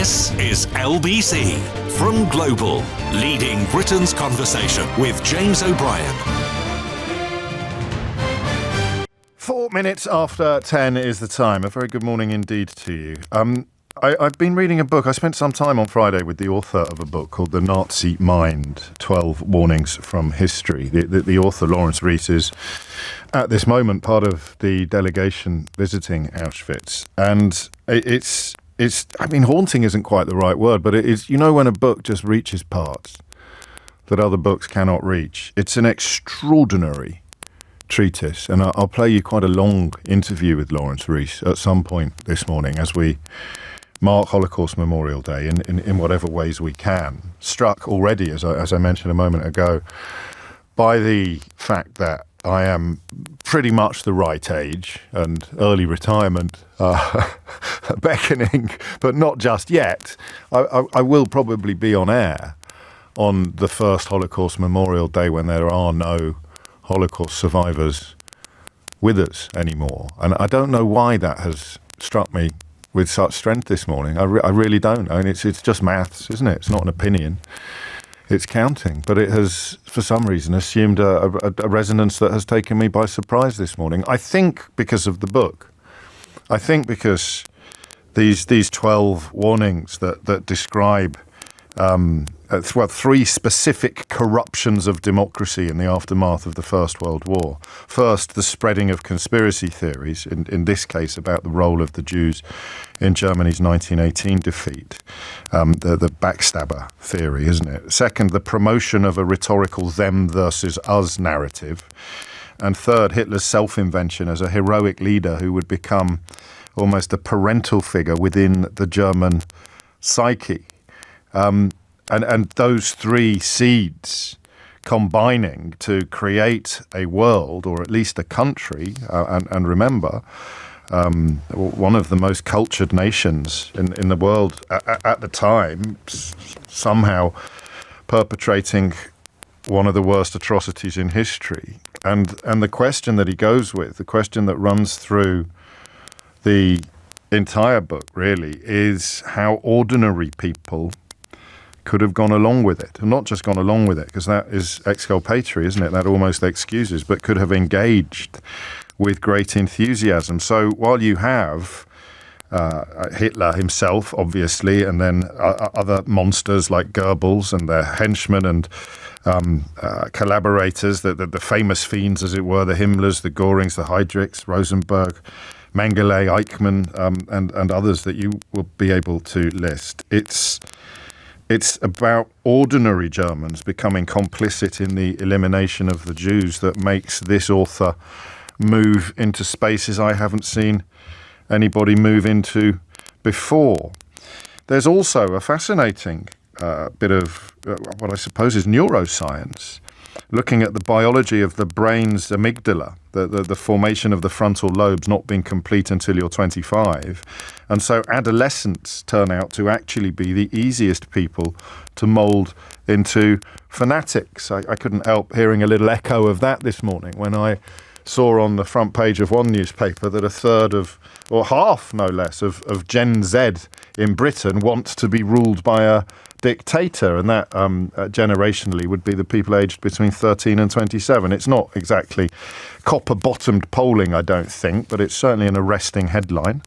This is LBC from Global, leading Britain's conversation with James O'Brien. 4 minutes after 10 is the time. A very good morning indeed to you. I've been reading a book. I spent some time on Friday with the author of a book called The Nazi Mind, 12 Warnings from History. The author, Laurence, Rees, is at this moment part of the delegation visiting Auschwitz. And it's haunting isn't quite the right word, but it is, when a book just reaches parts that other books cannot reach. It's an extraordinary treatise, and I'll play you quite a long interview with Laurence Rees at some point this morning as we mark Holocaust Memorial Day in whatever ways we can. Struck already, as I mentioned a moment ago, by the fact that I am pretty much the right age and early retirement beckoning, but not just yet. I will probably be on air on the first Holocaust Memorial Day when there are no Holocaust survivors with us anymore. And I don't know why that has struck me with such strength this morning. I really don't. I mean, it's just maths, isn't it? It's not an opinion. It's counting. But it has, for some reason, assumed a resonance that has taken me by surprise this morning. I think because of the book. I think because these 12 warnings that describe three specific corruptions of democracy in the aftermath of the First World War. First, the spreading of conspiracy theories, in this case about the role of the Jews in Germany's 1918 defeat, the backstabber theory, isn't it? Second, the promotion of a rhetorical them versus us narrative. And third, Hitler's self-invention as a heroic leader who would become almost a parental figure within the German psyche. And those three seeds combining to create a world, or at least a country, and remember, one of the most cultured nations in the world at the time, somehow perpetrating one of the worst atrocities in history. And the question that he goes with, the question that runs through the entire book really, is how ordinary people could have gone along with it, and not just gone along with it, because that is exculpatory, isn't it? That almost excuses, but could have engaged with great enthusiasm. So while you have Hitler himself, obviously, and then other monsters like Goebbels and their henchmen and collaborators, the famous fiends, as it were, the Himmlers, the Görings, the Heydrichs, Rosenberg, Mengele, Eichmann, and others that you will be able to list. It's about ordinary Germans becoming complicit in the elimination of the Jews that makes this author move into spaces I haven't seen anybody move into before. There's also a fascinating bit of what I suppose is neuroscience, looking at the biology of the brain's amygdala, the formation of the frontal lobes not being complete until you're 25. And so adolescents turn out to actually be the easiest people to mould into fanatics. I couldn't help hearing a little echo of that this morning when I saw on the front page of one newspaper that a third of, or half no less, of Gen Z in Britain wants to be ruled by a dictator, and that generationally would be the people aged between 13 and 27. It's not exactly copper-bottomed polling, I don't think, but it's certainly an arresting headline,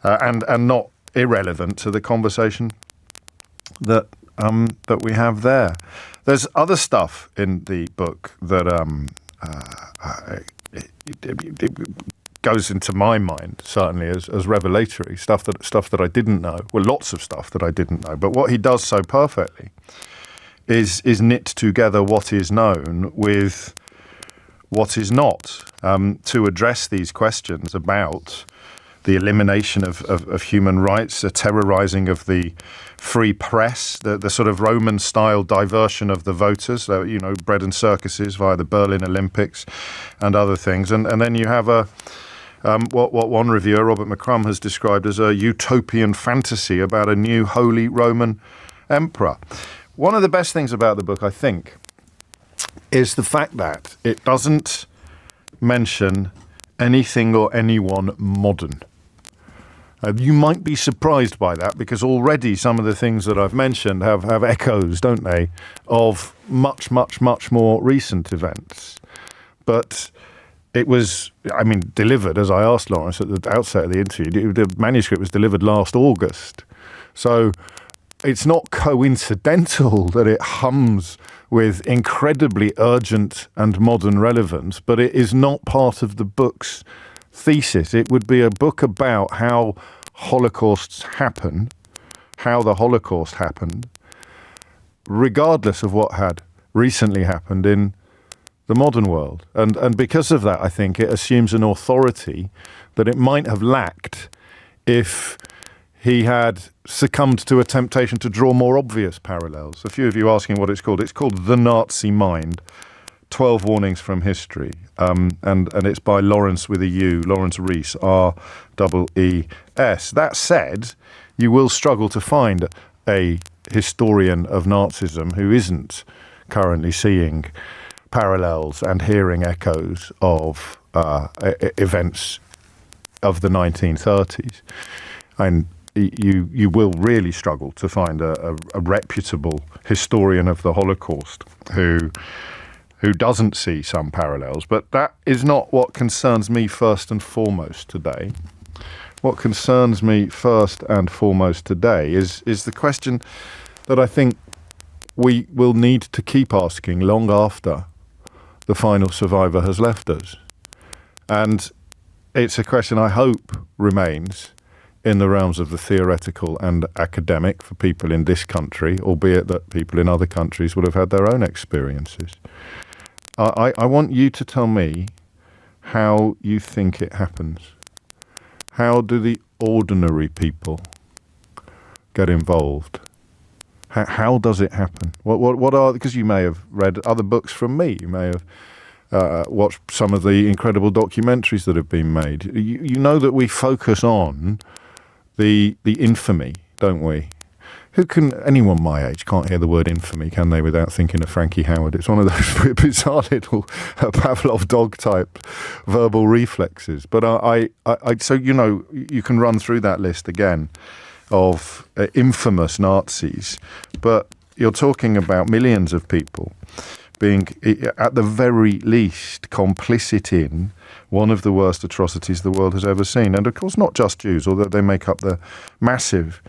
and not irrelevant to the conversation that we have there. There's other stuff in the book that it goes into my mind certainly as revelatory, stuff that I didn't know. Well, lots of stuff that I didn't know. But what he does so perfectly is knit together what is known with what is not, to address these questions about the elimination of human rights, the terrorizing of the free press, the sort of Roman-style diversion of the voters, bread and circuses via the Berlin Olympics and other things. And then you have what one reviewer, Robert McCrum, has described as a utopian fantasy about a new Holy Roman Emperor. One of the best things about the book, I think, is the fact that it doesn't mention anything or anyone modern. You might be surprised by that because already some of the things that I've mentioned have echoes, don't they, of much, much, much more recent events. But it was, delivered, as I asked Laurence at the outset of the interview, the manuscript was delivered last August. So it's not coincidental that it hums with incredibly urgent and modern relevance, but it is not part of the book's thesis. It would be a book about how holocausts happen, how the Holocaust happened, regardless of what had recently happened in the modern world. And because of that, I think it assumes an authority that it might have lacked if he had succumbed to a temptation to draw more obvious parallels. A few of you asking what it's called. It's called The Nazi Mind, 12 Warnings from History. And it's by Laurence with a U, Laurence Rees, R-E-E-S. That said, you will struggle to find a historian of Nazism who isn't currently seeing parallels and hearing echoes of events of the 1930s. And you will really struggle to find a reputable historian of the Holocaust who doesn't see some parallels. But that is not what concerns me first and foremost today. What concerns me first and foremost today is the question that I think we will need to keep asking long after the final survivor has left us. And it's a question I hope remains in the realms of the theoretical and academic for people in this country, albeit that people in other countries would have had their own experiences. I want you to tell me how you think it happens. How do the ordinary people get involved? How does it happen? What are, because you may have read other books from me, you may have watched some of the incredible documentaries that have been made. You know that we focus on the infamy, don't we? Anyone my age can't hear the word infamy, can they, without thinking of Frankie Howard? It's one of those bizarre little Pavlov dog type verbal reflexes. But so, you can run through that list again of infamous Nazis, but you're talking about millions of people being, at the very least, complicit in one of the worst atrocities the world has ever seen. And of course, not just Jews, although they make up the massive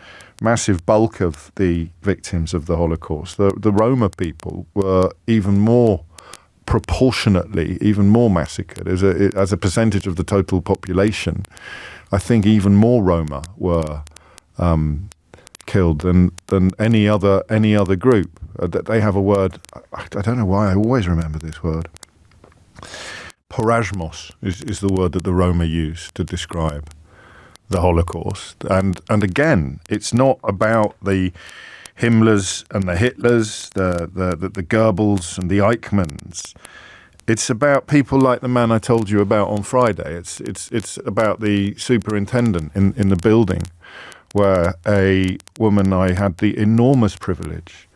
bulk of the victims of the Holocaust. The Roma people were even more proportionately, even more massacred. As a percentage of the total population, I think even more Roma were killed than any other group. They have a word, I don't know why, I always remember this word. Porasmos is the word that the Roma use to describe the Holocaust. And again, it's not about the Himmlers and the Hitlers, the Goebbels and the Eichmanns. It's about people like the man I told you about on Friday. It's about the superintendent in the building where a woman I had the enormous privilege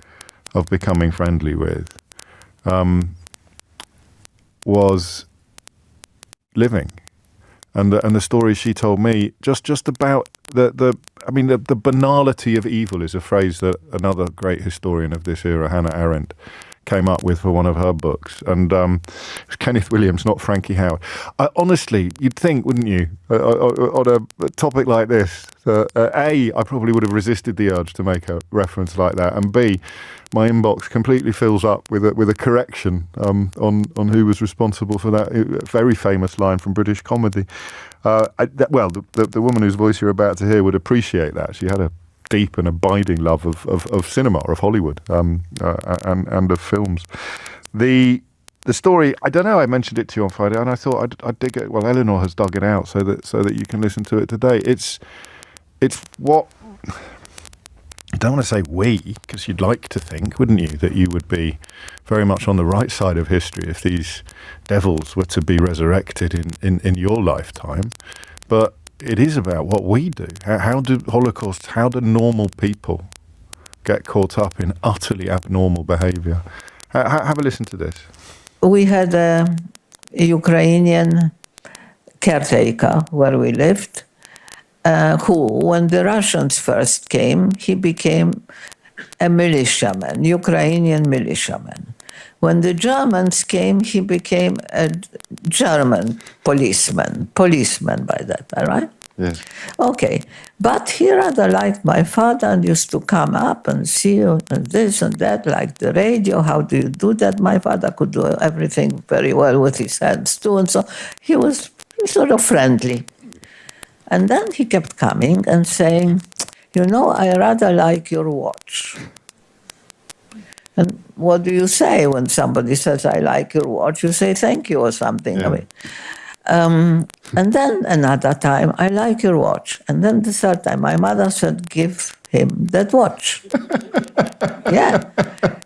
of becoming friendly with was living. And the story she told me just about the banality of evil is a phrase that another great historian of this era, Hannah Arendt, came up with for one of her books. And it was Kenneth Williams, not Frankie Howard. Honestly, you'd think, wouldn't you, on a topic like this, A, I probably would have resisted the urge to make a reference like that, and B, my inbox completely fills up with a correction on who was responsible for that very famous line from British comedy. The woman whose voice you're about to hear would appreciate that. She had a deep and abiding love of cinema, of Hollywood, and of films. The story, I don't know, I mentioned it to you on Friday, and I thought I'd dig it. Well, Eleanor has dug it out so that you can listen to it today. It's what, I don't want to say we, because you'd like to think, wouldn't you, that you would be very much on the right side of history if these devils were to be resurrected in your lifetime. But it is about what we do. How do normal people get caught up in utterly abnormal behavior? Have a listen to this. We had a Ukrainian caretaker where we lived, who, when the Russians first came, he became a militiaman, Ukrainian militiaman. When the Germans came, he became a German policeman by that, all right? Yes. Okay, but he rather liked my father and used to come up and see and this and that, like the radio. How do you do that? My father could do everything very well with his hands too, and so he was sort of friendly. And then he kept coming and saying, you know, I rather like your watch. And what do you say when somebody says, I like your watch? You say thank you or something. Yeah. I mean, and then another time, I like your watch. And then the third time, my mother said, give him that watch. Yeah,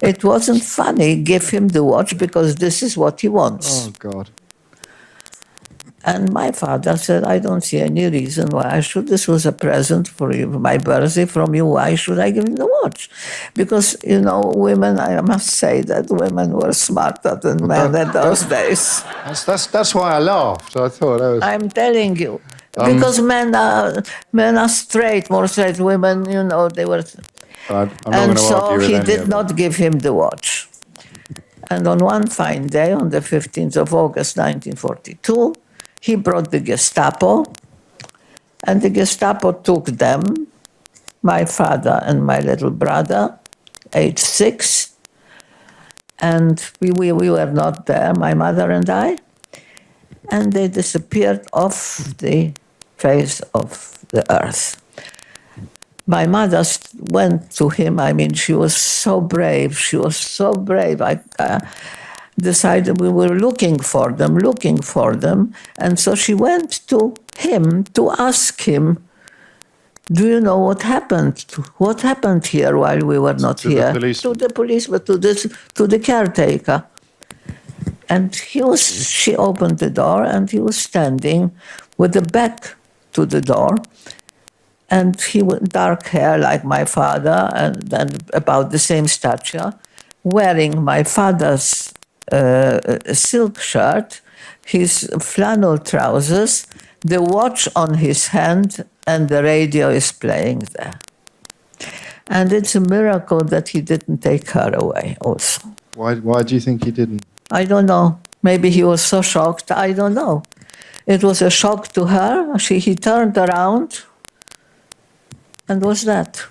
it wasn't funny. Give him the watch because this is what he wants. Oh, God. And my father said, I don't see any reason why I should. This was a present for you, my birthday from you. Why should I give him the watch? Because, you know, women, I must say that women were smarter than men in those days. That's why I laughed. I thought that was... I'm telling you. Because men are straight, more straight. Women, you know, they were... I'm not and going to so argue with he any did of not give him the watch. And on one fine day, on the 15th of August, 1942, he brought the Gestapo, and the Gestapo took them, my father and my little brother, age 6, and we were not there, my mother and I, and they disappeared off the face of the earth. My mother went to him. I mean, she was so brave. I decided we were looking for them. And so she went to him to ask him, do you know what happened? What happened here while we were not here? To the police, but to the caretaker. And she opened the door, and he was standing with the back to the door. And he had dark hair like my father, and then about the same stature, wearing my father's silk shirt, his flannel trousers, the watch on his hand, and the radio is playing there. And it's a miracle that he didn't take her away also. Why do you think he didn't? I don't know. Maybe he was so shocked. I don't know. It was a shock to her. He turned around, and was that.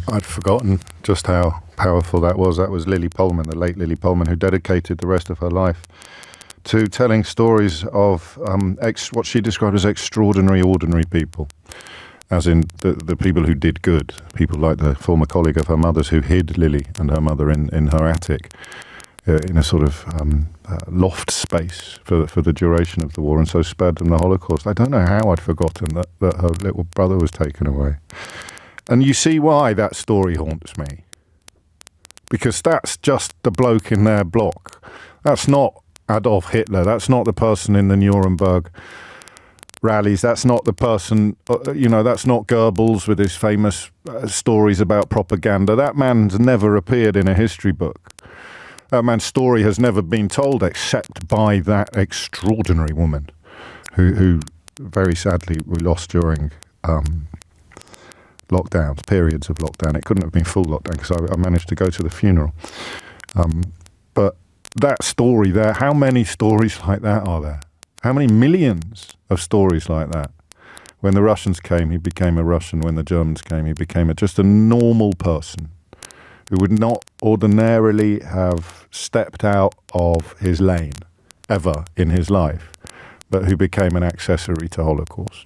I'd forgotten just how powerful that was. That was Lili Pohlmann, the late Lili Pohlmann, who dedicated the rest of her life to telling stories of what she described as extraordinary, ordinary people, as in the people who did good, people like the former colleague of her mother's who hid Lili and her mother in her attic in a sort of loft space for the duration of the war, and so spared them the Holocaust. I don't know how I'd forgotten that her little brother was taken away. And you see why that story haunts me. Because that's just the bloke in their block. That's not Adolf Hitler. That's not the person in the Nuremberg rallies. That's not the person, that's not Goebbels with his famous stories about propaganda. That man's never appeared in a history book. That man's story has never been told except by that extraordinary woman who very sadly we lost during lockdowns, periods of lockdown. It couldn't have been full lockdown because I managed to go to the funeral. But that story there, how many stories like that are there? How many millions of stories like that? When the Russians came, he became a Russian. When the Germans came, he became just a normal person who would not ordinarily have stepped out of his lane ever in his life, but who became an accessory to Holocaust.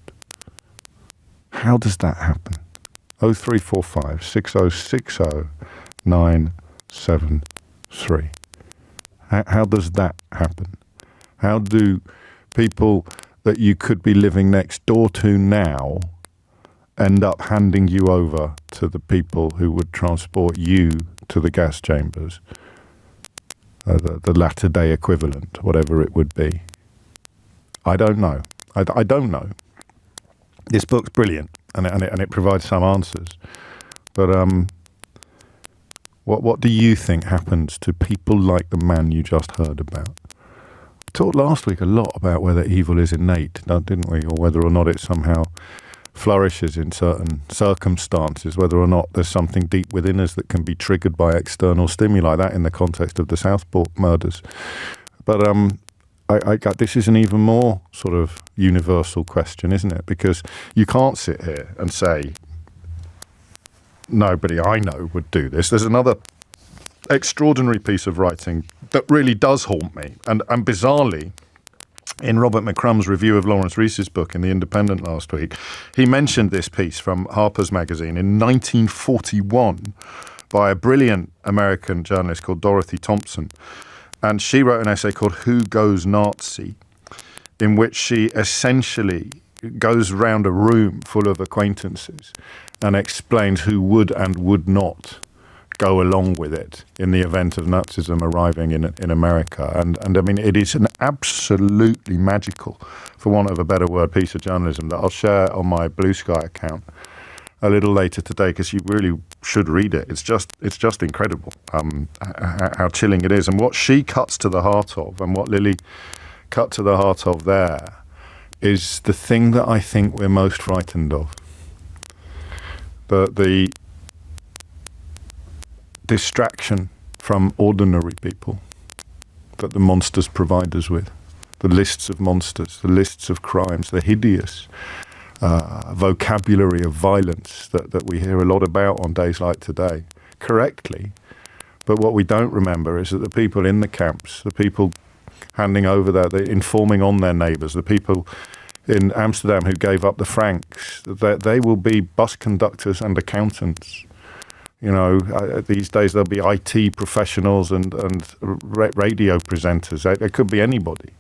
How does that happen? 0345 6060 973. How does that happen? How do people that you could be living next door to now end up handing you over to the people who would transport you to the gas chambers, the latter-day equivalent, whatever it would be? I don't know. I don't know. This book's brilliant, and it provides some answers. But what do you think happens to people like the man you just heard about? talked last week a lot about whether evil is innate, didn't we? Or whether or not it somehow flourishes in certain circumstances, whether or not there's something deep within us that can be triggered by external stimuli, that in the context of the Southport murders. But this is an even more sort of universal question, isn't it? Because you can't sit here and say, nobody I know would do this. There's another extraordinary piece of writing that really does haunt me, and bizarrely, in Robert McCrum's review of Laurence Rees's book in The Independent last week, he mentioned this piece from Harper's Magazine in 1941 by a brilliant American journalist called Dorothy Thompson. And she wrote an essay called Who Goes Nazi, in which she essentially goes round a room full of acquaintances and explains who would and would not go along with it in the event of Nazism arriving in America. And I mean, it is an absolutely magical, for want of a better word, piece of journalism that I'll share on my Blue Sky account a little later today, because you really should read it. It's just incredible how chilling it is. And what she cuts to the heart of, and what Lili cut to the heart of there, is the thing that I think we're most frightened of. The distraction from ordinary people that the monsters provide us with. The lists of monsters, the lists of crimes, the hideous vocabulary of violence that we hear a lot about on days like today, correctly. But what we don't remember is that the people in the camps, the people handing over informing on their neighbours, the people in Amsterdam who gave up the francs, they will be bus conductors and accountants. You know, these days there'll be IT professionals and radio presenters. It could be anybody.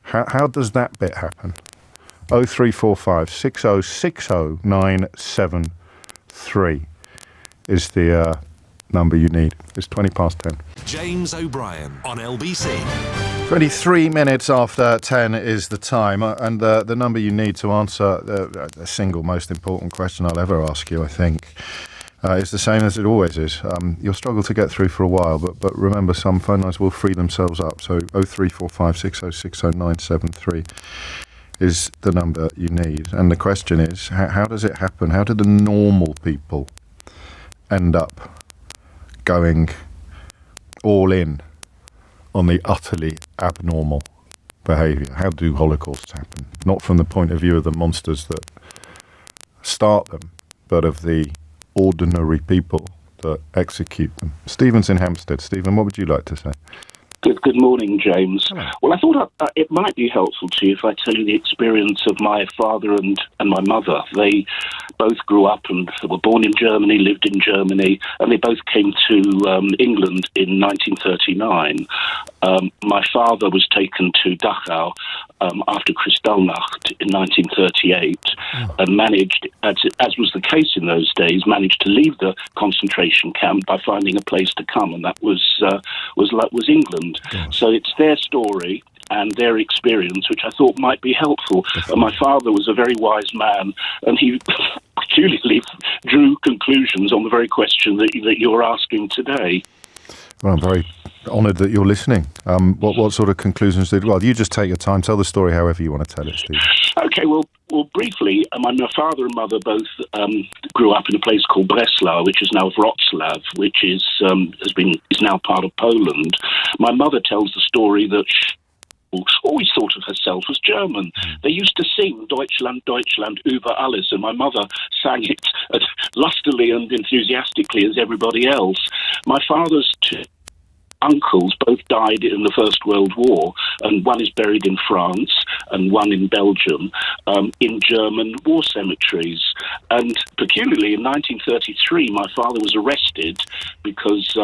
How does that bit happen? 0345 6060 973 is the number you need. It's 20 past 10. James O'Brien on LBC. 23 minutes after 10 is the time, and the number you need to answer the single most important question I'll ever ask you, I think, is the same as it always is. You'll struggle to get through for a while, but remember, some phone lines will free themselves up. So 0345 6060 973 is the number you need. And the question is, how does it happen? How do the normal people end up going all in on the utterly abnormal behaviour? How do holocausts happen? Not from the point of view of the monsters that start them, but of the ordinary people that execute them. Stephen's in Hampstead. Stephen, what would you like to say? Good morning, James. Hello. Well, I thought it might be helpful to you if I tell you the experience of my father and my mother. They both grew up and were born in Germany, lived in Germany, and they both came to England in 1939. My father was taken to Dachau after Kristallnacht in 1938 and managed, as was the case in those days, managed to leave the concentration camp by finding a place to come, and that was England. Yes. So it's their story and their experience, which I thought might be helpful. My father was a very wise man, and he peculiarly drew conclusions on the very question that you're asking today. Well, I'm very honoured that you're listening. What sort of conclusions did... Well, you just take your time. Tell the story however you want to tell it, Steve. Okay, well, briefly, my father and mother both grew up in a place called Breslau, which is now Wrocław, which is now part of Poland. My mother tells the story that she always thought of herself as German. They used to sing Deutschland, Deutschland über alles, and my mother sang it as lustily and enthusiastically as everybody else. My father's two uncles both died in the First World War, and one is buried in France and one in Belgium, in German war cemeteries. And peculiarly, in 1933, my father was arrested because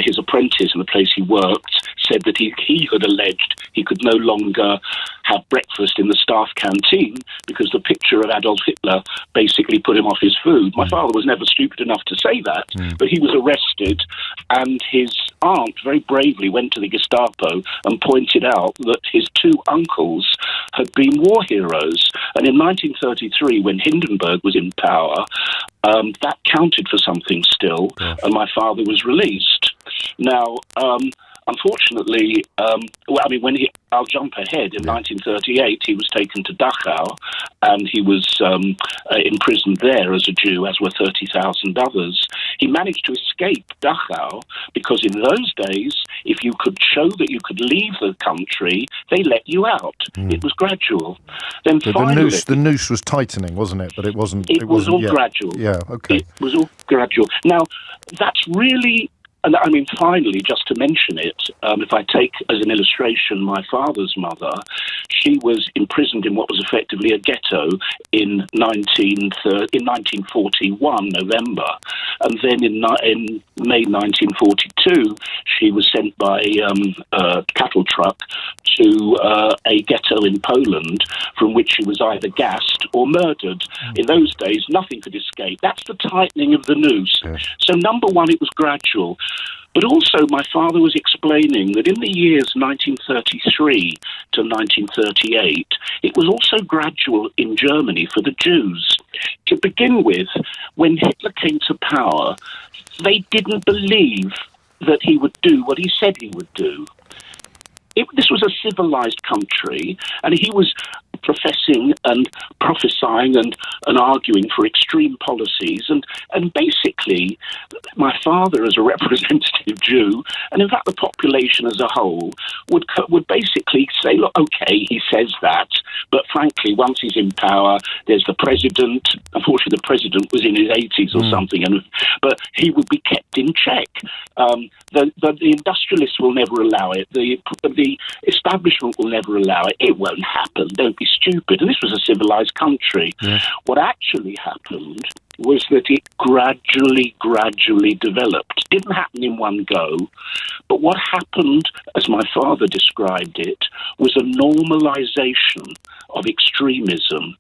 his apprentice in the place he worked said that he had alleged he could no longer have breakfast in the staff canteen because the picture of Adolf Hitler basically put him off his food. My father was never stupid enough to say that, but he was arrested, and his aunt very bravely went to the Gestapo and pointed out that his two uncles had been war heroes. And in 1933, when Hindenburg was in power, that counted for something still, and my father was released. Now, unfortunately, I'll jump ahead. In 1938, he was taken to Dachau, and he was imprisoned there as a Jew, as were 30,000 others. He managed to escape Dachau because in those days, if you could show that you could leave the country, they let you out. It was gradual. Then so finally, the noose was tightening, wasn't it? But it wasn't. It was all gradual. Yeah. Okay. It was all gradual. Now, that's really. And I mean, finally, just to mention it, if I take as an illustration my father's mother, she was imprisoned in what was effectively a ghetto in 1941, November. And then in May 1942, she was sent by a cattle truck to a ghetto in Poland, from which she was either gassed or murdered. In those days, nothing could escape. That's the tightening of the noose. Yes. So, number one, it was gradual. But also, my father was explaining that in the years 1933 to 1938, it was also gradual in Germany for the Jews. To begin with, when Hitler came to power, they didn't believe that he would do what he said he would do. This was a civilized country, and he was professing and prophesying and arguing for extreme policies. And basically, my father, as a representative Jew, and in fact the population as a whole, would basically say, look, okay, he says that, but frankly, once he's in power, there's the president. Unfortunately, the president was in his 80s or something, but he would be kept in check. The industrialists will never allow it. The establishment will never allow it. It won't happen. Don't be stupid. And this was a civilized country. Yeah. What actually happened was that it gradually developed. It didn't happen in one go. But what happened, as my father described it, was a normalization of extremism.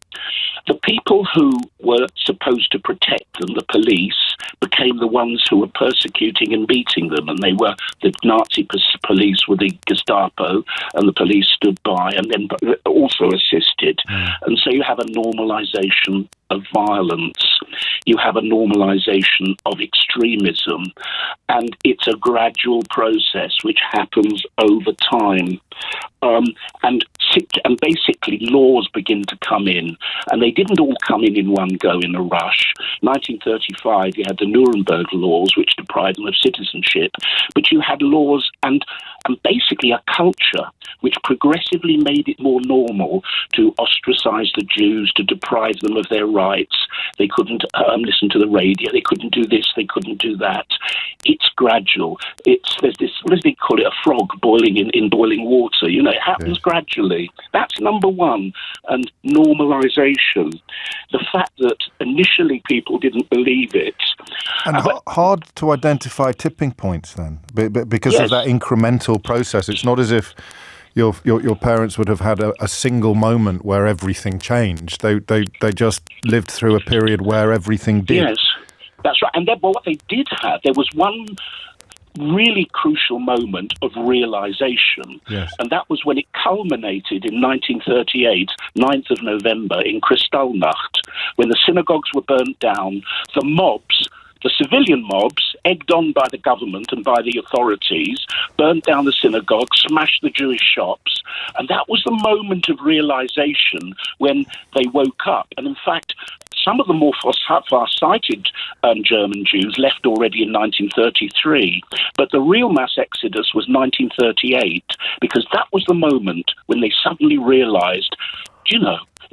The people who were supposed to protect them, the police, became the ones who were persecuting and beating them, and the Nazi police were the Gestapo, and the police stood by and then also assisted. And so you have a normalization of violence. You have a normalization of extremism, and it's a gradual process which happens over time. And basically laws begin to come in, and they didn't all come in one go in a rush. 1935, you had the Nuremberg laws, which deprived them of citizenship, but you had laws and basically a culture which progressively made it more normal to ostracize the Jews, to deprive them of their rights. They couldn't listen to the radio, they couldn't do this, they couldn't do that. It's gradual. There's this, what do they call it, a frog boiling in boiling water. It happens gradually. That's number one. And normalization. The fact that initially people didn't believe it. And hard to identify tipping points then, because of that incremental process. It's not as if your parents would have had a single moment where everything changed. They just lived through a period where everything did. Yes, that's right. And what they did have, there was one really crucial moment of realization. Yes. And that was when it culminated in 1938, 9th of November, in Kristallnacht, when the synagogues were burnt down, the mobs, the civilian mobs, egged on by the government and by the authorities, burnt down the synagogue, smashed the Jewish shops, and that was the moment of realization when they woke up. And in fact, some of the more far-sighted German Jews left already in 1933, but the real mass exodus was 1938, because that was the moment when they suddenly realized,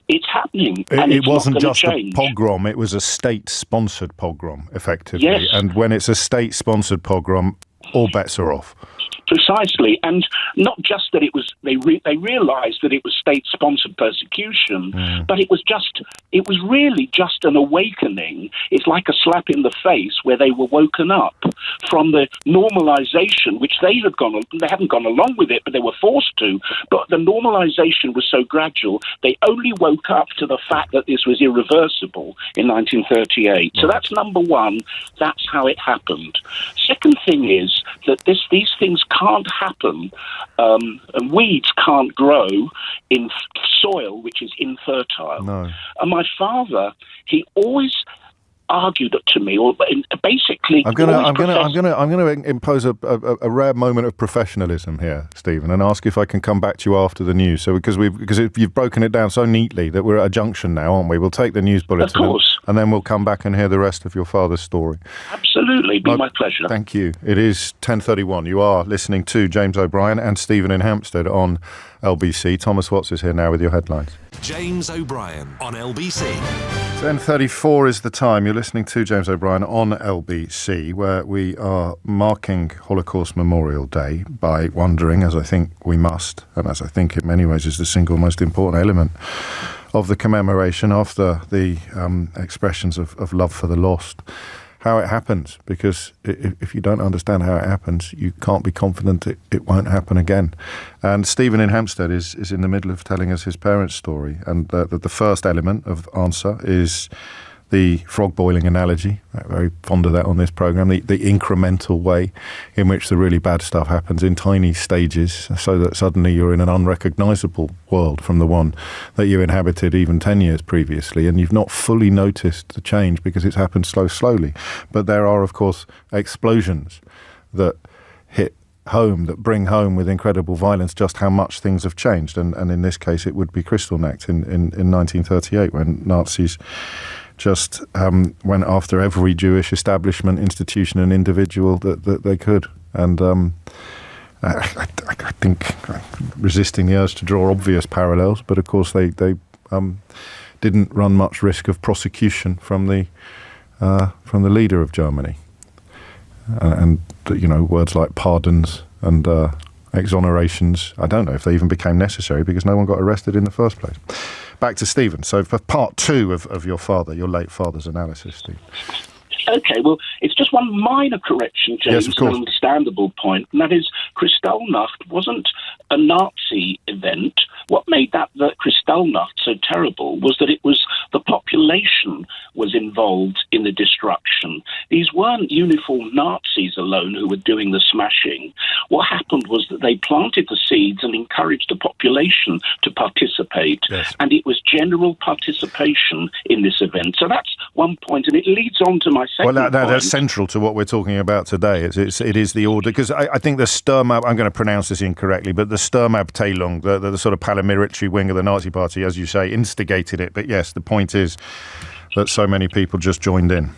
it's happening. And it wasn't just change. A pogrom, it was a state-sponsored pogrom, effectively. Yes. And when it's a state-sponsored pogrom, all bets are off. Precisely, and not just that it was. They realised that it was state-sponsored persecution, but it was really just an awakening. It's like a slap in the face where they were woken up from the normalisation, which they hadn't gone along with it, but they were forced to. But the normalisation was so gradual, they only woke up to the fact that this was irreversible in 1938. So that's number one. That's how it happened. Second thing is that these things can't happen, and weeds can't grow in soil which is infertile. No. And my father, he always argued to me, or basically, I'm going to impose a rare moment of professionalism here, Stephen, and ask if I can come back to you after the news. So because you've broken it down so neatly that we're at a junction now, aren't we? We'll take the news bulletin, of course, and then we'll come back and hear the rest of your father's story. Absolutely, be my pleasure. Thank you. It is 10:31. You are listening to James O'Brien and Stephen in Hampstead on LBC. Thomas Watts is here now with your headlines. James O'Brien on LBC. 10:34 is the time. You're listening to James O'Brien on LBC, where we are marking Holocaust Memorial Day by wondering, as I think we must, and as I think in many ways is the single most important element of the commemoration after the expressions of love for the lost, how it happens. Because if you don't understand how it happens, you can't be confident it won't happen again. And Stephen in Hampstead is in the middle of telling us his parents' story. And the first element of answer is the frog boiling analogy. I'm very fond of that on this programme. The incremental way in which the really bad stuff happens in tiny stages, so that suddenly you're in an unrecognisable world from the one that you inhabited even 10 years previously, and you've not fully noticed the change because it's happened slowly. But there are, of course, explosions that hit home, that bring home with incredible violence just how much things have changed. And in this case, it would be Kristallnacht in 1938, when Nazis just went after every Jewish establishment, institution and individual that they could. And I think resisting the urge to draw obvious parallels, but of course they didn't run much risk of prosecution from the leader of Germany. And words like pardons and exonerations, I don't know if they even became necessary because no one got arrested in the first place. Back to Stephen. So for part two of your late father's analysis, Steve. Okay, well, it's just one minor correction, James, yes, of course. an understandable point, and that is Kristallnacht wasn't a Nazi event. What made the Kristallnacht so terrible was that it was the population was involved in the destruction. These weren't uniformed Nazis alone who were doing the smashing. What happened was that they planted the seeds and encouraged the population to participate, yes. And it was general participation in this event. So that's one point, and it leads on to my second point. That's central to what we're talking about today. It is the order, because I think the Sturmab, I'm going to pronounce this incorrectly, but the Sturmabteilung, the sort of paramilitary wing of the Nazi Party, as you say, instigated it. But yes, the point is that so many people just joined in.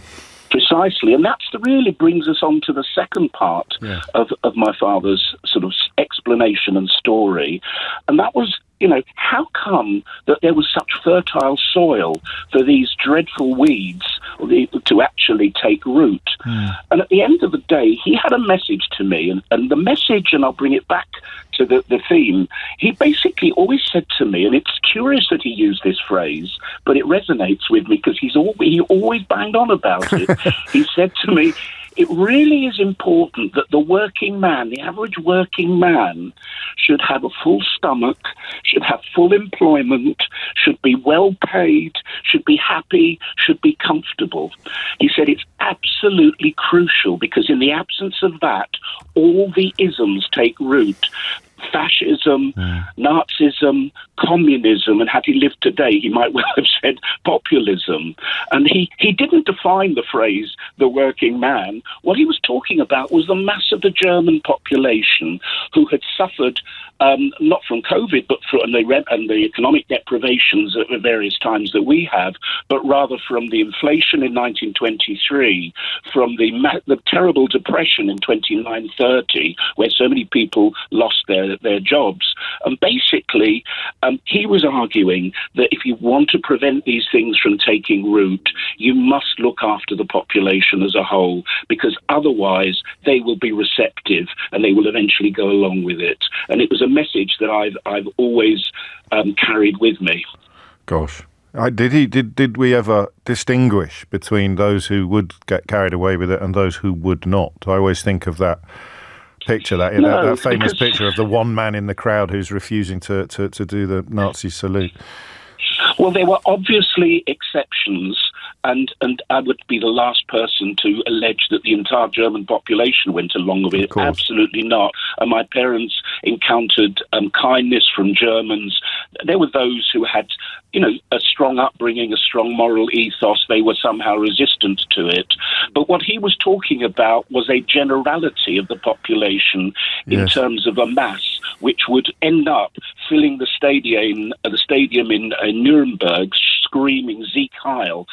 Precisely, and that really brings us on to the second part of my father's sort of explanation and story, and that was, how come that there was such fertile soil for these dreadful weeds to actually take root? And at the end of the day, he had a message to me, and the message, and I'll bring it back to the theme, he basically always said to me, and it's curious that he used this phrase, but it resonates with me because he always banged on about it. He said to me, it really is important that the working man, the average working man, should have a full stomach, should have full employment, should be well paid, should be happy, should be comfortable. He said it's absolutely crucial because in the absence of that, all the isms take root. Fascism, Nazism, communism, and had he lived today, he might well have said populism. And he didn't define the phrase the working man. What he was talking about was the mass of the German population who had suffered not from COVID, but from the economic deprivations at various times that we have, but rather from the inflation in 1923, from the terrible depression in 29-30, where so many people lost their jobs. And basically, he was arguing that if you want to prevent these things from taking root, you must look after the population as a whole, because otherwise they will be receptive and they will eventually go along with it. And it was a message that I've always carried with me. Gosh. Did we ever distinguish between those who would get carried away with it and those who would not? I always think of that picture, that famous picture of the one man in the crowd who's refusing to do the Nazi salute. Well, there were obviously exceptions, and I would be the last person to allege that the entire German population went along with it. Absolutely not. And my parents encountered kindness from Germans. There were those who had, a strong upbringing, a strong moral ethos. They were somehow resistant to it. But what he was talking about was a generality of the population in terms of a mass, which would end up filling the stadium in Nuremberg, screaming Sieg Heil.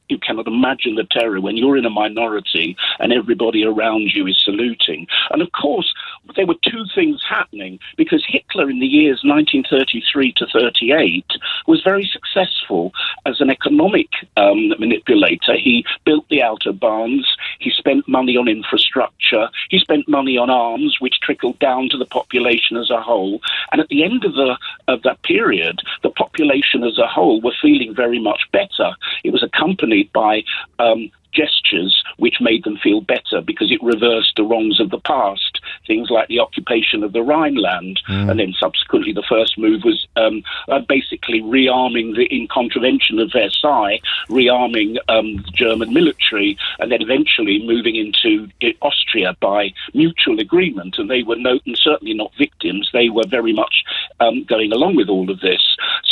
You cannot imagine the terror when you're in a minority and everybody around you is saluting. And of course, there were two things happening, because Hitler in the years 1933 to 38 was very successful as an economic manipulator. He built the autobahns, he spent money on infrastructure, he spent money on arms, which trickled down to the population as a whole. And at the end of that period, the population as a whole were feeling very much better. It was accompanied by gestures which made them feel better, because it reversed the wrongs of the past, things like the occupation of the Rhineland, and then subsequently the first move was basically rearming, in contravention of Versailles, rearming the German military, and then eventually moving into Austria by mutual agreement. And they were certainly not victims. They were very much going along with all of this.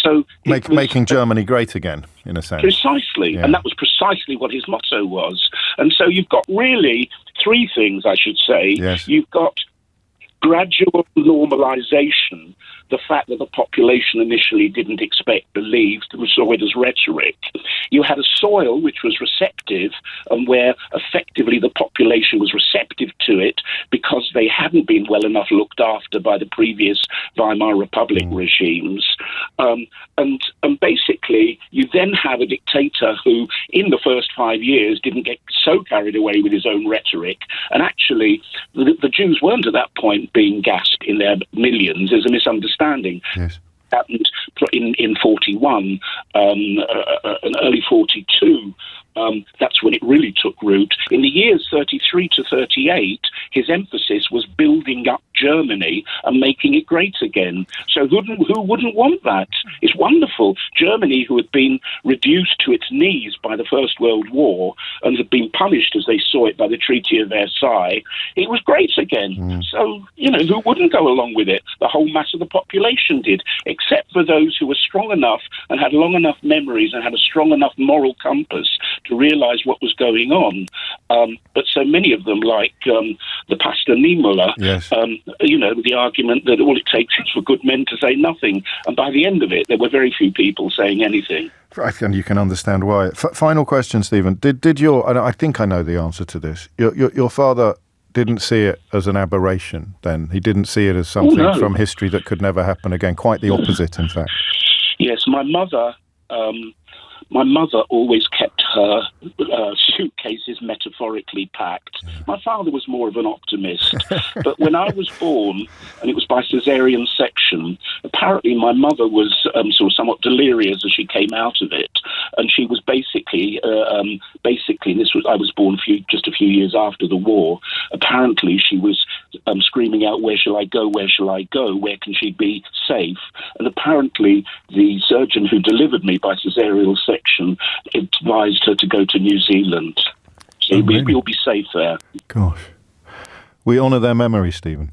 So making Germany great again, in a sense. Precisely, and that was precisely what his motto was. And so you've got really three things, I should say. Yes. You've got gradual normalization, the fact that the population initially didn't expect, believed, saw it as rhetoric. You had a soil which was receptive, and where effectively the population was receptive to it because they hadn't been well enough looked after by the previous Weimar Republic regimes. And basically, you then have a dictator who, in the first 5 years, didn't get so carried away with his own rhetoric. And actually, the Jews weren't at that point being gassed in their millions. There's a misunderstanding. Yes. Happened in 41 and early 42. That's when it really took root. In the years 33 to 38, his emphasis was building up Germany and making it great again. So who wouldn't want that? It's wonderful. Germany, who had been reduced to its knees by the First World War and had been punished as they saw it by the Treaty of Versailles, it was great again. So, who wouldn't go along with it? The whole mass of the population did, except for those who were strong enough and had long enough memories and had a strong enough moral compass to realize what was going on. But so many of them, like the pastor Niemöller, yes. The argument that all it takes is for good men to say nothing. And by the end of it, there were very few people saying anything. And you can understand why. Final question, Stephen. Did your, and I think I know the answer to this, your father didn't see it as an aberration then? He didn't see it as something from history that could never happen again? Quite the opposite, in fact. Yes, my mother always kept her suitcases metaphorically packed. My father was more of an optimist. But when I was born, and it was by caesarean section, apparently my mother was sort of somewhat delirious as she came out of it. And she was basically, I was born just a few years after the war. Apparently she was screaming out, "Where shall I go? Where shall I go? Where can she be safe?" And apparently the surgeon who delivered me by caesarean section advised her to go to New Zealand. So you'll be safe there. Gosh. We honour their memory, Stephen.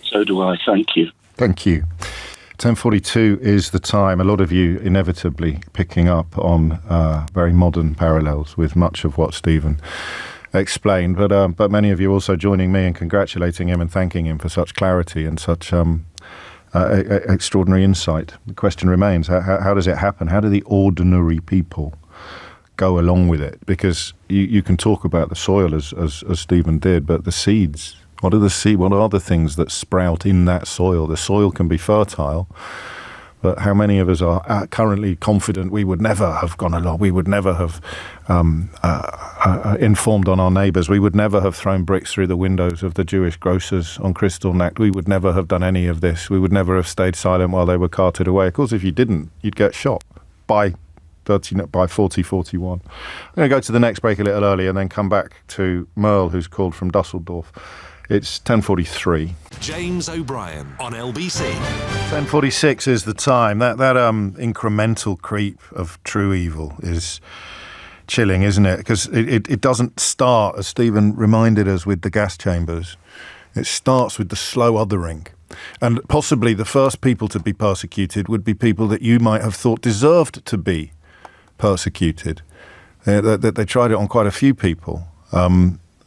So do I. Thank you. Thank you. 10:42 is the time. A lot of you inevitably picking up on very modern parallels with much of what Stephen explained, but many of you also joining me in congratulating him and thanking him for such clarity and such extraordinary insight. The question remains, how does it happen? How do the ordinary people go along with it? Because you can talk about the soil as Stephen did, but the seeds, what are the things that sprout in that soil? The soil can be fertile, but how many of us are currently confident we would never have gone along, we would never have informed on our neighbours, we would never have thrown bricks through the windows of the Jewish grocers on Kristallnacht, we would never have done any of this, we would never have stayed silent while they were carted away. Of course, if you didn't, you'd get shot by 40-41. I'm going to go to the next break a little early and then come back to Merle, who's called from Dusseldorf It's 10:43. James O'Brien on LBC. 10:46 is the time. That incremental creep of true evil is chilling, isn't it? Because it doesn't start, as Stephen reminded us, with the gas chambers. It starts with the slow othering. And possibly the first people to be persecuted would be people that you might have thought deserved to be persecuted. They tried it on quite a few people.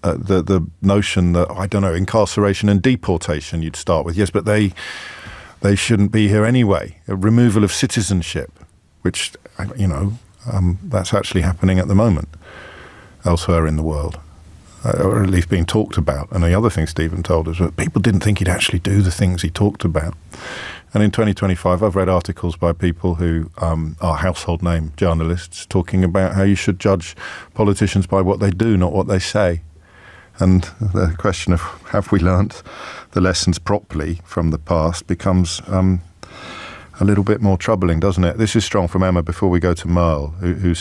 The notion that, I don't know, incarceration and deportation you'd start with. Yes, but they shouldn't be here anyway. A removal of citizenship, which, that's actually happening at the moment elsewhere in the world, or at least being talked about. And the other thing Stephen told us, that people didn't think he'd actually do the things he talked about. And in 2025, I've read articles by people who are household name journalists talking about how you should judge politicians by what they do, not what they say. And the question of have we learnt the lessons properly from the past becomes a little bit more troubling, doesn't it? This is strong from Emma before we go to Merle, who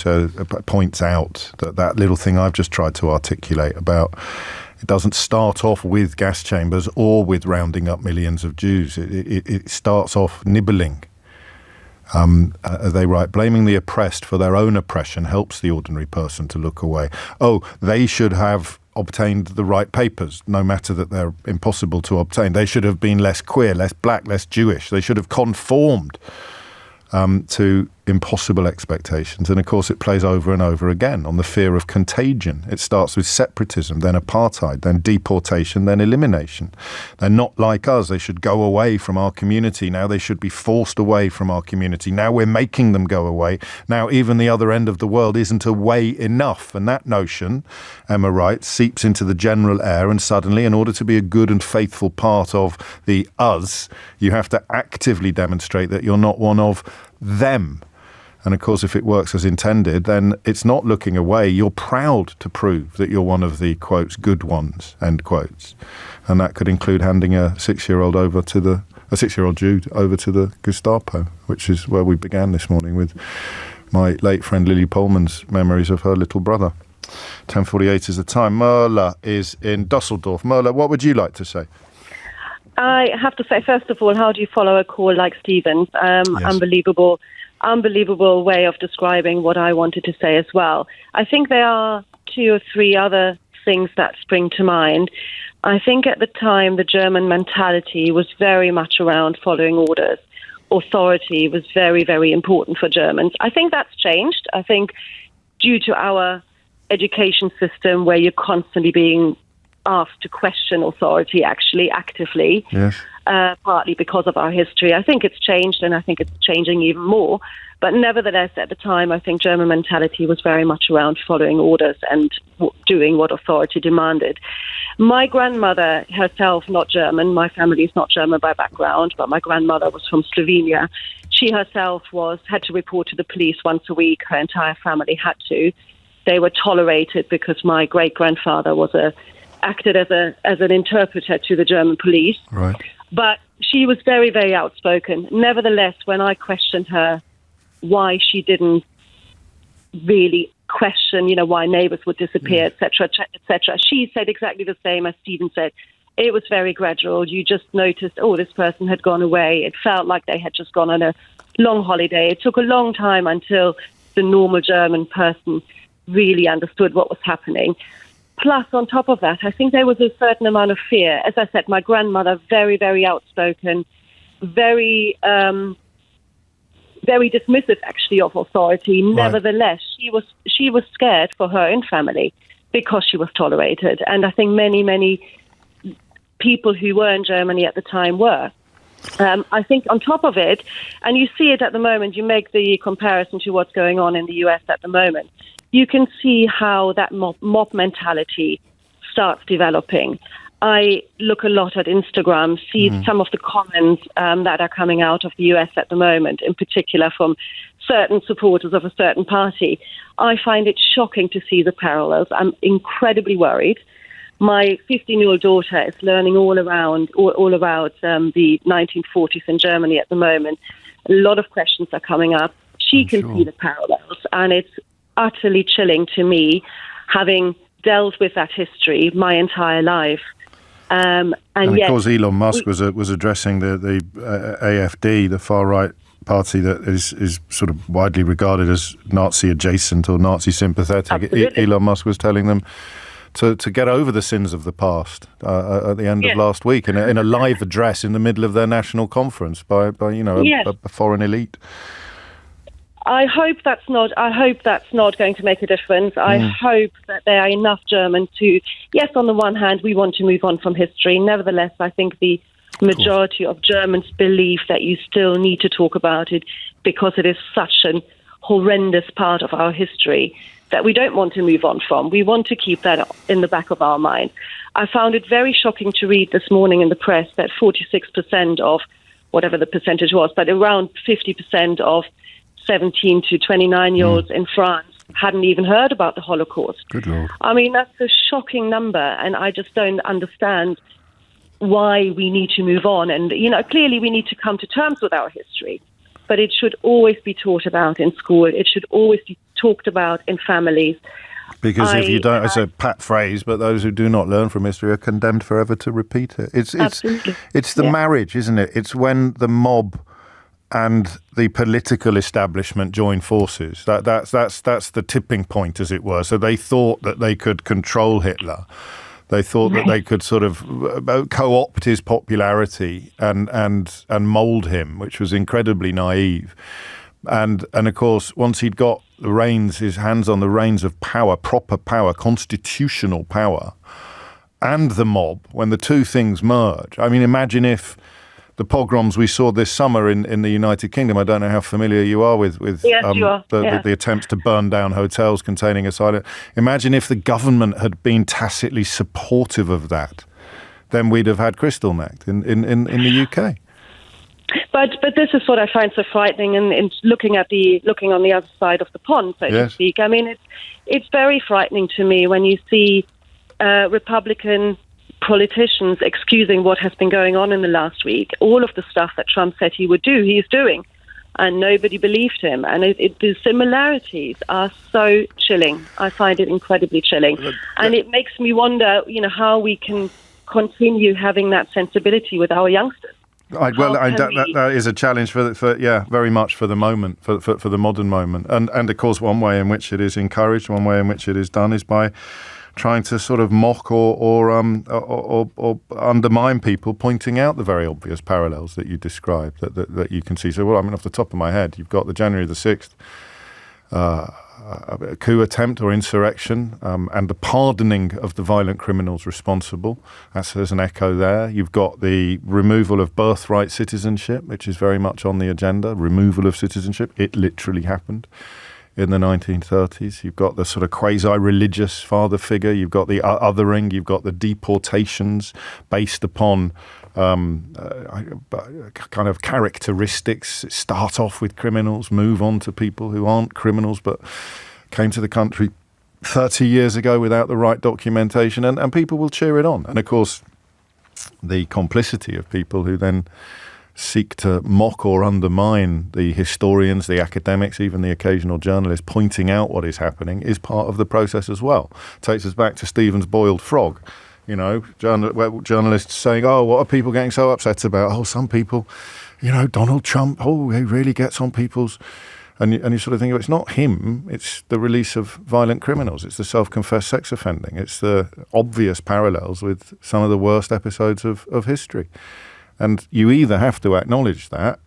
points out that little thing I've just tried to articulate about it doesn't start off with gas chambers or with rounding up millions of Jews. It starts off nibbling. They write, blaming the oppressed for their own oppression helps the ordinary person to look away. Oh, they should have obtained the right papers, no matter that they're impossible to obtain. They should have been less queer, less black, less Jewish. They should have conformed to impossible expectations. And of course, it plays over and over again on the fear of contagion. It starts with separatism, then apartheid, then deportation, then elimination. They're not like us. They should go away from our community. Now they should be forced away from our community. Now we're making them go away. Now even the other end of the world isn't away enough. And that notion, Emma writes, seeps into the general air, and suddenly, in order to be a good and faithful part of the us, you have to actively demonstrate that you're not one of them. And of course, if it works as intended, then it's not looking away. You're proud to prove that you're one of the, quotes, good ones, end quotes. And that could include handing a 6-year-old Jew over to the Gestapo, which is where we began this morning with my late friend Lili Pohlmann's memories of her little brother. 10:48 is the time. Merle is in Dusseldorf. Merle, what would you like to say? I have to say, first of all, how do you follow a call like Stephen's? Yes. Unbelievable way of describing what I wanted to say as well. I think there are 2 or 3 other things that spring to mind. I think at the time the German mentality was very much around following orders. Authority was very, very important for Germans. I think that's changed. I think due to our education system where you're constantly being asked to question authority actually actively, yes. Partly because of our history. I think it's changed, and I think it's changing even more. But nevertheless, at the time, I think German mentality was very much around following orders and doing what authority demanded. My grandmother herself, not German, my family is not German by background, but my grandmother was from Slovenia. She herself had to report to the police once a week. Her entire family had to. They were tolerated because my great-grandfather acted as an interpreter to the German police. Right. But she was very, very outspoken. Nevertheless, when I questioned her why she didn't really question, why neighbors would disappear, etc., she said exactly the same as Stephen said. It was very gradual. You just noticed, this person had gone away. It felt like they had just gone on a long holiday. It took a long time until the normal German person really understood what was happening. Plus, on top of that, I think there was a certain amount of fear. As I said, my grandmother, very, very outspoken, very, very dismissive, actually, of authority. Right. Nevertheless, she was scared for her own family because she was tolerated. And I think many, many people who were in Germany at the time were. I think on top of it, and you see it at the moment, you make the comparison to what's going on in the US at the moment, you can see how that mob mentality starts developing. I look a lot at Instagram, see some of the comments that are coming out of the US at the moment, in particular from certain supporters of a certain party. I find it shocking to see the parallels. I'm incredibly worried. My 15-year-old daughter is learning all about the 1940s in Germany at the moment. A lot of questions are coming up. She can see the parallels, and it's utterly chilling to me, having dealt with that history my entire life. And of course, Elon Musk was addressing the AfD, the far-right party that is sort of widely regarded as Nazi-adjacent or Nazi-sympathetic. Elon Musk was telling them to get over the sins of the past at the end of last week in a live address in the middle of their national conference by a foreign elite. I hope that's not going to make a difference. I hope that there are enough Germans to, yes, on the one hand, we want to move on from history. Nevertheless, I think the majority of Germans believe that you still need to talk about it because it is such a horrendous part of our history that we don't want to move on from. We want to keep that in the back of our mind. I found it very shocking to read this morning in the press that 46% of, whatever the percentage was, but around 50% of 17 to 29-year-olds in France hadn't even heard about the Holocaust. Good Lord. I mean, that's a shocking number, and I just don't understand why we need to move on. And, clearly we need to come to terms with our history, but it should always be taught about in school. It should always be talked about in families. Because if you don't, it's a pat phrase, but those who do not learn from history are condemned forever to repeat it. It's the marriage, isn't it? It's when the mob and the political establishment join forces. That's the tipping point, as it were. So they thought that they could control Hitler. They thought that they could sort of co-opt his popularity and mould him, which was incredibly naive. And of course, once he'd got his hands on the reins of power, proper power, constitutional power, and the mob, when the two things merge. I mean, imagine if the pogroms we saw this summer in the United Kingdom, I don't know how familiar you are with the attempts to burn down hotels containing asylum. Imagine if the government had been tacitly supportive of that. Then we'd have had Kristallnacht in the UK. But this is what I find so frightening in looking on the other side of the pond, so to speak. I mean, it's very frightening to me when you see Republican politicians excusing what has been going on in the last week. All of the stuff that Trump said he would do, he's doing, and nobody believed him. And the similarities are so chilling. I find it incredibly chilling, and it makes me wonder, how we can continue having that sensibility with our youngsters. That is a challenge for very much for the moment, for the modern moment, and of course one way in which it is encouraged, one way in which it is done is by trying to sort of mock or undermine people, pointing out the very obvious parallels that you described that you can see. So, off the top of my head, you've got the January the 6th coup attempt or insurrection, and the pardoning of the violent criminals responsible. There's an echo there. You've got the removal of birthright citizenship, which is very much on the agenda. Removal of citizenship. It literally happened in the 1930s. You've got the sort of quasi-religious father figure. You've got the othering. You've got the deportations based upon kind of characteristics. Start off with criminals, move on to people who aren't criminals but came to the country 30 years ago without the right documentation, and people will cheer it on. And of course, the complicity of people who then seek to mock or undermine the historians, the academics, even the occasional journalist pointing out what is happening is part of the process as well. Takes us back to Stephen's boiled frog. Journalists saying, what are people getting so upset about? Some people, Donald Trump, he really gets on people's... And you sort of think, it's not him, it's the release of violent criminals, it's the self-confessed sex offending, it's the obvious parallels with some of the worst episodes of history. And you either have to acknowledge that,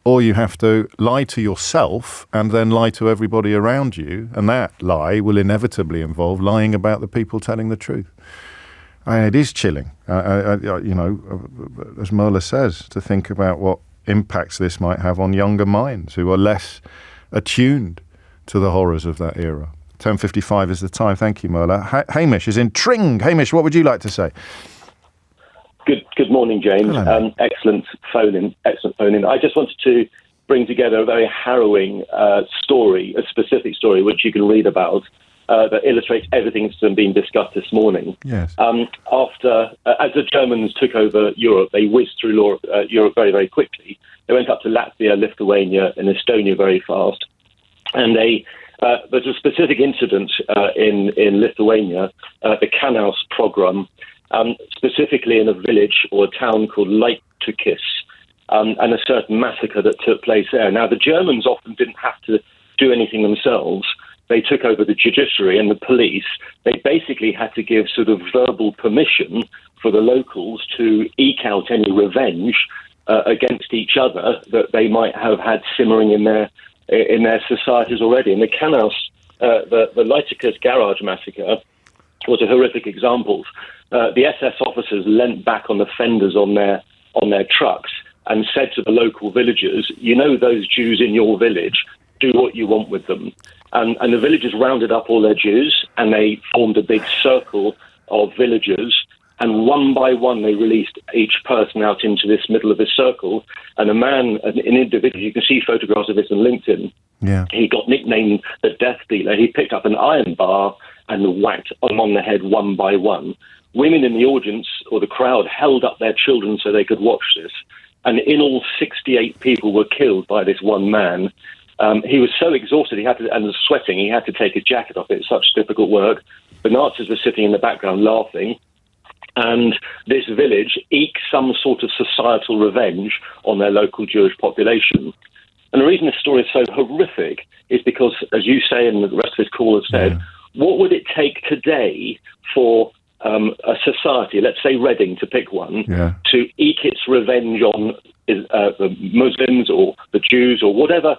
or you have to lie to yourself and then lie to everybody around you, and that lie will inevitably involve lying about the people telling the truth. It is chilling, as Möller says, to think about what impacts this might have on younger minds who are less attuned to the horrors of that era. 10:55 is the time. Thank you, Möller. Hamish is in Tring. Hamish, what would you like to say? Good morning, James. Hello. Excellent phone in. I just wanted to bring together a very harrowing story, a specific story, which you can read about, that illustrates everything that's been discussed this morning. Yes. After, as the Germans took over Europe, they whizzed through Europe very, very quickly. They went up to Latvia, Lithuania, and Estonia very fast. And there's a specific incident in Lithuania, the Kaunas pogrom, specifically in a village or a town called Leipzig, and a certain massacre that took place there. Now, the Germans often didn't have to do anything themselves. They took over the judiciary and the police. They basically had to give sort of verbal permission for the locals to eke out any revenge against each other that they might have had simmering in their societies already. And the Canals, the Leipzig garage massacre was a horrific example. The SS officers leant back on the fenders on their trucks and said to the local villagers, you know those Jews in your village, do what you want with them. And the villagers rounded up all their Jews, and they formed a big circle of villagers, and one by one they released each person out into this middle of this circle. And an individual, you can see photographs of this on LinkedIn, he got nicknamed the Death Dealer. He picked up an iron bar and whacked them on the head one by one. Women in the audience or the crowd held up their children so they could watch this. And in all, 68 people were killed by this one man. He was so exhausted, and was sweating, he had to take his jacket off. It was such difficult work. The Nazis were sitting in the background laughing, and this village eked some sort of societal revenge on their local Jewish population. And the reason this story is so horrific is because, as you say and the rest of this call has said, what would it take today for a society, let's say Reading to pick one, to eke its revenge on the Muslims or the Jews or whatever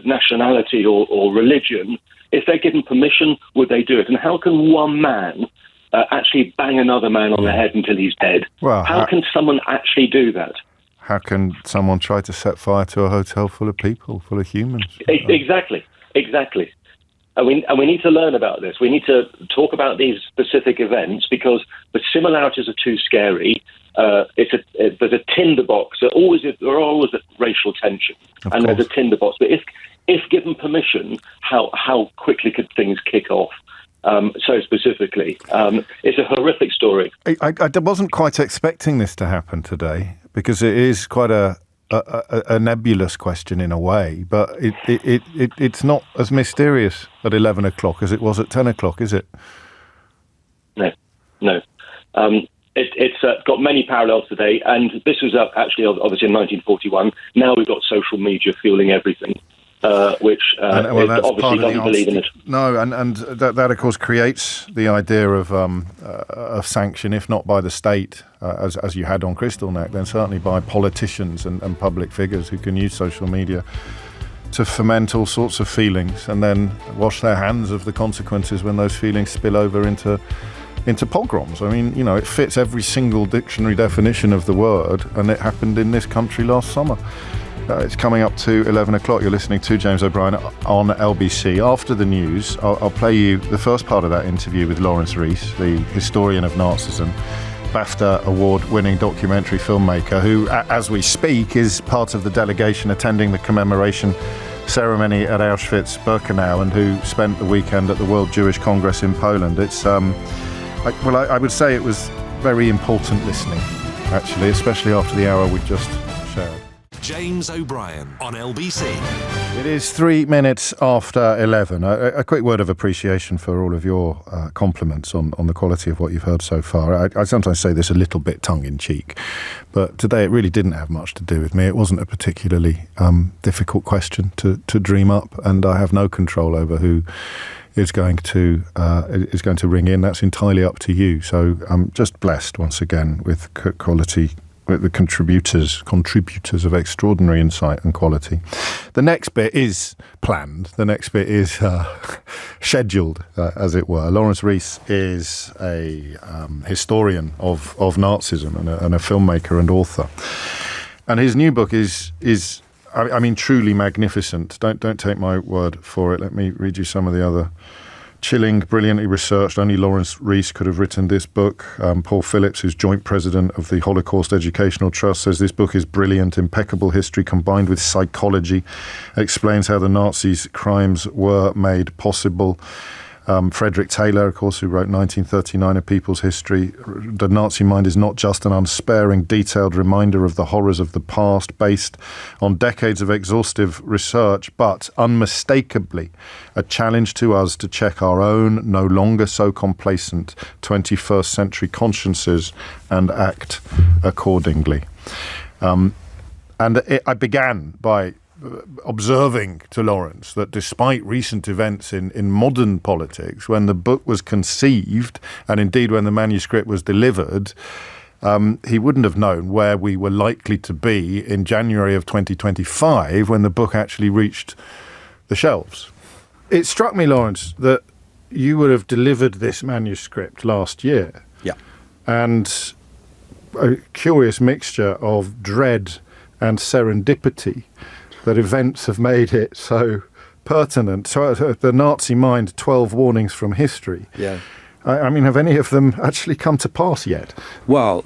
nationality or religion? If they're given permission, would they do it? And how can one man actually bang another man on the head until he's dead? Well, how can someone actually do that? How can someone try to set fire to a hotel full of people, full of humans? Exactly. And we need to learn about this. We need to talk about these specific events because the similarities are too scary. There's a tinderbox. There are always a racial tension, and there's a tinderbox. But if given permission, how quickly could things kick off? So specifically, it's a horrific story. I wasn't quite expecting this to happen today because it is quite a nebulous question in a way, but it's not as mysterious at 11 o'clock as it was at 10 o'clock, is it? No. It's got many parallels today, and this was actually obviously in 1941. Now we've got social media fueling everything, which obviously doesn't believe in it. No, and that of course creates the idea of sanction, if not by the state, as you had on Kristallnacht, then certainly by politicians and public figures who can use social media to foment all sorts of feelings and then wash their hands of the consequences when those feelings spill over into pogroms. I mean, it fits every single dictionary definition of the word, and it happened in this country last summer. It's coming up to 11 o'clock. You're listening to James O'Brien on LBC. After the news, I'll play you the first part of that interview with Laurence Rees, the historian of Nazism, BAFTA award-winning documentary filmmaker, who, as we speak, is part of the delegation attending the commemoration ceremony at Auschwitz-Birkenau and who spent the weekend at the World Jewish Congress in Poland. It's, I would say it was very important listening, actually, especially after the hour we've just shared. James O'Brien on LBC. It is 3 minutes after 11. A quick word of appreciation for all of your compliments on the quality of what you've heard so far. I sometimes say this a little bit tongue-in-cheek, but today it really didn't have much to do with me. It wasn't a particularly difficult question to dream up, and I have no control over who is going to ring in. That's entirely up to you. So I'm just blessed once again with quality. The contributors of extraordinary insight and quality. The next bit is planned. The next bit is scheduled, as it were. Laurence Rees is a historian of Nazism and a filmmaker and author. And his new book is truly magnificent. Don't take my word for it. Let me read you some of the other chilling, brilliantly researched. Only Laurence Rees could have written this book. Paul Phillips, who's joint president of the Holocaust Educational Trust, says this book is brilliant, impeccable history combined with psychology. It explains how the Nazis' crimes were made possible. Frederick Taylor, of course, who wrote 1939, A People's History. The Nazi mind is not just an unsparing, detailed reminder of the horrors of the past based on decades of exhaustive research, but unmistakably a challenge to us to check our own, no longer so complacent 21st century consciences and act accordingly. I began by observing to Laurence that despite recent events in modern politics, when the book was conceived, and indeed when the manuscript was delivered, he wouldn't have known where we were likely to be in January of 2025 when the book actually reached the shelves. It struck me, Laurence, that you would have delivered this manuscript last year. Yeah. And a curious mixture of dread and serendipity that events have made it so pertinent. So the Nazi mind, 12 warnings from history. Yeah. I mean, have any of them actually come to pass yet? Well,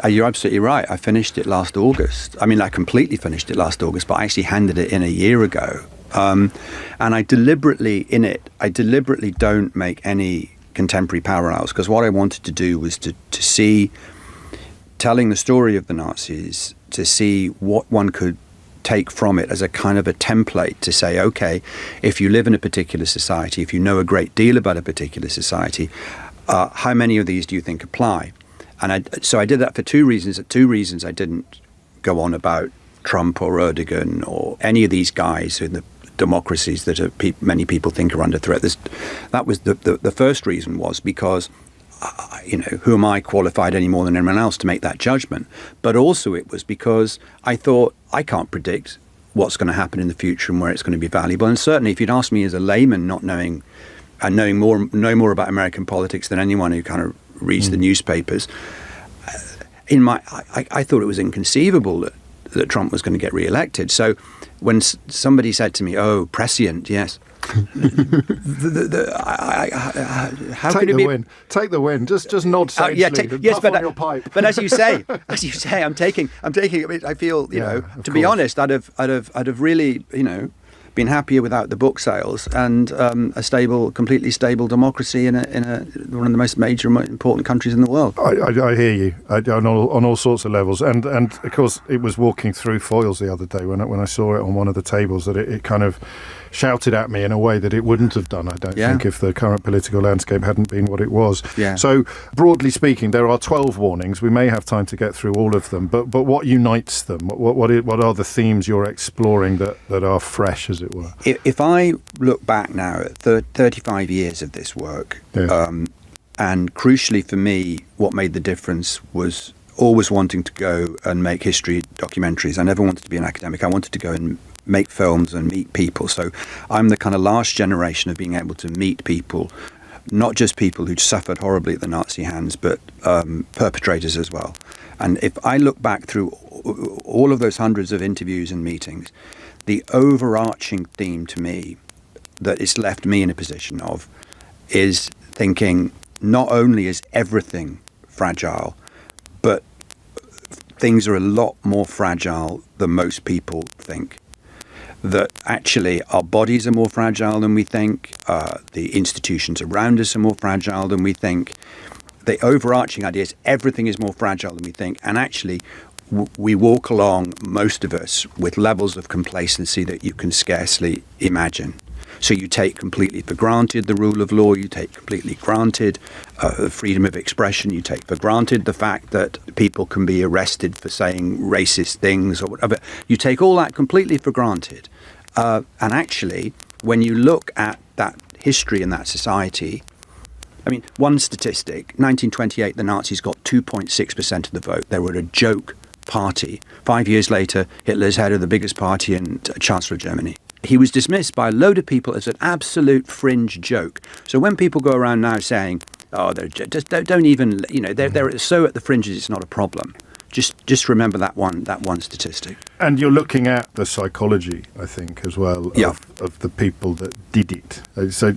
you're absolutely right. I finished it last August. I mean, I completely finished it last August, but I actually handed it in a year ago. And I deliberately don't make any contemporary parallels, because what I wanted to do was to see, telling the story of the Nazis, to see what one could take from it as a kind of a template to say, okay, if you live in a particular society, if you know a great deal about a particular society, how many of these do you think apply? And so I did that for two reasons. Two reasons I didn't go on about Trump or Erdogan or any of these guys in the democracies that many people think are under threat. That was the first reason, was because who am I qualified any more than anyone else to make that judgment? But also it was because I thought I can't predict what's going to happen in the future and where it's going to be valuable. And certainly if you'd asked me as a layman, not knowing and know more about American politics than anyone who kind of reads the newspapers, I thought it was inconceivable that Trump was going to get re-elected. So when somebody said to me, "Oh, prescient, yes." How take the win. Take the win. Just nod sagely. Yes, but on your pipe. But as you say, I'm taking. I feel, to be honest, I'd have really, been happier without the book sales and a completely stable democracy in one of the most major, important countries in the world. I hear you on all sorts of levels, and of course it was walking through Foyles the other day when I saw it on one of the tables that it kind of shouted at me in a way that it wouldn't have done, I don't think, if the current political landscape hadn't been what it was. Yeah. So, broadly speaking, there are 12 warnings. We may have time to get through all of them, but what unites them? What are the themes you're exploring that are fresh, as it were? If I look back now at 35 years of this work, and crucially for me, what made the difference was always wanting to go and make history documentaries. I never wanted to be an academic. I wanted to go and make films and meet people. So I'm the kind of last generation of being able to meet people, not just people who'd suffered horribly at the Nazi hands, but perpetrators as well. And if I look back through all of those hundreds of interviews and meetings, the overarching theme to me that it's left me in a position of is thinking not only is everything fragile, but things are a lot more fragile than most people think. That actually our bodies are more fragile than we think, the institutions around us are more fragile than we think. The overarching idea is everything is more fragile than we think, and actually we walk along, most of us, with levels of complacency that you can scarcely imagine. So you take completely for granted the rule of law, you take completely granted freedom of expression, you take for granted the fact that people can be arrested for saying racist things or whatever. You take all that completely for granted. And actually, when you look at that history and that society, I mean, one statistic, 1928, the Nazis got 2.6% of the vote. They were a joke party. 5 years later, Hitler's head of the biggest party and Chancellor of Germany. He was dismissed by a load of people as an absolute fringe joke. So when people go around now saying, "Oh, don't even," they're so at the fringes, it's not a problem. Just remember that one statistic. And you're looking at the psychology, I think, as well, of the people that did it. So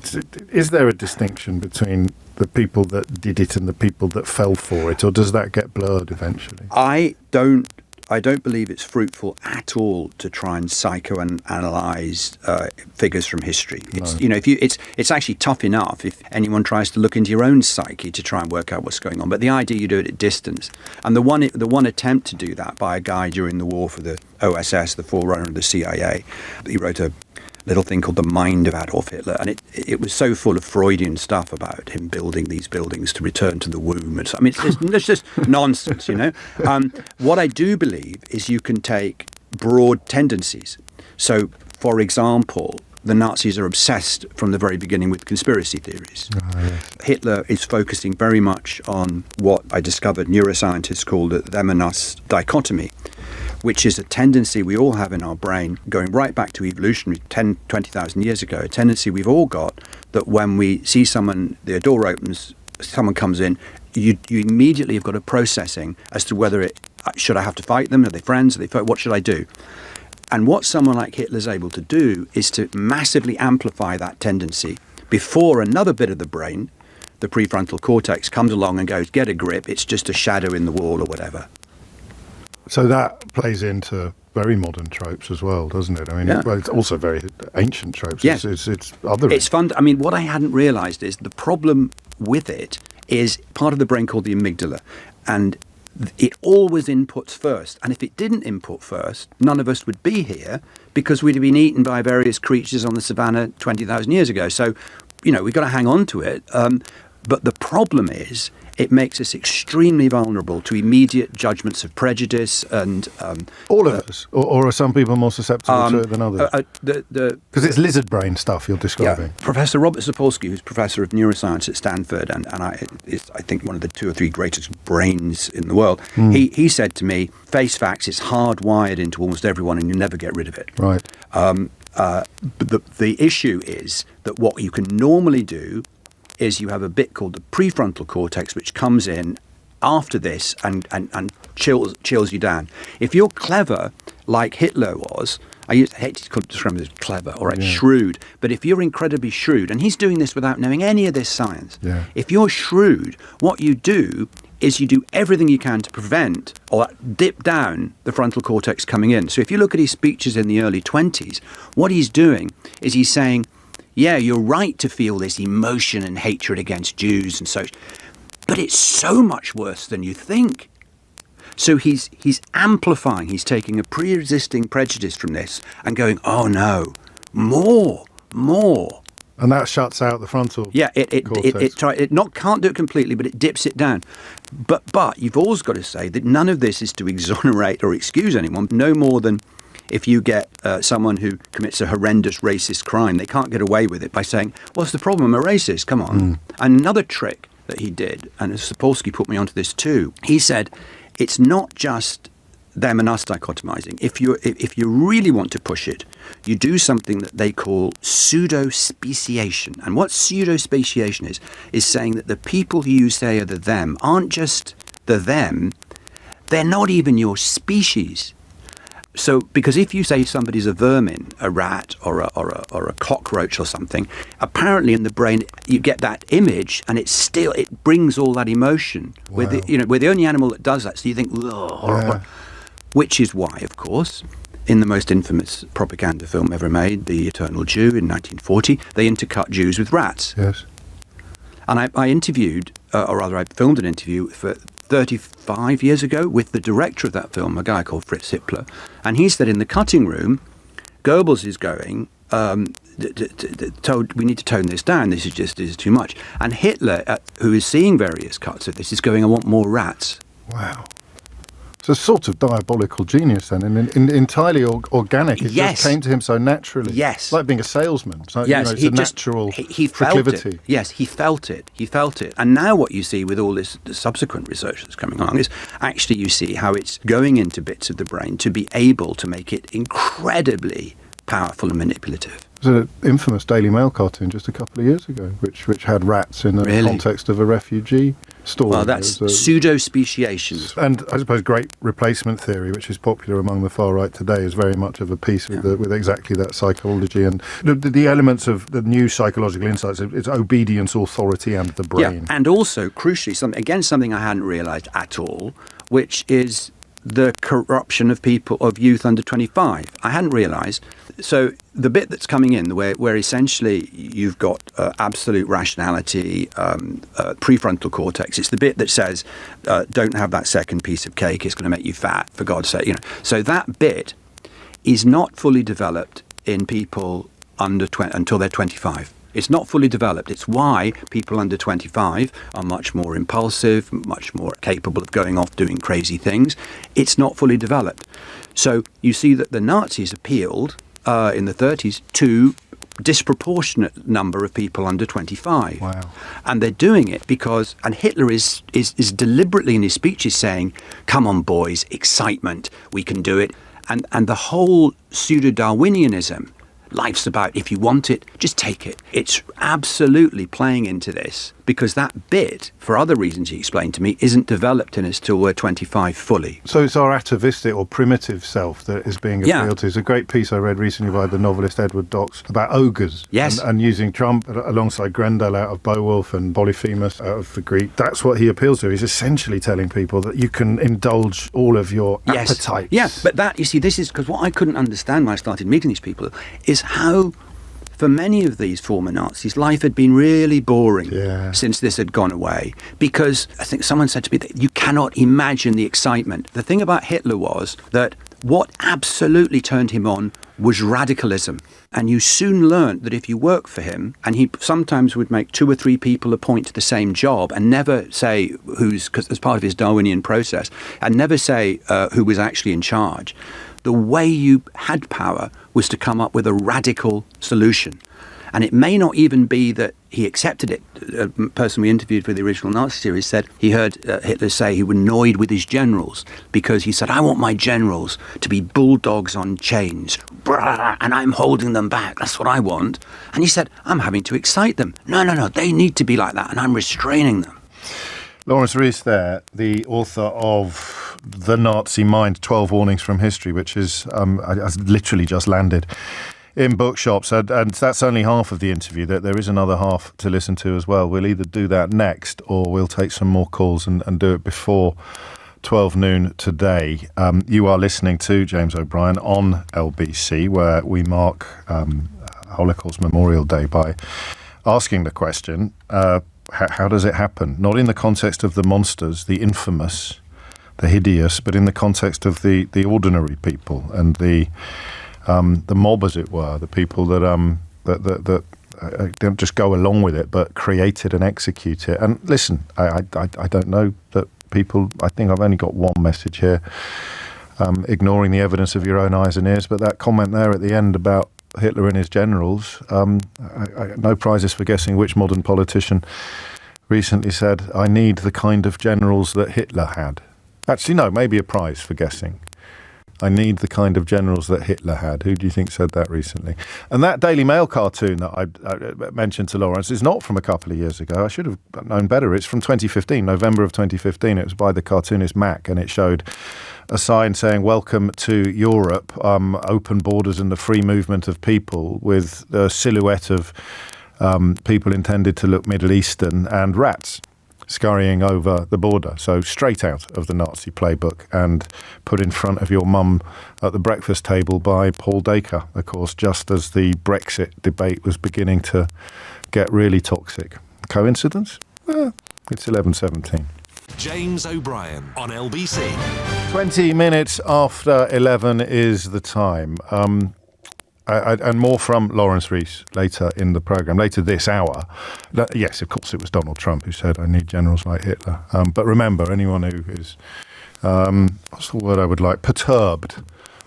is there a distinction between the people that did it and the people that fell for it, or does that get blurred eventually? I don't I don't believe it's fruitful at all to try and psychoanalyze figures from history. It's it's actually tough enough if anyone tries to look into your own psyche to try and work out what's going on. But the idea you do it at distance, and the one attempt to do that by a guy during the war for the OSS, the forerunner of the CIA, he wrote a little thing called The Mind of Adolf Hitler, and it was so full of Freudian stuff about him building these buildings to return to the womb. And so, I mean, it's just nonsense, What I do believe is you can take broad tendencies. So, for example, the Nazis are obsessed from the very beginning with conspiracy theories. Hitler is focusing very much on what I discovered neuroscientists call the them and us dichotomy, which is a tendency we all have in our brain, going right back to evolutionary 10, 20,000 years ago, a tendency we've all got that when we see someone, the door opens, someone comes in, you immediately have got a processing as to whether should I have to fight them? Are they friends? What should I do? And what someone like Hitler's able to do is to massively amplify that tendency before another bit of the brain, the prefrontal cortex, comes along and goes, get a grip, it's just a shadow in the wall or whatever. So that plays into very modern tropes as well, doesn't it? I mean, well, it's also very ancient tropes. Yes. It's other. It's fun. I mean, what I hadn't realised is the problem with it is part of the brain called the amygdala, and it always inputs first. And if it didn't input first, none of us would be here because we'd have been eaten by various creatures on the savannah 20,000 years ago. So, we've got to hang on to it. But the problem is, it makes us extremely vulnerable to immediate judgments of prejudice and... all of us? Or are some people more susceptible to it than others? Because it's lizard brain stuff you're describing. Yeah. Professor Robert Sapolsky, who's professor of neuroscience at Stanford, and is, I think, one of the 2 or 3 greatest brains in the world, he said to me, face facts, it's hardwired into almost everyone and you never get rid of it. Right. But the issue is that what you can normally do is you have a bit called the prefrontal cortex, which comes in after this and chills you down. If you're clever, like Hitler was, I hate to describe him as clever or shrewd, but if you're incredibly shrewd, and he's doing this without knowing any of this science, if you're shrewd, what you do is you do everything you can to prevent or dip down the frontal cortex coming in. So if you look at his speeches in the early 20s, what he's doing is he's saying, yeah, you're right to feel this emotion and hatred against Jews and such, but it's so much worse than you think. So he's amplifying, he's taking a pre-existing prejudice from this and going, oh no, more. And that shuts out the frontal cortex. It can't do it completely, but it dips it down. But you've always got to say that none of this is to exonerate or excuse anyone, no more than if you get someone who commits a horrendous racist crime, they can't get away with it by saying, what's the problem? I'm a racist, come on. And another trick that he did, and Sapolsky put me onto this too, he said, it's not just them and us dichotomizing. If you really want to push it, you do something that they call pseudo-speciation. And what pseudo-speciation is saying that the people who you say are the them aren't just the them, they're not even your species. So, because if you say somebody's a vermin, a rat or a cockroach or something, apparently in the brain you get that image, and it brings all that emotion. Wow. We're the only animal that does that. So you think, which is why, of course, in the most infamous propaganda film ever made, The Eternal Jew in 1940, they intercut Jews with rats. Yes. And I interviewed, or rather, I filmed an interview for 35 years ago with the director of that film, a guy called Fritz Hippler, and he said in the cutting room, Goebbels is going, we need to tone this down, this is too much. And Hitler, who is seeing various cuts of this, is going, I want more rats. Wow. It's a sort of diabolical genius then, and entirely organic. It just came to him so naturally. Yes. It's like being a salesman. So, yes, it's a natural proclivity. Felt it. Yes, he felt it. And now what you see with all this the subsequent research that's coming along is actually you see how it's going into bits of the brain to be able to make it incredibly powerful and manipulative. There's an infamous Daily Mail cartoon just a couple of years ago, which had rats in the context of a refugee story. Well, that's pseudo-speciation. And I suppose great replacement theory, which is popular among the far right today, is very much of a piece with exactly that psychology. And the elements of the new psychological insights, it's obedience, authority, and the brain. Yeah, and also, crucially, something I hadn't realised at all, which is the corruption of youth under 25. I hadn't realised. So the bit that's coming in, where essentially you've got absolute rationality, prefrontal cortex. It's the bit that says, "Don't have that second piece of cake; it's going to make you fat, for God's sake." So that bit is not fully developed in people under until they're 25. It's not fully developed. It's why people under 25 are much more impulsive, much more capable of going off doing crazy things. It's not fully developed. So you see that the Nazis appealed in the 30s to disproportionate number of people under 25. Wow. And they're doing it because, and Hitler is deliberately in his speeches saying, "Come on, boys, excitement, we can do it." And the whole pseudo-Darwinianism, life's about, if you want it, just take it. It's absolutely playing into this because that bit, for other reasons he explained to me, isn't developed in us till we're 25 fully. So it's our atavistic or primitive self that is being appealed to. It's a great piece I read recently by the novelist Edward Docks about ogres. Yes. And using Trump alongside Grendel out of Beowulf and Polyphemus out of the Greek. That's what he appeals to. He's essentially telling people that you can indulge all of your appetites. Yeah, but that, you see, this is because what I couldn't understand when I started meeting these people is how, for many of these former Nazis, life had been really boring since this had gone away. Because I think someone said to me that you cannot imagine the excitement. The thing about Hitler was that what absolutely turned him on was radicalism. And you soon learned that if you work for him, and he sometimes would make 2 or 3 people appoint to the same job and never say because as part of his Darwinian process, and never say who was actually in charge. The way you had power was to come up with a radical solution. And it may not even be that he accepted it. A person we interviewed for the original Nazi series said he heard Hitler say he was annoyed with his generals because he said, "I want my generals to be bulldogs on chains, and I'm holding them back. That's what I want." And he said, "I'm having to excite them. No, they need to be like that, and I'm restraining them." Laurence Rees there, the author of The Nazi Mind, 12 Warnings from History, which is has literally just landed in bookshops. And that's only half of the interview. There is another half to listen to as well. We'll either do that next or we'll take some more calls and do it before 12 noon today. You are listening to James O'Brien on LBC, where we mark Holocaust Memorial Day by asking the question, how does it happen? Not in the context of the monsters, the infamous, the hideous, but in the context of the ordinary people and the mob, as it were, the people that don't just go along with it, but create it and execute it. And listen, I don't know that people. I think I've only got one message here: ignoring the evidence of your own eyes and ears. But that comment there at the end about Hitler and his generals, no prizes for guessing which modern politician recently said, "I need the kind of generals that Hitler had." Actually, no, maybe a prize for guessing. I need the kind of generals that Hitler had. Who do you think said that recently? And that Daily Mail cartoon that I mentioned to Laurence is not from a couple of years ago. I should have known better. It's from 2015, November of 2015. It was by the cartoonist Mac, and it showed a sign saying, "Welcome to Europe, open borders and the free movement of people," with a silhouette of people intended to look Middle Eastern and rats scurrying over the border. So straight out of the Nazi playbook and put in front of your mum at the breakfast table by Paul Dacre, of course, just as the Brexit debate was beginning to get really toxic. Coincidence? It's 11:17. James O'Brien on LBC. 20 minutes after 11 is the time. And more from Laurence Rees later in the programme, later this hour. Yes, of course, it was Donald Trump who said, "I need generals like Hitler." But remember, anyone who is, what's the word I would like, perturbed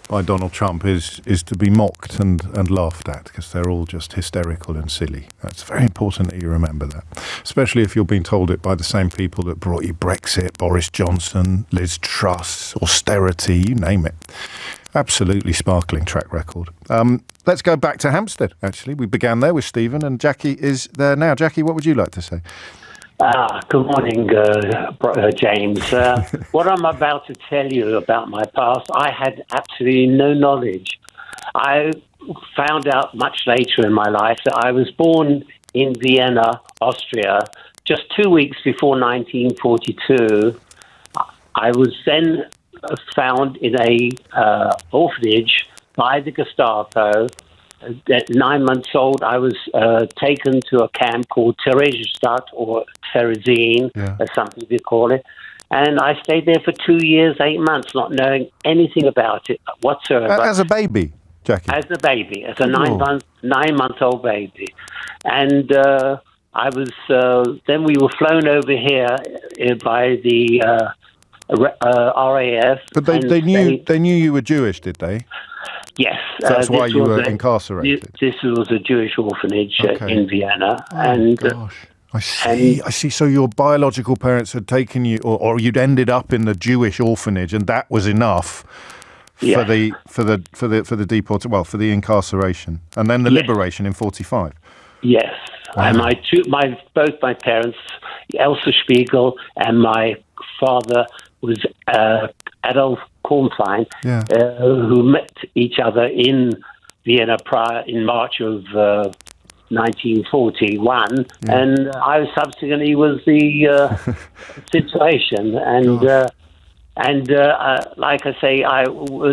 by Donald Trump is to be mocked and laughed at, because they're all just hysterical and silly. It's very important that you remember that, especially if you're being told it by the same people that brought you Brexit, Boris Johnson, Liz Truss, austerity, you name it. Absolutely sparkling track record. Let's go back to Hampstead, actually. We began there with Stephen, and Jackie is there now. Jackie, what would you like to say? Good morning, James. What I'm about to tell you about my past, I had absolutely no knowledge. I found out much later in my life that I was born in Vienna, Austria, just 2 weeks before 1942. I was then found in a orphanage by the Gestapo. At 9 months old, I was taken to a camp called Theresienstadt, or Theresien, as some people call it. And I stayed there for 2 years, 8 months, not knowing anything about it whatsoever. As a baby, Jackie? As a baby, as a 9-month-old baby. And I was. Then we were flown over here by the RAF. But they knew you were Jewish, did they? Yes. So that's why you were incarcerated. This was a Jewish orphanage in Vienna. Gosh. I see. So your biological parents had taken you, or you'd ended up in the Jewish orphanage, and that was enough for the incarceration, and then the liberation in 1945. Yes, and both my parents, Elsa Spiegel, and my father was Adolf Kornfein, who met each other in Vienna in March of 1941, and I subsequently was the situation. And like I say,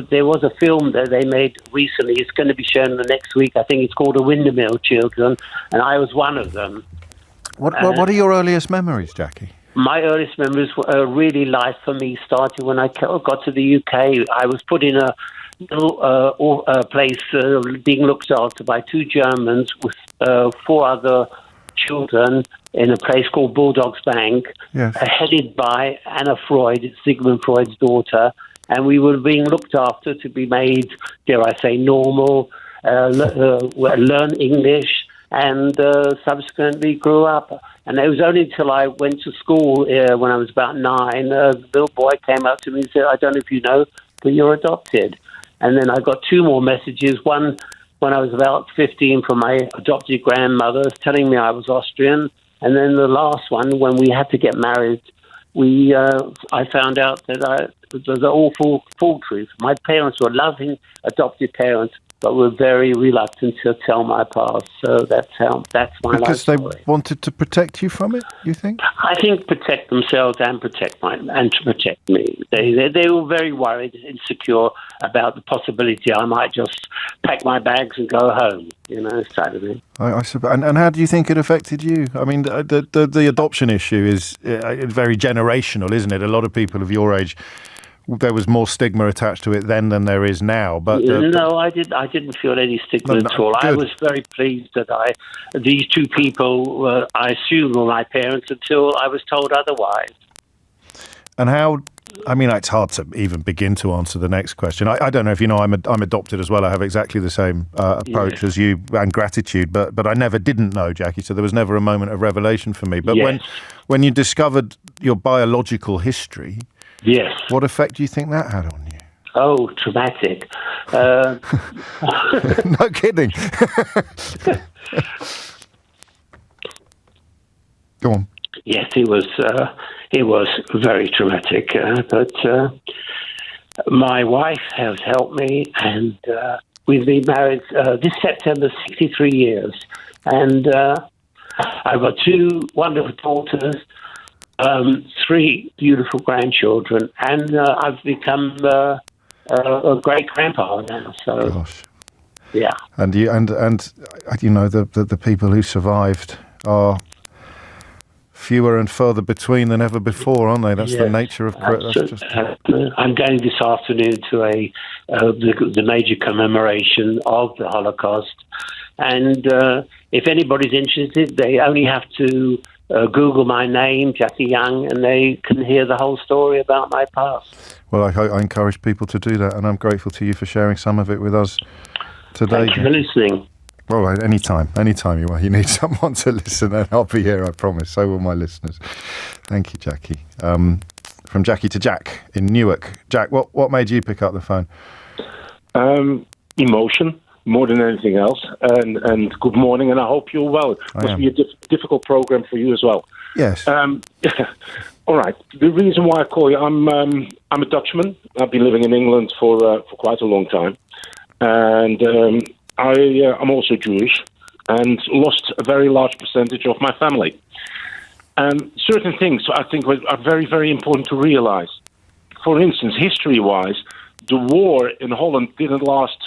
there was a film that they made recently. It's going to be shown the next week. I think it's called The Windermere Children, and I was one of them. What are your earliest memories, Jackie? My earliest memories were really life for me started when I got to the UK. I was put in a little place being looked after by 2 Germans with 4 other children in a place called Bulldogs Bank, headed by Anna Freud, Sigmund Freud's daughter, and we were being looked after to be made, dare I say, normal, learn English, and subsequently grew up. And it was only until I went to school when I was about 9, the little boy came up to me and said, "I don't know if you know, but you're adopted." And then I got 2 more messages, one when I was about 15 from my adopted grandmother telling me I was Austrian, and then the last one when we had to get married, I found out that it was an awful full truth. My parents were loving adopted parents, but were very reluctant to tell my past. So that's my life story. Because they wanted to protect you from it, you think? I think protect themselves and to protect me. They were very worried, insecure about the possibility I might just pack my bags and go home, sort of thing. I suppose. And how do you think it affected you? I mean, the adoption issue is very generational, isn't it? A lot of people of your age, there was more stigma attached to it then than there is now. But no, I didn't feel any stigma at all. Good. I was very pleased that these 2 people, I assumed were my parents until I was told otherwise. And how? I mean, it's hard to even begin to answer the next question. I don't know if you know, I'm adopted as well. I have exactly the same approach as you, and gratitude. But I never didn't know, Jackie. So there was never a moment of revelation for me. But when you discovered your biological history. Yes. What effect do you think that had on you? Oh, traumatic. No kidding. Go on. Yes, it was very traumatic. But my wife has helped me, and we've been married this September 63 years. And I've got 2 wonderful daughters, 3 beautiful grandchildren, and I've become a great grandpa now. So, gosh, yeah. And you and the people who survived are fewer and further between than ever before, aren't they? That's the nature of. I'm going this afternoon to the major commemoration of the Holocaust, and if anybody's interested, they only have to Google my name, Jackie Young, and they can hear the whole story about my past. Well, I encourage people to do that, and I'm grateful to you for sharing some of it with us today. Thank you for listening. All right, anytime you need someone to listen, then I'll be here, I promise. So will my listeners. Thank you, Jackie. From Jackie to Jack in Newark. Jack, what made you pick up the phone? Emotion, more than anything else. And good morning, and I hope you're well. It must be a difficult program for you as well. Yes. All right. The reason why I call you, I'm a Dutchman. I've been living in England for quite a long time, and I'm also Jewish, and lost a very large percentage of my family. Certain things I think are very, very important to realize. for instance, history-wise, the war in Holland didn't last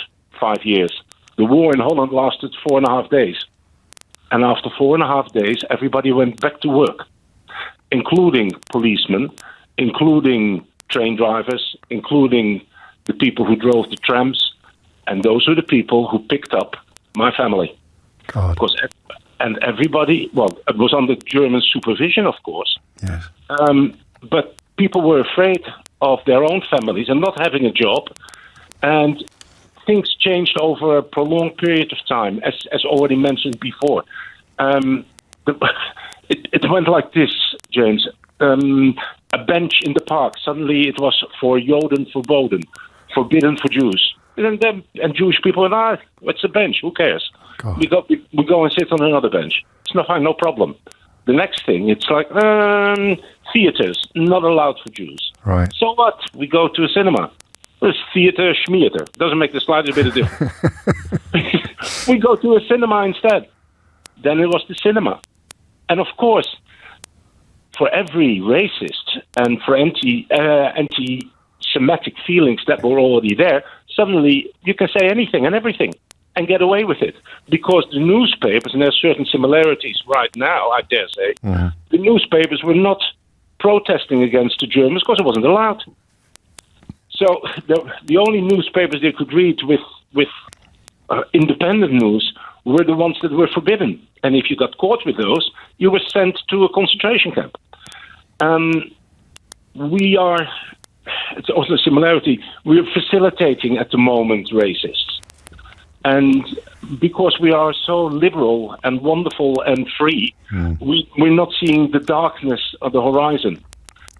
5 years. The war in Holland lasted 4.5 days. And after 4.5 days, everybody went back to work, including policemen, including train drivers, including the people who drove the trams. And those were the people who picked up my family. God. And everybody, well, it was under German supervision, of course. Yes. But people were afraid of their own families and not having a job. And things changed over a prolonged period of time, as already mentioned before. It went like this, James. A bench in the park, suddenly it was for Joden verboden, forbidden for Jews. And Jewish people went, what's a bench? Who cares? We go and sit on another bench. It's fine, no problem. The next thing, it's like, theaters, not allowed for Jews. Right. So what? We go to a cinema. There's theater, schmeater. Doesn't make the slightest bit of difference. We go to a cinema instead. Then it was the cinema. And of course, for every racist and for anti-Semitic feelings that were already there, suddenly you can say anything and everything and get away with it. Because the newspapers, and there's certain similarities right now, I dare say, the newspapers were not protesting against the Germans because it wasn't allowed. So the only newspapers they could read with independent news were the ones that were forbidden. And if you got caught with those, you were sent to a concentration camp. It's also a similarity, we're facilitating at the moment racists. And because we are so liberal and wonderful and free, we're not seeing the darkness of the horizon.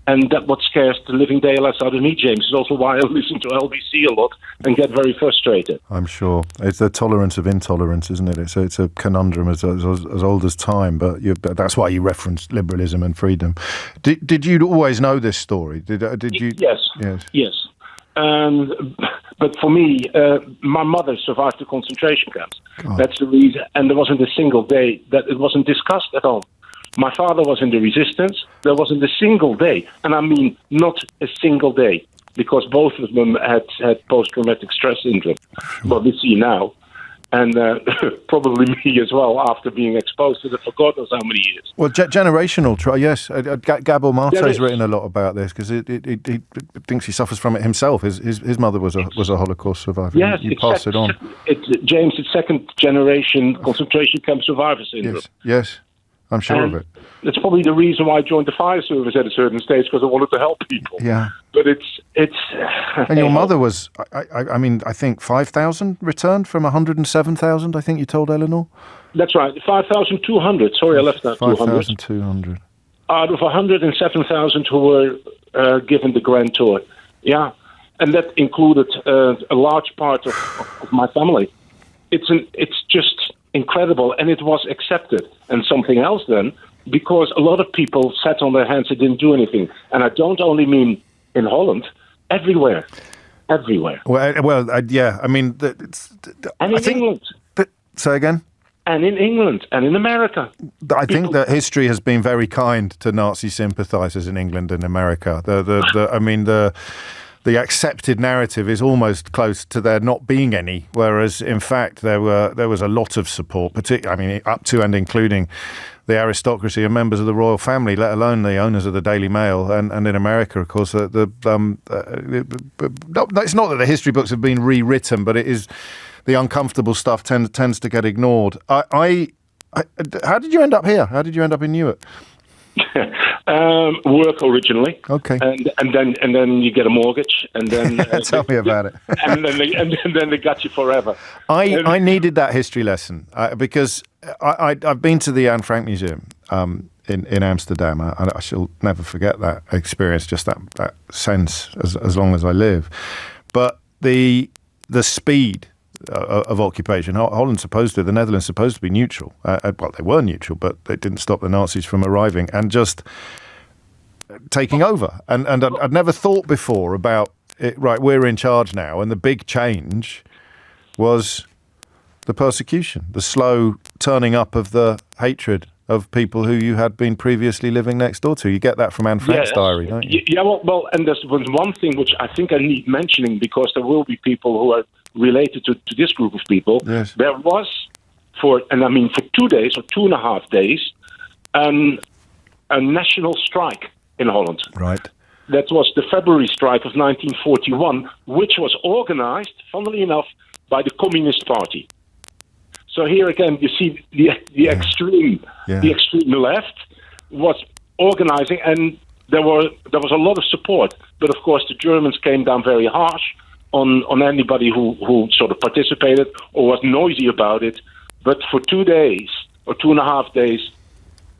And that's what scares the living daylights out of me, James. Is also why I listen to LBC a lot and get very frustrated. I'm sure. It's the tolerance of intolerance, isn't it? It's a conundrum as old as time, but that's why you referenced liberalism and freedom. Did you always know this story? Did you? Yes. But for me, my mother survived the concentration camps. God. That's the reason. And there wasn't a single day that it wasn't discussed at all. My father was in the resistance. There wasn't a single day, and I mean not a single day, because both of them had post-traumatic stress syndrome. Well, we see now, and probably me as well after being exposed to it for God knows how many years. Well, generational trauma, yes. Gabor Mate's written a lot about this because he thinks he suffers from it himself. His mother was a Holocaust survivor. Yes, you pass it on. James, it's second-generation concentration camp survivor syndrome. Yes. I'm sure of it. It's probably the reason why I joined the fire service at a certain stage, because I wanted to help people. Yeah. But it's. And your mother was, I think 5,000 returned from 107,000. I think you told Eleanor. That's right, 5,200. Sorry, I left that 5,200. Out of 107,000 who were given the grand tour. Yeah, and that included a large part of my family. It's just incredible, and it was accepted. And something else then, because a lot of people sat on their hands and didn't do anything. And I don't only mean in Holland, everywhere. Well, yeah. I mean, England. Say again. And in England and in America. I think that history has been very kind to Nazi sympathisers in England and America. The accepted narrative is almost close to there not being any, whereas in fact there was a lot of support, particularly, up to and including the aristocracy and members of the royal family, let alone the owners of the Daily Mail, and in America, of course, it's not that the history books have been rewritten, but it is the uncomfortable stuff tends to get ignored. How did you end up here? How did you end up in Newark? Work originally, okay, and then you get a mortgage, and then tell me about it. and then they got you forever. I needed that history lesson because I've been to the Anne Frank Museum in Amsterdam. I shall never forget that experience, just that sense as long as I live. But the speed of occupation. The Netherlands supposed to be neutral. Well, they were neutral, but they didn't stop the Nazis from arriving and just taking over. And I'd never thought before about it, right, we're in charge now, and the big change was the persecution, the slow turning up of the hatred of people who you had been previously living next door to. You get that from Anne Frank's diary, don't you? Yeah, well, and there's one thing which I think I need mentioning, because there will be people who are related to this group of people. Yes. There was, for 2 days or 2.5 days, a national strike in Holland. Right. That was the February strike of 1941, which was organized, funnily enough, by the Communist Party. So here again, you see the extreme left was organizing, and there was a lot of support. But of course, the Germans came down very harsh on anybody who sort of participated or was noisy about it. But for 2 days or 2.5 days,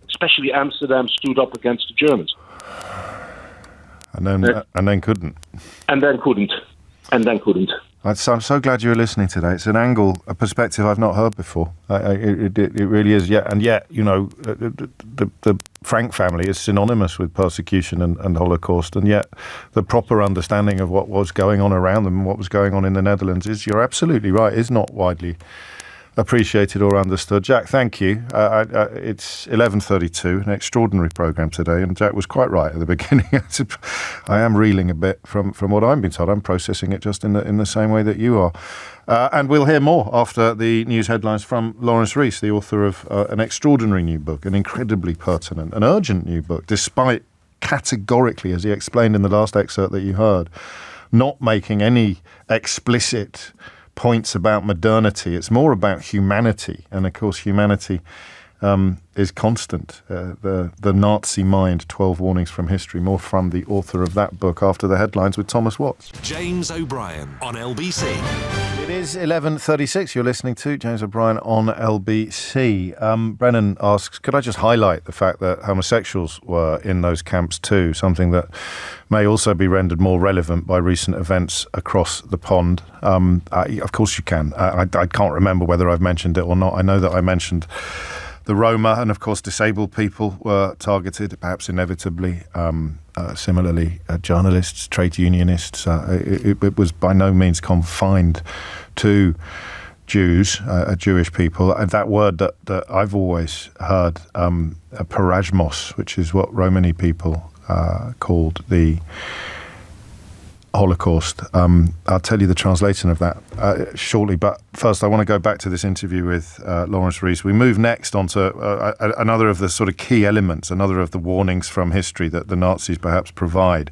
especially Amsterdam stood up against the Germans. And then couldn't. And then couldn't. I'm so glad you were listening today. It's a perspective I've not heard before. It really is. And yet, the Frank family is synonymous with persecution and Holocaust, and yet the proper understanding of what was going on around them and what was going on in the Netherlands is, you're absolutely right, is not widely appreciated or understood. Jack, thank you. It's 11:32, an extraordinary programme today, and Jack was quite right at the beginning. I am reeling a bit from what I'm being told. I'm processing it just in the same way that you are. And we'll hear more after the news headlines from Laurence Rees, the author of an extraordinary new book, an incredibly pertinent, an urgent new book, despite categorically, as he explained in the last excerpt that you heard, not making any explicit points about modernity. It's more about humanity, and of course humanity is constant. The Nazi Mind, 12 Warnings from History. More from the author of that book after the headlines with Thomas Watts. James O'Brien on LBC. It is 11:36. You're listening to James O'Brien on LBC. Brennan asks, could I just highlight the fact that homosexuals were in those camps too, something that may also be rendered more relevant by recent events across the pond. Of course you can. I can't remember whether I've mentioned it or not. I know that I mentioned the Roma, and of course disabled people were targeted, perhaps inevitably. Similarly, journalists, trade unionists. It was by no means confined to Jews, Jewish people. And that word that I've always heard, parasmos, which is what Romani people called the Holocaust. I'll tell you the translation of that shortly, but first I want to go back to this interview with Laurence Rees. We move next on to another of the sort of key elements, another of the warnings from history that the Nazis perhaps provide.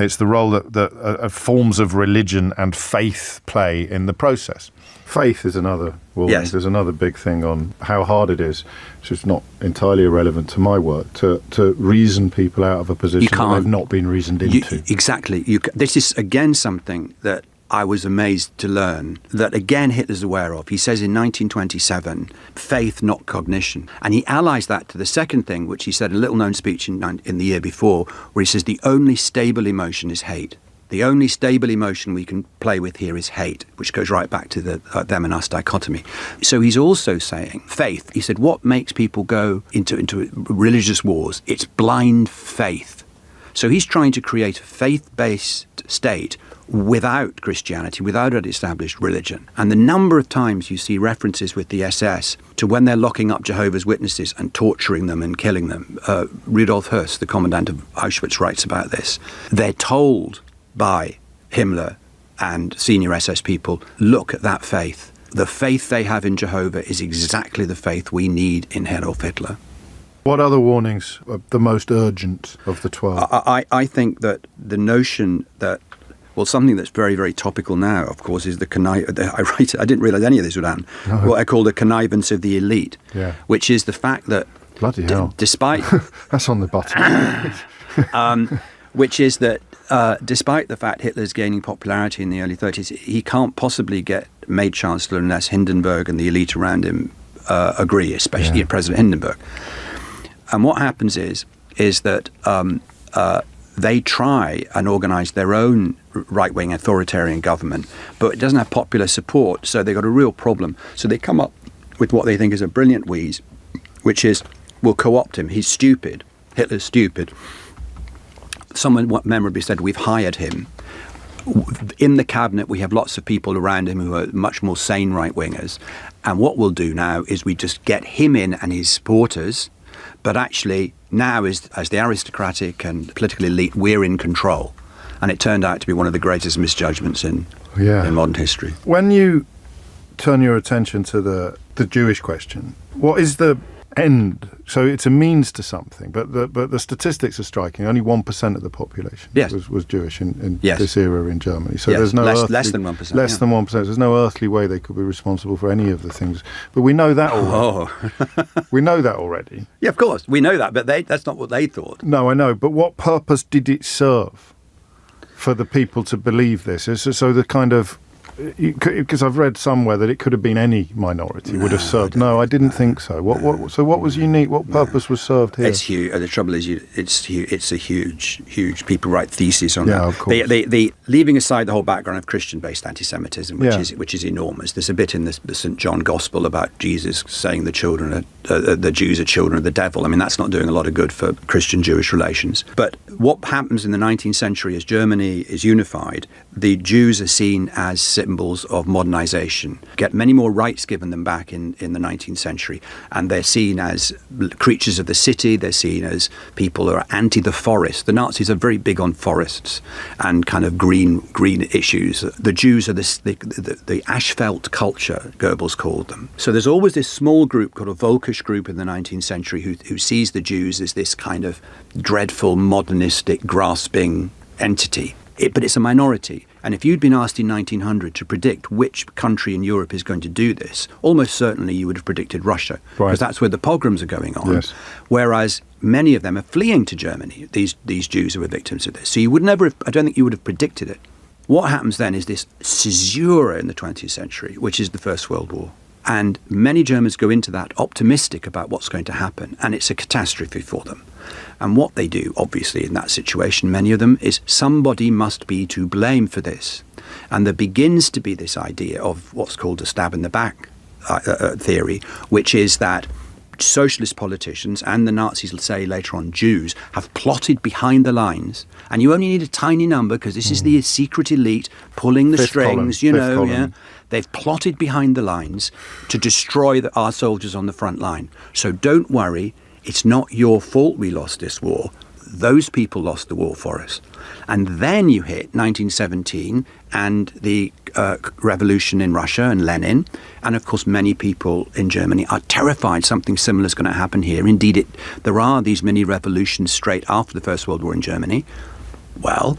It's the role that forms of religion and faith play in the process. Faith is another warning. Yes. There's another big thing on how hard it is, which is not entirely irrelevant to my work, to reason people out of a position that they've not been reasoned into. Exactly. This is, again, something that I was amazed to learn, that, again, Hitler's aware of. He says in 1927, faith, not cognition. And he allies that to the second thing, which he said in a little-known speech in the year before, where he says the only stable emotion is hate. The only stable emotion we can play with here is hate, which goes right back to the them and us dichotomy. So he's also saying faith. He said, what makes people go into religious wars? It's blind faith. So he's trying to create a faith-based state without Christianity, without an established religion. And the number of times you see references with the SS to when they're locking up Jehovah's Witnesses and torturing them and killing them. Rudolf Höss, the commandant of Auschwitz, writes about this. They're told by Himmler and senior SS people, look at that faith. The faith they have in Jehovah is exactly the faith we need in Adolf Hitler. What other warnings are the most urgent of the 12? I think that the notion that, well, something that's very, very topical now, of course, is I didn't realise any of this would happen, what I call the connivance of the elite, which is the fact that, bloody hell, despite... That's on the button. Which is that despite the fact Hitler's gaining popularity in the early 30s, he can't possibly get made Chancellor unless Hindenburg and the elite around him agree, especially President Hindenburg. And what happens is that they try and organise their own right-wing authoritarian government, but it doesn't have popular support, so they've got a real problem. So they come up with what they think is a brilliant wheeze, which is, we'll co-opt him. He's stupid. Hitler's stupid. Someone memorably said, we've hired him. In the cabinet, we have lots of people around him who are much more sane right-wingers. And what we'll do now is we just get him in and his supporters But actually, now as the aristocratic and political elite, we're in control. And it turned out to be one of the greatest misjudgments in modern history. When you turn your attention to the Jewish question, what is the end? So it's a means to something, but the statistics are striking. Only 1% of the population was Jewish in this era in Germany. So there's no less than 1%. Less than 1%. There's no earthly way they could be responsible for any of the things. But we know that already. We know that already. Yeah, of course. We know that, but that's not what they thought. No, I know. But what purpose did it serve for the people to believe this? So the kind of... Because I've read somewhere that it could have been any minority would have served. No, I didn't think so. What was unique? What purpose was served here? It's huge. The trouble is, it's a huge. People write theses on that. Of course. The leaving aside the whole background of Christian-based anti-Semitism, which is enormous. There's a bit in the St. John Gospel about Jesus saying the Jews are children of the devil. I mean, that's not doing a lot of good for Christian-Jewish relations. But what happens in the 19th century as Germany is unified, the Jews are seen as symbols of modernization, get many more rights given them back in the 19th century, and they're seen as creatures of the city. They're seen as people who are anti the forest. The Nazis are very big on forests and kind of green issues. The Jews are the Ashfelt culture, Goebbels called them. So there's always this small group called a Völkisch group in the 19th century who sees the Jews as this kind of dreadful, modernistic, grasping entity. But it's a minority. And if you'd been asked in 1900 to predict which country in Europe is going to do this, almost certainly you would have predicted Russia, because that's where the pogroms are going on. Yes. Whereas many of them are fleeing to Germany, these Jews who are victims of this. So you would never have, I don't think you would have predicted it. What happens then is this caesura in the 20th century, which is the First World War. And many Germans go into that optimistic about what's going to happen, and it's a catastrophe for them. And what they do, obviously, in that situation, many of them, is somebody must be to blame for this. And there begins to be this idea of what's called a stab in the back theory, which is that socialist politicians and the Nazis, will say later on Jews, have plotted behind the lines. And you only need a tiny number, because this is the secret elite pulling the strings, They've plotted behind the lines to destroy our soldiers on the front line. So don't worry. It's not your fault we lost this war. Those people lost the war for us. And then you hit 1917 and the revolution in Russia and Lenin. And of course, many people in Germany are terrified something similar is going to happen here. Indeed, there are these mini revolutions straight after the First World War in Germany. Well,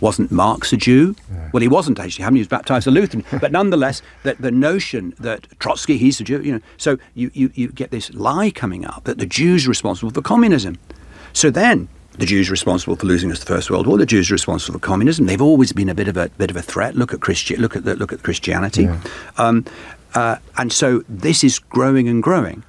wasn't Marx a Jew? Yeah. Well, he wasn't actually. He was baptized a Lutheran. But nonetheless, the notion that Trotsky, he's a Jew, so you get this lie coming up that the Jews are responsible for communism. So then the Jews are responsible for losing us the First World War. The Jews are responsible for communism. They've always been a bit of a threat. Look at Christianity, and so this is growing and growing.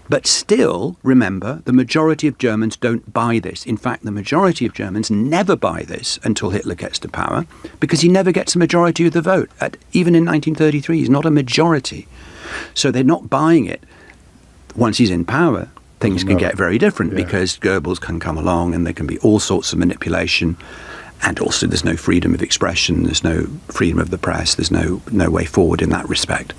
But still, remember, the majority of Germans don't buy this. In fact, the majority of Germans never buy this until Hitler gets to power, because he never gets a majority of the vote. Even in 1933, he's not a majority. So they're not buying it. Once he's in power, things can get very different, because Goebbels can come along and there can be all sorts of manipulation. And also there's no freedom of expression, there's no freedom of the press, there's no way forward in that respect.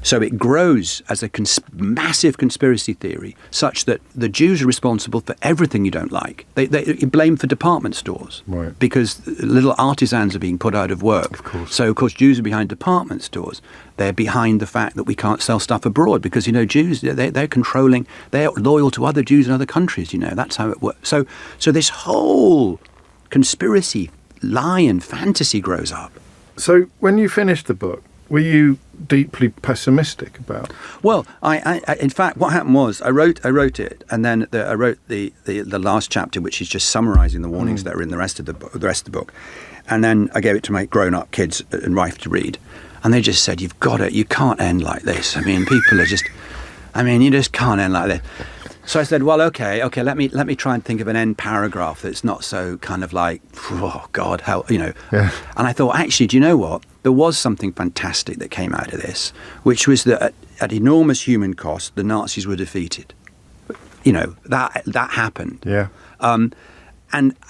So it grows as a massive conspiracy theory, such that the Jews are responsible for everything you don't like. They blame for department stores, right, because little artisans are being put out of work. Of course. So, of course, Jews are behind department stores. They're behind the fact that we can't sell stuff abroad, because, Jews, they're controlling, they're loyal to other Jews in other countries, That's how it works. So this whole conspiracy lie and fantasy grows up. So when you finished the book, were you deeply pessimistic about? Well, I in fact, what happened was I wrote it, and then I wrote the last chapter, which is just summarising the warnings that are in the rest of the book, and then I gave it to my grown-up kids and wife to read, and they just said, you can't end like this. I mean, people are just, you just can't end like this. So I said, well, okay, let me try and think of an end paragraph that's not so kind of like, oh God, how, Yeah. And I thought, actually, do you know what? There was something fantastic that came out of this, which was that at enormous human cost, the Nazis were defeated. That happened. Yeah. And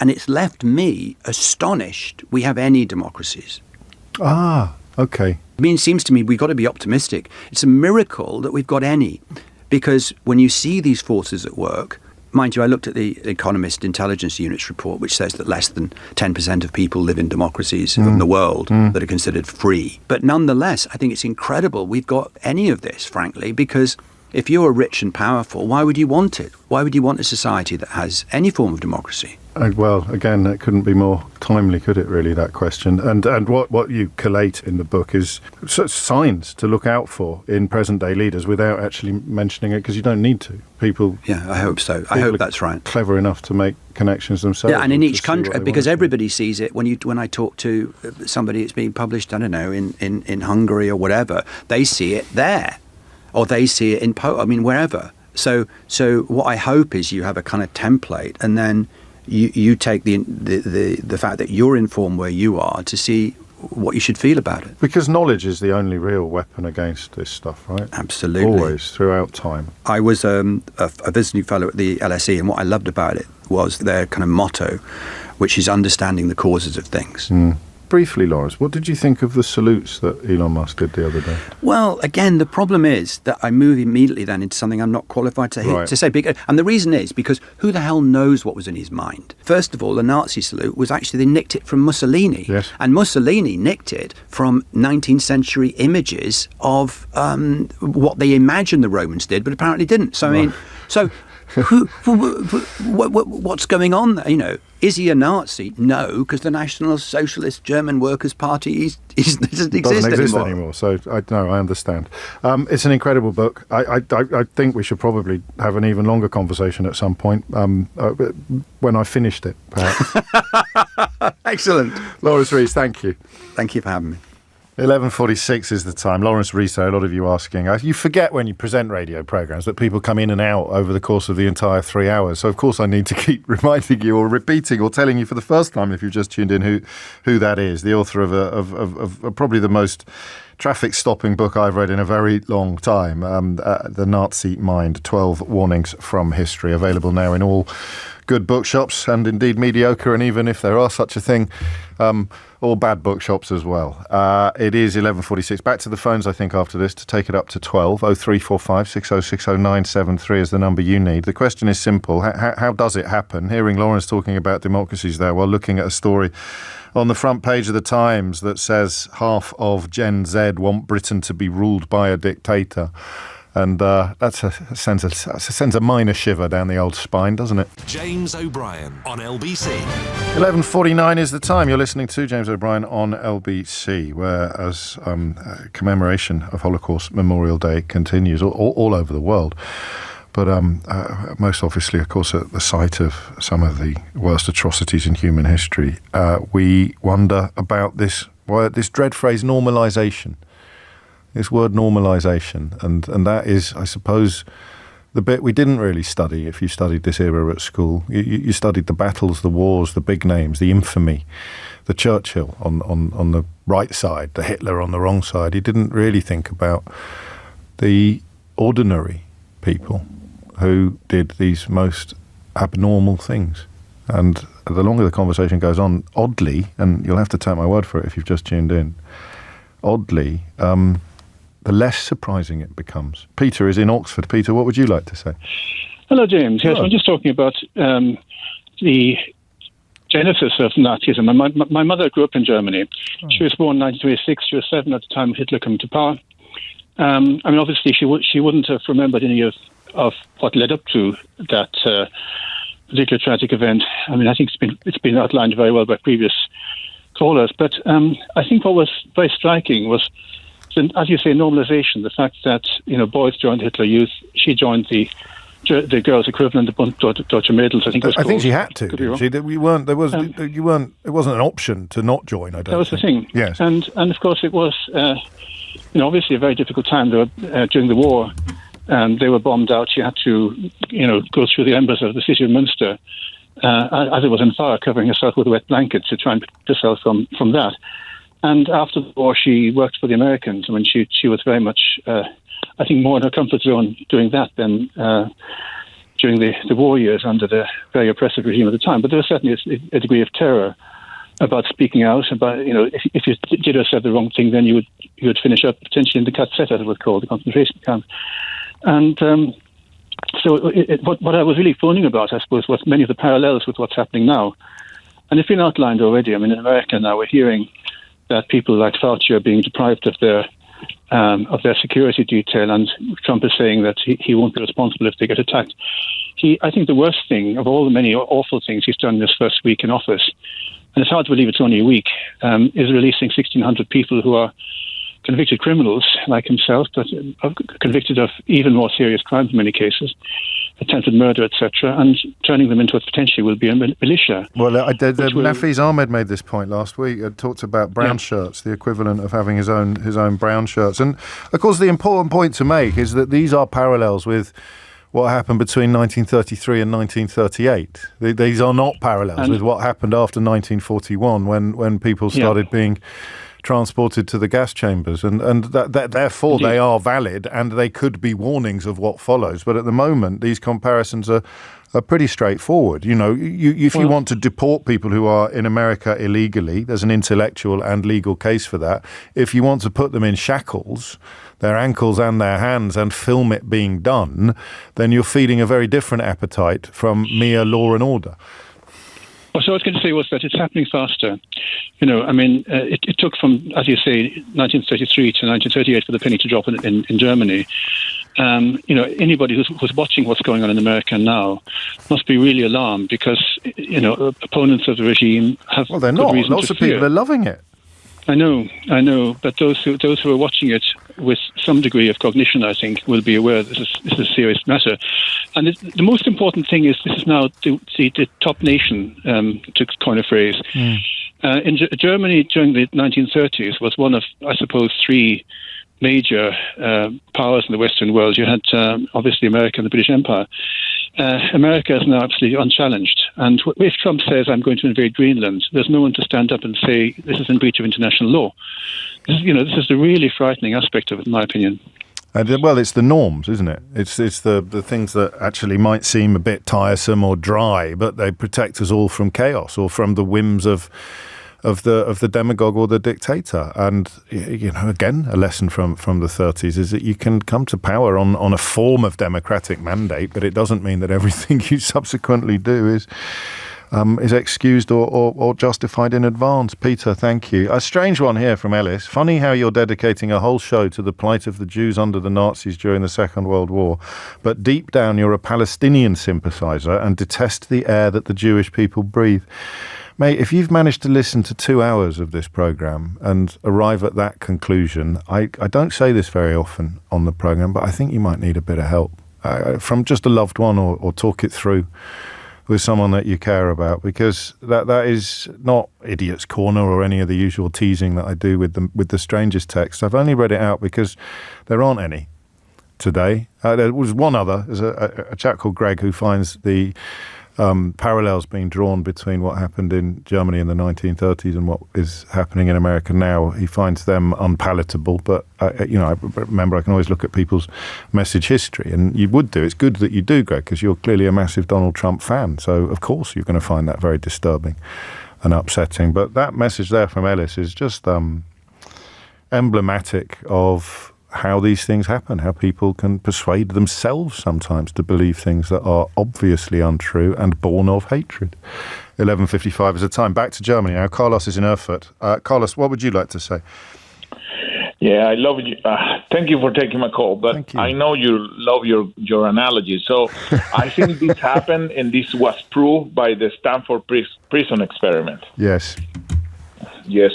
it's left me astonished we have any democracies. Ah, okay. It seems to me we've got to be optimistic. It's a miracle that we've got any. Because when you see these forces at work, mind you, I looked at the Economist Intelligence Unit's report, which says that less than 10% of people live in democracies in the world that are considered free. But nonetheless, I think it's incredible we've got any of this, frankly, because if you're rich and powerful, why would you want it? Why would you want a society that has any form of democracy? Well, again, that couldn't be more timely, could it, really, that question? And what you collate in the book is signs to look out for in present-day leaders without actually mentioning it, because you don't need to. People... Yeah, I hope so. I hope that's right. Clever enough to make connections themselves. Yeah, and in each country, because everybody sees it. When I talk to somebody, it's being published, I don't know, in Hungary or whatever, they see it there. Or they see it in wherever. So what I hope is you have a kind of template, and then you take the fact that you're informed where you are to see what you should feel about it. Because knowledge is the only real weapon against this stuff, right? Absolutely. Always, throughout time. I was a visiting fellow at the LSE, and what I loved about it was their kind of motto, which is understanding the causes of things. Briefly, Laurence, what did you think of the salutes that Elon Musk did the other day? Well, again, the problem is that I move immediately then into something I'm not qualified to say. And the reason is because who the hell knows what was in his mind? First of all, the Nazi salute was actually, they nicked it from Mussolini. Yes. And Mussolini nicked it from 19th century images of what they imagined the Romans did, but apparently didn't. So, I mean, what's going on there? You know, is he a Nazi? No, because the National Socialist German Workers' Party doesn't exist anymore. So I understand. It's an incredible book. I think we should probably have an even longer conversation at some point when I finished it, perhaps. Excellent. Laurence Rees, thank you. Thank you for having me. 11:46 is the time. Laurence Rees, a lot of you asking. You forget when you present radio programmes that people come in and out over the course of the entire 3 hours. So, of course, I need to keep reminding you or repeating or telling you for the first time, if you've just tuned in, who that is. The author of probably the most traffic-stopping book I've read in a very long time, The Nazi Mind, 12 Warnings from History, available now in all good bookshops and indeed mediocre, and even if there are such a thing, all bad bookshops as well. It is 11:46. Back to the phones, I think, after this to take it up to 12. 0345 6060 973 is the number you need. The question is simple. How does it happen? Hearing Laurence talking about democracies there while looking at a story on the front page of the Times that says half of Gen Z want Britain to be ruled by a dictator. And that sends a minor shiver down the old spine, doesn't it? James O'Brien on LBC. 11:49 is the time. You're listening to James O'Brien on LBC, where as commemoration of Holocaust Memorial Day continues all over the world. But most obviously, of course, at the site of some of the worst atrocities in human history, we wonder about this dread phrase, normalisation. This word normalisation, and that is, I suppose, the bit we didn't really study if you studied this era at school. You studied the battles, the wars, the big names, the infamy, the Churchill on the right side, the Hitler on the wrong side. You didn't really think about the ordinary people who did these most abnormal things. And the longer the conversation goes on, oddly, and you'll have to take my word for it if you've just tuned in, oddly, the less surprising it becomes. Peter is in Oxford. Peter, what would you like to say? Hello, James. Yes, I'm just talking about the genesis of Nazism. My mother grew up in Germany. She was born in 1926. She was 7 at the time of Hitler coming to power. Obviously, she wouldn't have remembered any of what led up to that particular tragic event. I think it's been outlined very well by previous callers. But I think what was very striking was, as you say, normalization. The fact that boys joined Hitler Youth. She joined the girls' equivalent, the Bund Deutscher Mädels. I think she had to. It wasn't an option to not join. I don't. That was think. The thing. Yes, and of course it was. Obviously a very difficult time. During the war, they were bombed out. She had to, go through the embers of the city of Münster as it was on fire, covering herself with a wet blanket to try and protect herself from that. And after the war, she worked for the Americans. She was very much, I think, more in her comfort zone doing that than during the war years under the very oppressive regime at the time. But there was certainly a degree of terror about speaking out. About if you did or said the wrong thing, then you would finish up potentially in the KZ, as it was called, the concentration camp. And what I was really phoning about, I suppose, was many of the parallels with what's happening now. And it's been outlined already. I mean, in America now, we're hearing that people like Fauci are being deprived of their security detail, and Trump is saying that he won't be responsible if they get attacked. I think the worst thing of all the many awful things he's done in his first week in office, and it's hard to believe it's only a week, is releasing 1,600 people who are convicted criminals like himself, but are convicted of even more serious crimes in many cases, attempted murder, etc., and turning them into what potentially will be a militia. Well, Nafeez Ahmed made this point last week. Talked about brown shirts, the equivalent of having his own brown shirts. And, of course, the important point to make is that these are parallels with what happened between 1933 and 1938. These are not parallels with what happened after 1941 when people started being transported to the gas chambers, and therefore they are valid, and they could be warnings of what follows. But at the moment, these comparisons are pretty straightforward. You know, if you want to deport people who are in America illegally, there's an intellectual and legal case for that. If you want to put them in shackles, their ankles and their hands, and film it being done, then you're feeding a very different appetite from mere law and order. What I was going to say was that it's happening faster. You know, I mean, it took from, as you say, 1933 to 1938 for the penny to drop in Germany. You know, anybody who's watching what's going on in America now must be really alarmed, because, you know, opponents of the regime have. Well, they're not. Lots of people are loving it. I know, but those who are watching it with some degree of cognition, I think, will be aware this is a serious matter. And the most important thing is this is now the top nation, to coin a phrase. In Germany during the 1930s was one of, I suppose, three major powers in the Western world. You had obviously America and the British Empire. America is now absolutely unchallenged. And if Trump says, I'm going to invade Greenland, there's no one to stand up and say, this is in breach of international law. This is the really frightening aspect of it, in my opinion. Well, it's the norms, isn't it? It's the things that actually might seem a bit tiresome or dry, but they protect us all from chaos or from the whims of the demagogue or the dictator. And, you know, again, a lesson from the 30s is that you can come to power on a form of democratic mandate, but it doesn't mean that everything you subsequently do is excused or justified in advance. Peter, thank you. A strange one here from Ellis. Funny how you're dedicating a whole show to the plight of the Jews under the Nazis during the Second World War, but deep down you're a Palestinian sympathiser and detest the air that the Jewish people breathe. Mate, if you've managed to listen to 2 hours of this programme and arrive at that conclusion, I don't say this very often on the programme, but I think you might need a bit of help from just a loved one or talk it through with someone that you care about, because that is not Idiot's Corner or any of the usual teasing that I do with the strangest text. I've only read it out because there aren't any today. There was one other. There's a chap called Greg who finds the parallels being drawn between what happened in Germany in the 1930s and what is happening in America now. He finds them unpalatable, but I remember I can always look at people's message history, and you would do. It's good that you do, Greg, because you're clearly a massive Donald Trump fan, so of course you're going to find that very disturbing and upsetting. But that message there from Ellis is just emblematic of how these things happen, how people can persuade themselves sometimes to believe things that are obviously untrue and born of hatred. 11:55 is the time. Back to Germany now. Carlos is in Erfurt. Carlos, what would you like to say? Yeah, I love you. Thank you for taking my call, but I know you love your analogy. So I think this happened, and this was proved by the Stanford prison experiment. Yes. Yes,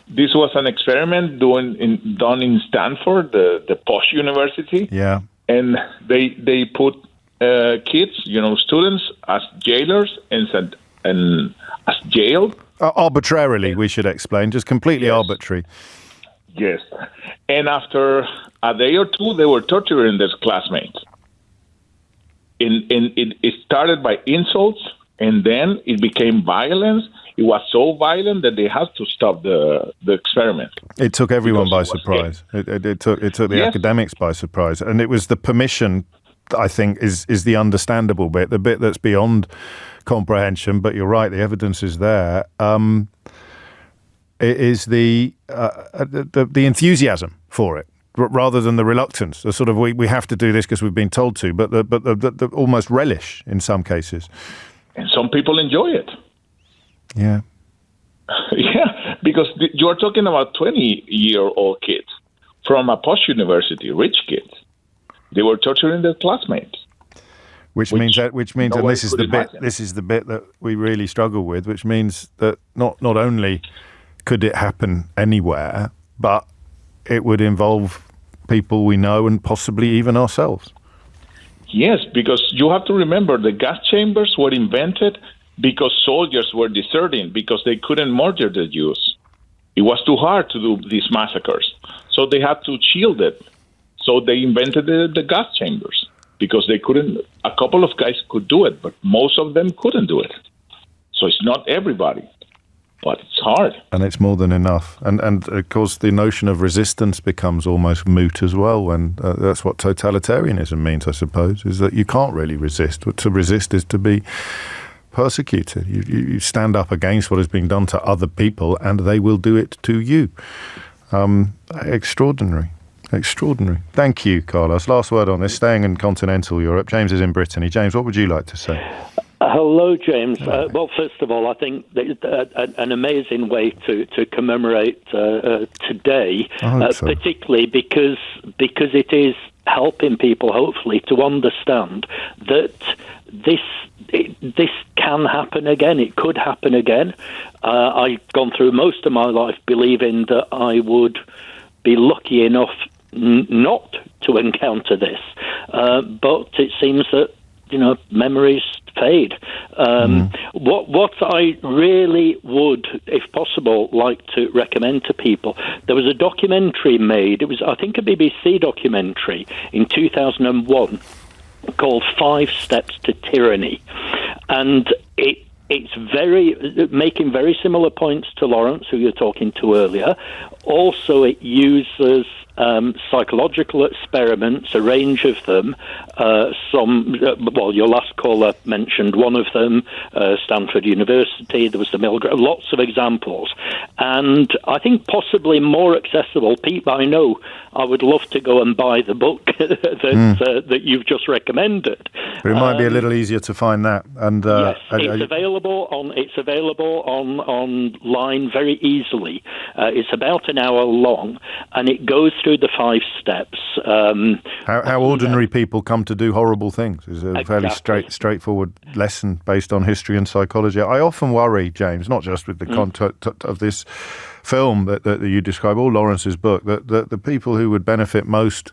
this was an experiment done in Stanford, the posh university. Yeah, and they put kids, students, as jailers and as jailed arbitrarily. We should explain, just completely arbitrary. Yes, and after a day or two, they were torturing their classmates. And it started by insults, and then it became violence. It was so violent that they had to stop the experiment. It took everyone by surprise. It took the academics by surprise, and it was the permission, I think, is the understandable bit, the bit that's beyond comprehension. But you're right, the evidence is there. It is the enthusiasm for it. rather than the reluctance, the sort of we have to do this because we've been told to, but the almost relish in some cases. And some people enjoy it. Yeah. Yeah, because you are talking about 20-year-old kids from a post-university, rich kids. They were torturing their classmates. Which means, and this is the bit that we really struggle with, which means that not only could it happen anywhere, but it would involve people we know and possibly even ourselves. Yes, because you have to remember the gas chambers were invented because soldiers were deserting because they couldn't murder the Jews. It was too hard to do these massacres, so they had to shield it. So they invented the gas chambers because they couldn't. A couple of guys could do it, but most of them couldn't do it. So it's not everybody, but it's hard. And it's more than enough. And of course, the notion of resistance becomes almost moot as well. And that's what totalitarianism means, I suppose, is that you can't really resist. To resist is to be persecuted. You stand up against what is being done to other people, and they will do it to you. Extraordinary. Thank you, Carlos. Last word on this, staying in continental Europe. James is in Brittany. James, what would you like to say? Hello, James. Well, first of all, I think that an amazing way to commemorate today, particularly because it is helping people, hopefully, to understand that this can happen again. It could happen again. I've gone through most of my life believing that I would be lucky enough not to encounter this, but it seems that memories fade. What I really would, if possible, like to recommend to people, there was a documentary made. It was, I think, a BBC documentary in 2001 called 5 Steps to Tyranny, and it's making very similar points to Laurence, who you're talking to earlier. Also, it uses psychological experiments, a range of them. Your last caller mentioned one of them, Stanford University. There was the Milgram. Lots of examples, and I think possibly more accessible. People, I know, I would love to go and buy the book that you've just recommended. But it might be a little easier to find that. And yes, it's available online very easily. It's about an hour long, and it goes through the 5 steps. How ordinary people come to do horrible things is a fairly straightforward lesson based on history and psychology. I often worry, James, not just with the content of this film that you describe, or Lawrence's book, that the people who would benefit most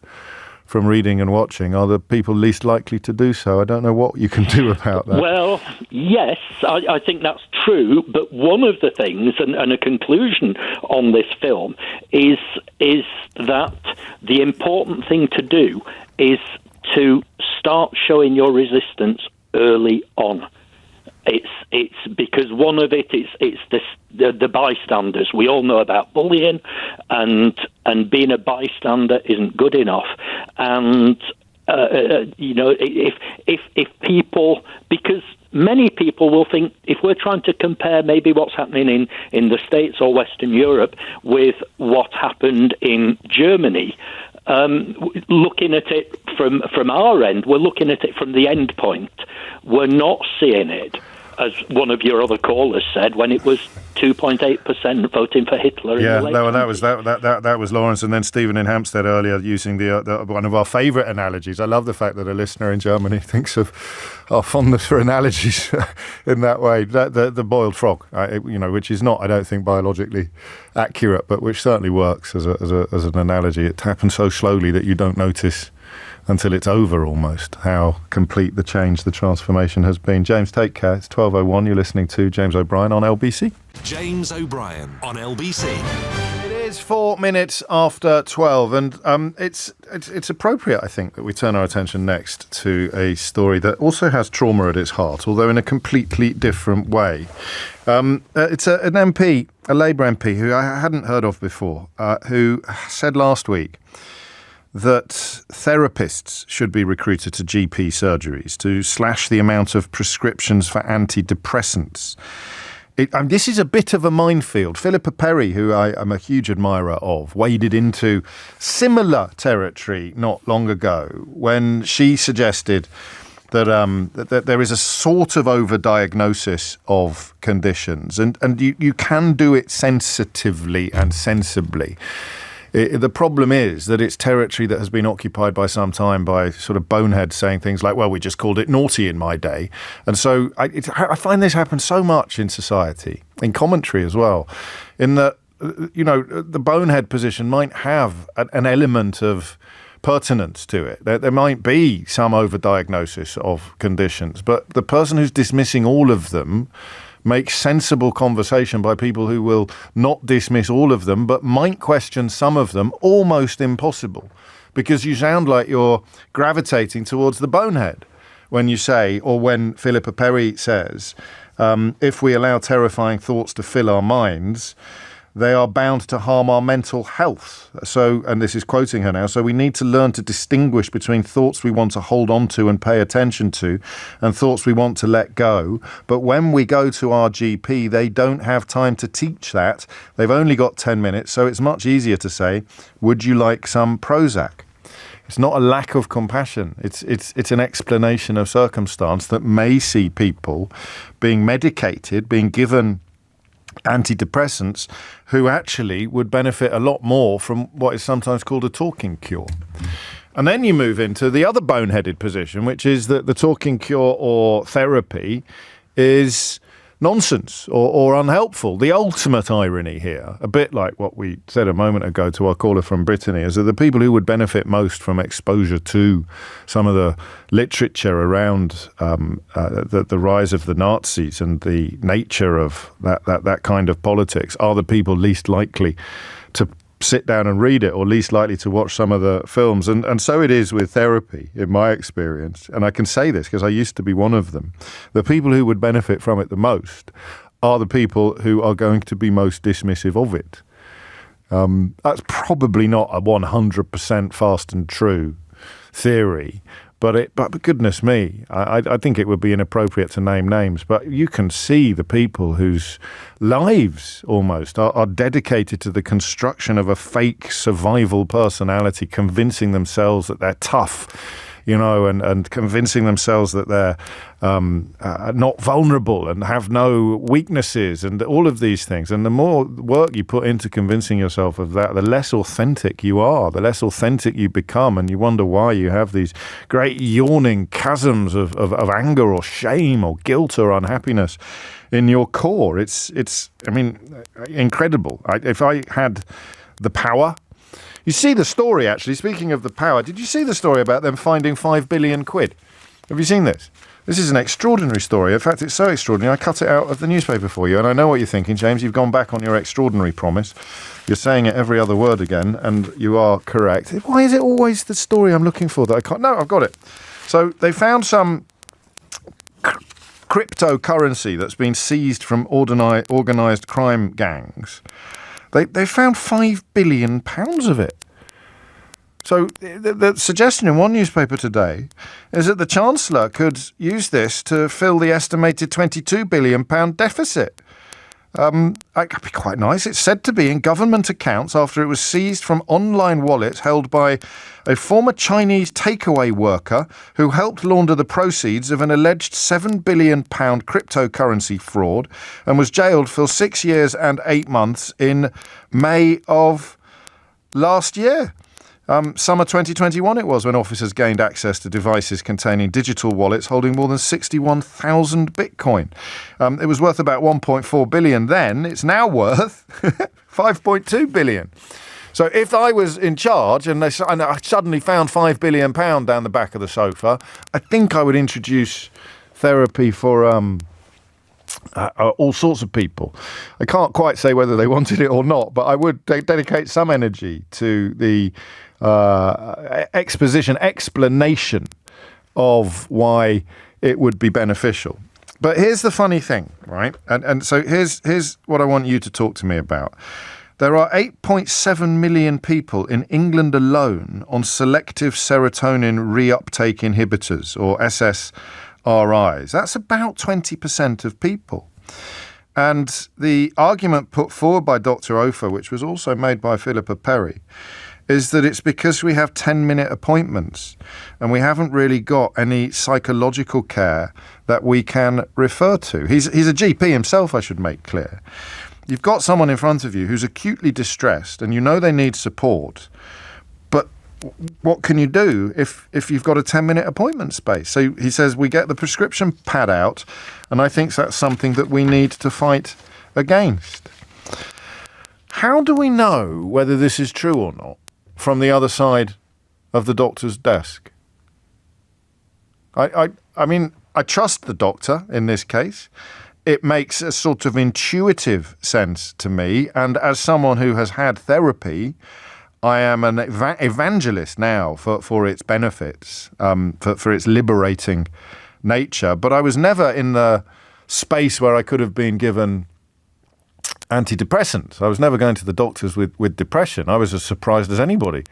from reading and watching are the people least likely to do so. I don't know what you can do about that. Well, yes, I think that's true, but one of the things, and a conclusion on this film, is that the important thing to do is to start showing your resistance early on. It's because one of it's the bystanders. We all know about bullying, and being a bystander isn't good enough. And if people, because many people will think, if we're trying to compare maybe what's happening in the States or Western Europe with what happened in Germany, looking at it from our end, we're looking at it from the end point. We're not seeing it, as one of your other callers said, when it was 2.8% voting for Hitler. Yeah, that was Laurence, and then Stephen in Hampstead earlier using the one of our favourite analogies. I love the fact that a listener in Germany thinks of our fondness for analogies in that way. The boiled frog, which is not, I don't think, biologically accurate, but which certainly works as an analogy. It happens so slowly that you don't notice until it's over almost how complete the change, the transformation has been. James, take care. It's 12:01. You're listening to James O'Brien on LBC. James O'Brien on LBC. It is 4 minutes after 12, and it's appropriate, I think, that we turn our attention next to a story that also has trauma at its heart, although in a completely different way. It's an MP, a Labour MP, who I hadn't heard of before, who said last week that therapists should be recruited to GP surgeries to slash the amount of prescriptions for antidepressants this is a bit of a minefield. Philippa Perry, who I am a huge admirer of, waded into similar territory not long ago when she suggested that there is a sort of overdiagnosis of conditions, and you can do it sensitively and sensibly. The problem is that it's territory that has been occupied by some time by sort of boneheads saying things like, well, we just called it naughty in my day. And so I find this happens so much in society, in commentary as well, in that, the bonehead position might have an element of pertinence to it. There might be some overdiagnosis of conditions, but the person who's dismissing all of them makes sensible conversation by people who will not dismiss all of them, but might question some of them, almost impossible, because you sound like you're gravitating towards the bonehead when you say, or when Philippa Perry says, if we allow terrifying thoughts to fill our minds, they are bound to harm our mental health. So, and this is quoting her now, so we need to learn to distinguish between thoughts we want to hold on to and pay attention to and thoughts we want to let go. But when we go to our GP, they don't have time to teach that. They've only got 10 minutes, so it's much easier to say, would you like some Prozac? It's not a lack of compassion. It's an explanation of circumstance that may see people being medicated, being given antidepressants, who actually would benefit a lot more from what is sometimes called a talking cure. And then you move into the other boneheaded position, which is that the talking cure or therapy is nonsense or unhelpful. The ultimate irony here, a bit like what we said a moment ago to our caller from Brittany, is that the people who would benefit most from exposure to some of the literature around the rise of the Nazis and the nature of that kind of politics are the people least likely to sit down and read it, or least likely to watch some of the films. And so it is with therapy, in my experience. And I can say this because I used to be one of them. The people who would benefit from it the most are the people who are going to be most dismissive of it. That's probably not a 100% fast and true theory, but goodness me, I think it would be inappropriate to name names, but you can see the people whose lives almost are dedicated to the construction of a fake survival personality, convincing themselves that they're tough, and convincing themselves that they're not vulnerable and have no weaknesses and all of these things. And the more work you put into convincing yourself of that, the less authentic you are, the less authentic you become. And you wonder why you have these great yawning chasms of anger or shame or guilt or unhappiness in your core. It's incredible. If I had the power. You see the story, actually, speaking of the power, did you see the story about them finding 5 billion quid? Have you seen this? This is an extraordinary story. In fact, it's so extraordinary, I cut it out of the newspaper for you. And I know what you're thinking, James. You've gone back on your extraordinary promise. You're saying it every other word again, and you are correct. Why is it always the story I'm looking for that I can't? No, I've got it. So they found some cryptocurrency that's been seized from organised crime gangs. They found £5 billion of it. So the suggestion in one newspaper today is that the Chancellor could use this to fill the estimated £22 billion deficit. That could be quite nice. It's said to be in government accounts after it was seized from online wallets held by a former Chinese takeaway worker who helped launder the proceeds of an alleged £7 billion cryptocurrency fraud and was jailed for 6 years and 8 months in May of last year. Summer 2021 it was when officers gained access to devices containing digital wallets holding more than 61,000 Bitcoin. It was worth about 1.4 billion then. It's now worth 5.2 billion. So if I was in charge and I suddenly found £5 billion down the back of the sofa, I think I would introduce therapy for all sorts of people. I can't quite say whether they wanted it or not, but I would dedicate some energy to the explanation of why it would be beneficial. But here's the funny thing, right? And so here's what I want you to talk to me about. There are 8.7 million people in England alone on selective serotonin reuptake inhibitors, or SSRIs. That's about 20% of people. And the argument put forward by Dr. Ofer, which was also made by Philippa Perry, is that it's because we have 10-minute appointments and we haven't really got any psychological care that we can refer to. He's a GP himself, I should make clear. You've got someone in front of you who's acutely distressed and you know they need support, but what can you do if you've got a 10-minute appointment space? So he says we get the prescription pad out, and I think that's something that we need to fight against. How do we know whether this is true or not from the other side of the doctor's desk? I mean, I trust the doctor in this case. It makes a sort of intuitive sense to me, and as someone who has had therapy, I am an evangelist now for its benefits, for its liberating nature. But I was never in the space where I could have been given antidepressants. I was never going to the doctors with depression. I was as surprised as anybody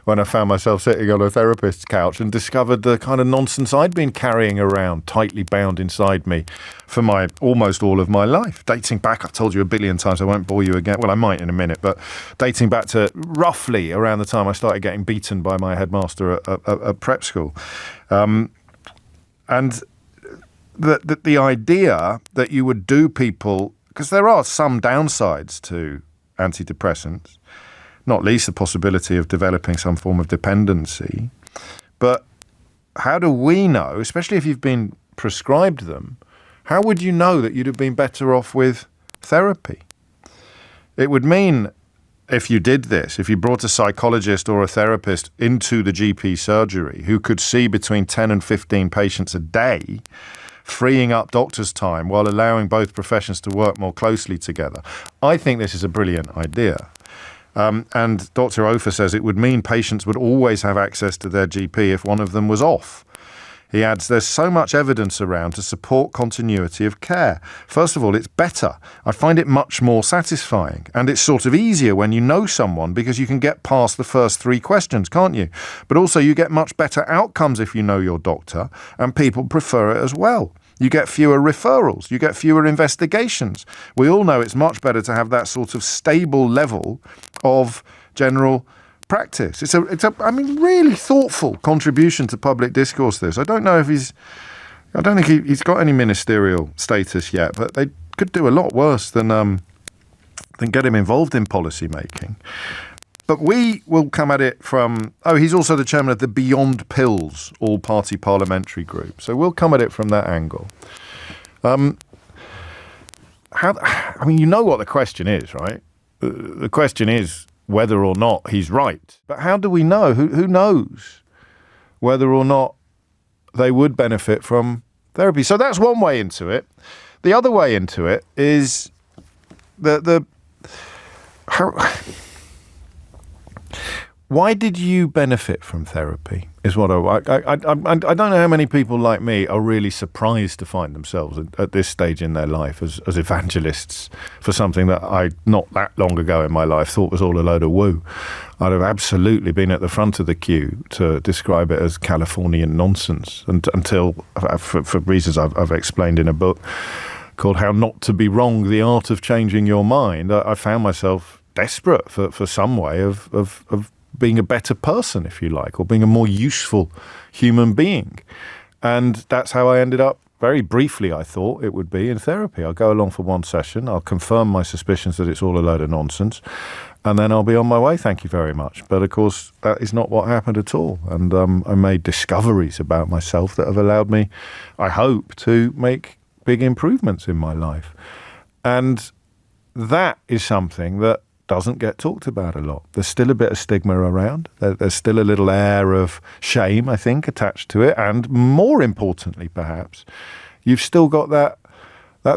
when I found myself sitting on a therapist's couch and discovered the kind of nonsense I'd been carrying around tightly bound inside me for almost all of my life. Dating back, I've told you a billion times, I won't bore you again. Well, I might in a minute, but dating back to roughly around the time I started getting beaten by my headmaster at prep school. And the idea that you would do people, because there are some downsides to antidepressants, not least the possibility of developing some form of dependency. But how do we know, especially if you've been prescribed them, how would you know that you'd have been better off with therapy? It would mean, if you did this, if you brought a psychologist or a therapist into the GP surgery who could see between 10 and 15 patients a day, freeing up doctors' time while allowing both professions to work more closely together. I think this is a brilliant idea. And Dr. Ofer says it would mean patients would always have access to their GP if one of them was off. He adds, there's so much evidence around to support continuity of care. First of all, it's better. I find it much more satisfying. And it's sort of easier when you know someone because you can get past the first 3 questions, can't you? But also you get much better outcomes if you know your doctor, and people prefer it as well. You get fewer referrals. You get fewer investigations. We all know it's much better to have that sort of stable level of general practice. It's a really thoughtful contribution to public discourse, this. I don't think he's got any ministerial status yet, but they could do a lot worse than get him involved in policy making. But we will come at it from... he's also the chairman of the Beyond Pills all-party parliamentary group. So we'll come at it from that angle. You know what the question is, right? The question is whether or not he's right. But how do we know? Who knows whether or not they would benefit from therapy? So that's one way into it. The other way into it is why did you benefit from therapy? Is what I don't know how many people like me are really surprised to find themselves at this stage in their life as evangelists for something that I, not that long ago in my life, thought was all a load of woo. I'd have absolutely been at the front of the queue to describe it as Californian nonsense until, for reasons I've explained in a book called How Not to Be Wrong, The Art of Changing Your Mind, I found myself desperate for some way of being a better person, if you like, or being a more useful human being. And that's how I ended up, very briefly, I thought it would be in therapy. I'll go along for one session, I'll confirm my suspicions that it's all a load of nonsense, and then I'll be on my way, thank you very much. But of course, that is not what happened at all. And I made discoveries about myself that have allowed me, I hope, to make big improvements in my life. And that is something that doesn't get talked about a lot. There's still a bit of stigma around. There's still a little air of shame, I think, attached to it. And more importantly, perhaps, you've still got that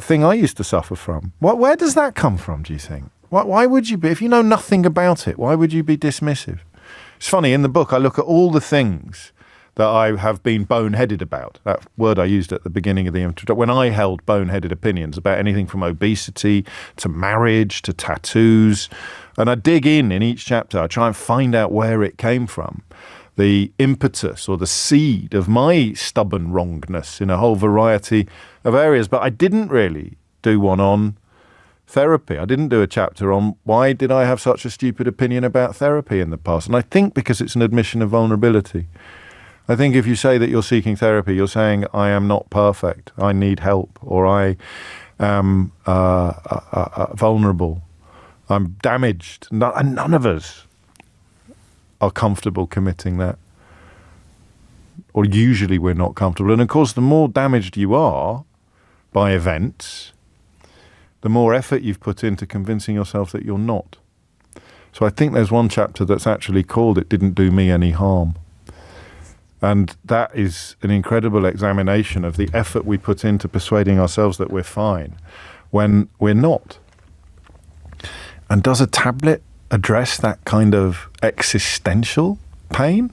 thing I used to suffer from. Where does that come from, do you think? Why would you be, if you know nothing about it, why would you be dismissive? It's funny, in the book, I look at all the things that I have been boneheaded about. That word I used at the beginning of the introduction, when I held boneheaded opinions about anything from obesity to marriage to tattoos. And I dig in each chapter. I try and find out where it came from, the impetus or the seed of my stubborn wrongness in a whole variety of areas. But I didn't really do one on therapy. I didn't do a chapter on why did I have such a stupid opinion about therapy in the past. And I think because it's an admission of vulnerability. I think if you say that you're seeking therapy, you're saying, I am not perfect, I need help, or I am vulnerable, I'm damaged. And none of us are comfortable committing that. Or usually we're not comfortable. And of course, the more damaged you are by events, the more effort you've put into convincing yourself that you're not. So I think there's one chapter that's actually called It Didn't Do Me Any Harm. And that is an incredible examination of the effort we put into persuading ourselves that we're fine when we're not. And does a tablet address that kind of existential pain?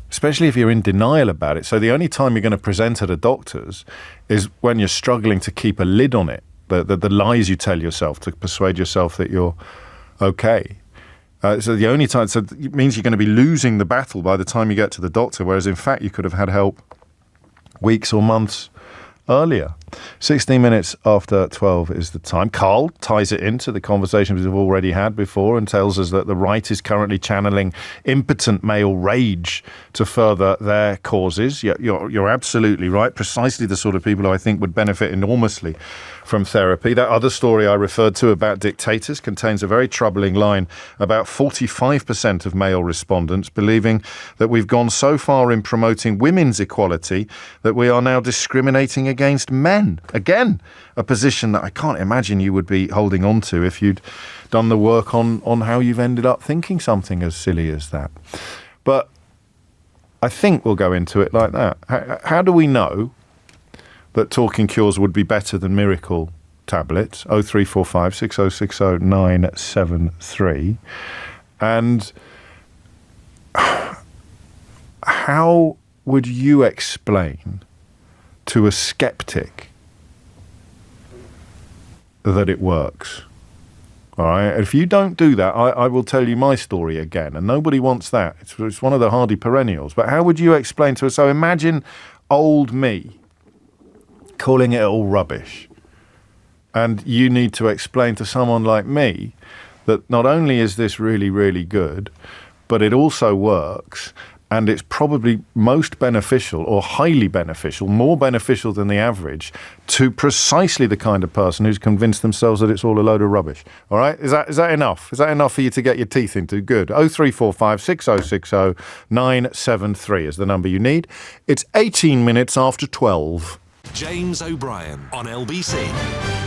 Especially if you're in denial about it. So the only time you're going to present at a doctor's is when you're struggling to keep a lid on it, the lies you tell yourself to persuade yourself that you're okay. So the only time, so it means you're going to be losing the battle by the time you get to the doctor, whereas in fact you could have had help weeks or months earlier. 16 minutes after 12 is the time. Carl ties it into the conversations we've already had before and tells us that the right is currently channeling impotent male rage to further their causes. You're absolutely right. Precisely the sort of people who I think would benefit enormously from therapy. That other story I referred to about dictators contains a very troubling line about 45% of male respondents believing that we've gone so far in promoting women's equality that we are now discriminating against men. Again, a position that I can't imagine you would be holding on to if you'd done the work on how you've ended up thinking something as silly as that. But I think we'll go into it like that. How do we know that talking cures would be better than miracle tablets? 0345 6060 973. And how would you explain to a skeptic that it works? All right. If you don't do that, I will tell you my story again, and nobody wants that. It's one of the hardy perennials. But how would you explain to us? So imagine old me calling it all rubbish, and you need to explain to someone like me that not only is this really, really good, but it also works, and it's probably most beneficial or highly beneficial, more beneficial than the average, to precisely the kind of person who's convinced themselves that it's all a load of rubbish. All right? Is that enough? Is that enough for you to get your teeth into? Good. 0345 6060 973 is the number you need. It's 18 minutes after 12. James O'Brien on LBC.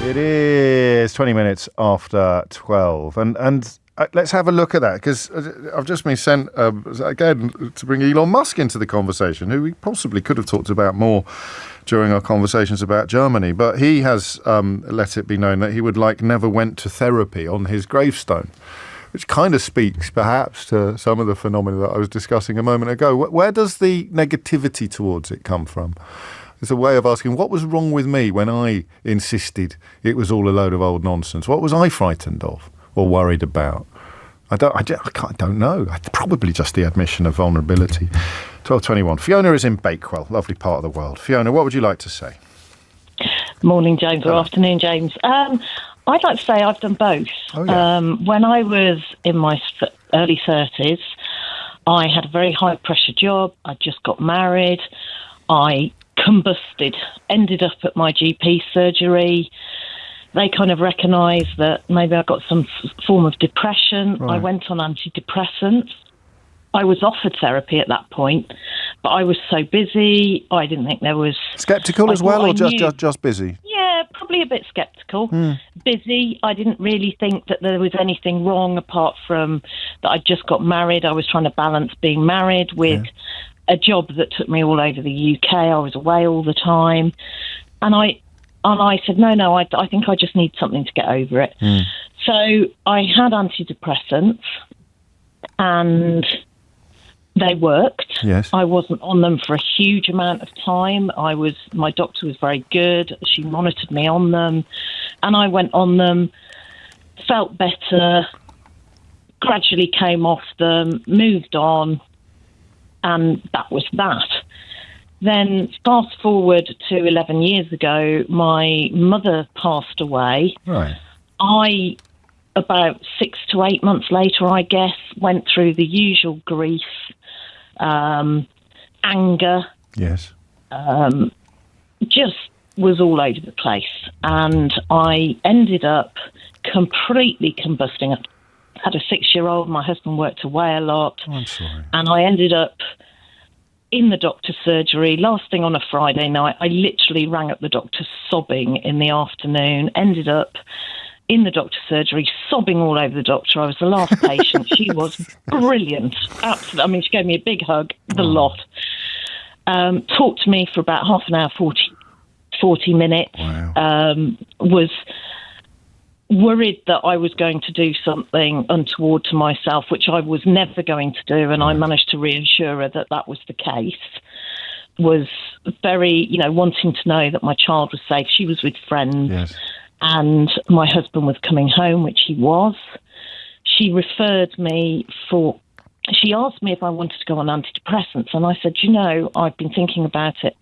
It is 20 minutes after 12. And let's have a look at that, because I've just been sent, again, to bring Elon Musk into the conversation, who we possibly could have talked about more during our conversations about Germany. But he has let it be known that he would never went to therapy on his gravestone, which kind of speaks perhaps to some of the phenomena that I was discussing a moment ago. Where does the negativity towards it come from? It's a way of asking, what was wrong with me when I insisted it was all a load of old nonsense? What was I frightened of or worried about? I don't know. Probably just the admission of vulnerability. 12:21. Fiona is in Bakewell, lovely part of the world. Fiona, what would you like to say? Morning, James, or afternoon, James. I'd like to say I've done both. Oh, yeah. When I was in my early 30s, I had a very high-pressure job. I just got married. I combusted, ended up at my GP surgery. They kind of recognised that maybe I got some form of depression. Right. I went on antidepressants. I was offered therapy at that point, but I was so busy, I didn't think there was... Sceptical as well, or just busy? Yeah, probably a bit sceptical. Busy. I didn't really think that there was anything wrong apart from that I just got married. I was trying to balance being married with... Yeah. A job that took me all over the UK. I was away all the time. And I said, no, I think I just need something to get over it. So I had antidepressants and they worked. Yes. I wasn't on them for a huge amount of time. My doctor was very good. She monitored me on them. And I went on them, felt better, gradually came off them, moved on. And that was that. Then fast forward to 11 years ago, my mother passed away. Right. About 6 to 8 months later, I guess, went through the usual grief, anger. Yes. Just was all over the place. And I ended up completely combusting. I had a 6-year-old. My husband worked away a lot. Oh, I'm sorry. And I ended up in the doctor's surgery last thing on a Friday night. I literally rang up the doctor sobbing in the afternoon, ended up in the doctor's surgery sobbing all over the doctor. I was the last patient. She was brilliant. Absolutely. I mean, she gave me a big hug, the lot. Talked to me for about half an hour, 40 minutes. Wow. Was worried that I was going to do something untoward to myself, which I was never going to do, and I managed to reassure her that that was the case. Was very, wanting to know that my child was safe. She was with friends, Yes. and my husband was coming home, which he was. She referred me she asked me if I wanted to go on antidepressants, and I said, I've been thinking about it.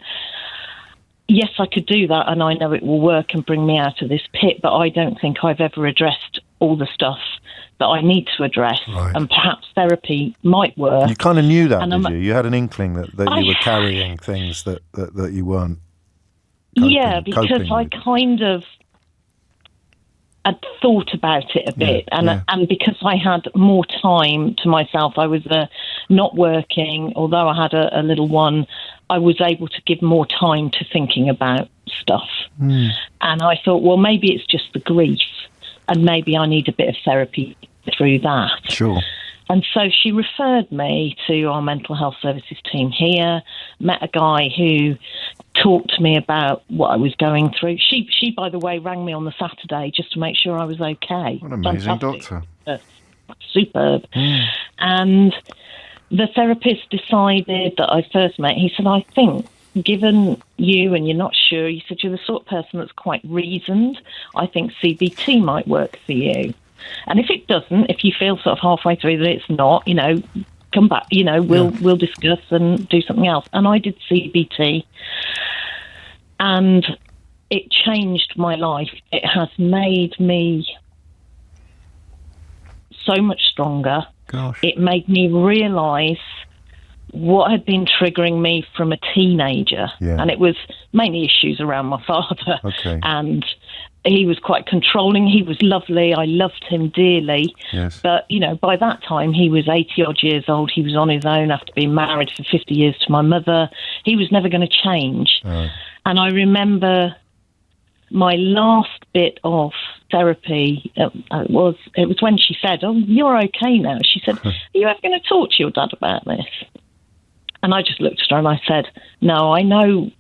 Yes, I could do that, and I know it will work and bring me out of this pit, but I don't think I've ever addressed all the stuff that I need to address, and perhaps therapy might work. You kind of knew that, did you? You had an inkling that you were carrying things that you weren't because I kind of had thought about it a bit, and because I had more time to myself, I was not working, although I had a little one, I was able to give more time to thinking about stuff. And I thought, well, maybe it's just the grief, and maybe I need a bit of therapy through that. Sure. And so she referred me to our mental health services team here, met a guy who talked to me about what I was going through. She, by the way, rang me on the Saturday just to make sure I was okay. What an amazing doctor. Superb. And the therapist decided that I first met, he said, I think, given you and you're not sure, he said, you're the sort of person that's quite reasoned. I think CBT might work for you. And if it doesn't, if you feel sort of halfway through that it's not, come back, we'll discuss and do something else. And I did CBT, and it changed my life. It has made me so much stronger. Gosh. It made me realise what had been triggering me from a teenager. Yeah. And it was mainly issues around my father. Okay. And he was quite controlling. He was lovely. I loved him dearly. Yes. But, by that time, he was 80-odd years old. He was on his own after being married for 50 years to my mother. He was never going to change. Oh. And I remember my last bit of therapy, it was when she said, oh, you're okay now. She said, are you ever going to talk to your dad about this? And I just looked at her and I said, no, I know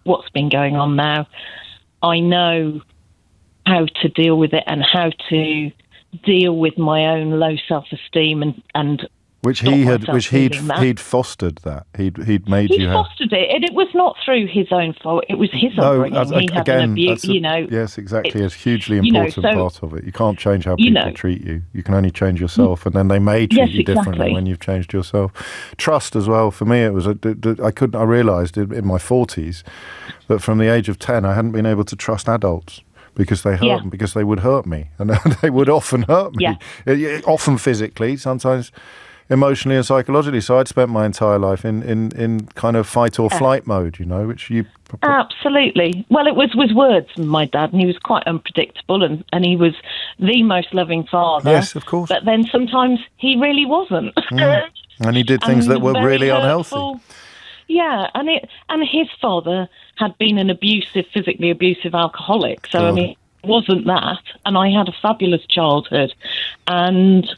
what's been going on now. I know how to deal with it and how to deal with my own low self-esteem and he'd fostered that. He'd made you fostered it, and it was not through his own fault. It was his upbringing. He had an abuse, Yes, exactly. It's a hugely important part of it. You can't change how people treat you. You can only change yourself, and then they may treat you differently when you've changed yourself. Trust as well. For me, it was I realised in my 40s that from the age of 10, I hadn't been able to trust adults. Because they hurt, because they would hurt me, and they would often hurt me, often physically, sometimes emotionally and psychologically. So I'd spent my entire life in kind of fight or flight mode, which you... Absolutely. Well, it was words, my dad, and he was quite unpredictable, and he was the most loving father. Yes, of course. But then sometimes he really wasn't. And he did things that were really unhealthy. Yeah, and his father had been an physically abusive alcoholic, so I mean, it wasn't that. And I had a fabulous childhood, and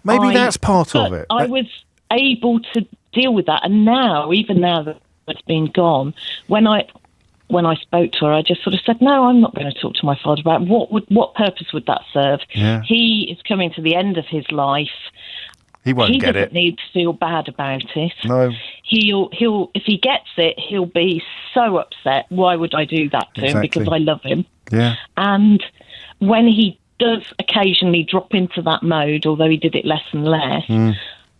maybe that's part of it. I was able to deal with that, and even now that it's been gone, when I spoke to her, I just sort of said, no, I'm not going to talk to my father about what purpose would that serve? Yeah. He is coming to the end of his life. He won't get it. He doesn't need to feel bad about it. No. He'll if he gets it, he'll be so upset. Why would I do that to him? Because I love him. Yeah. And when he does occasionally drop into that mode, although he did it less and less,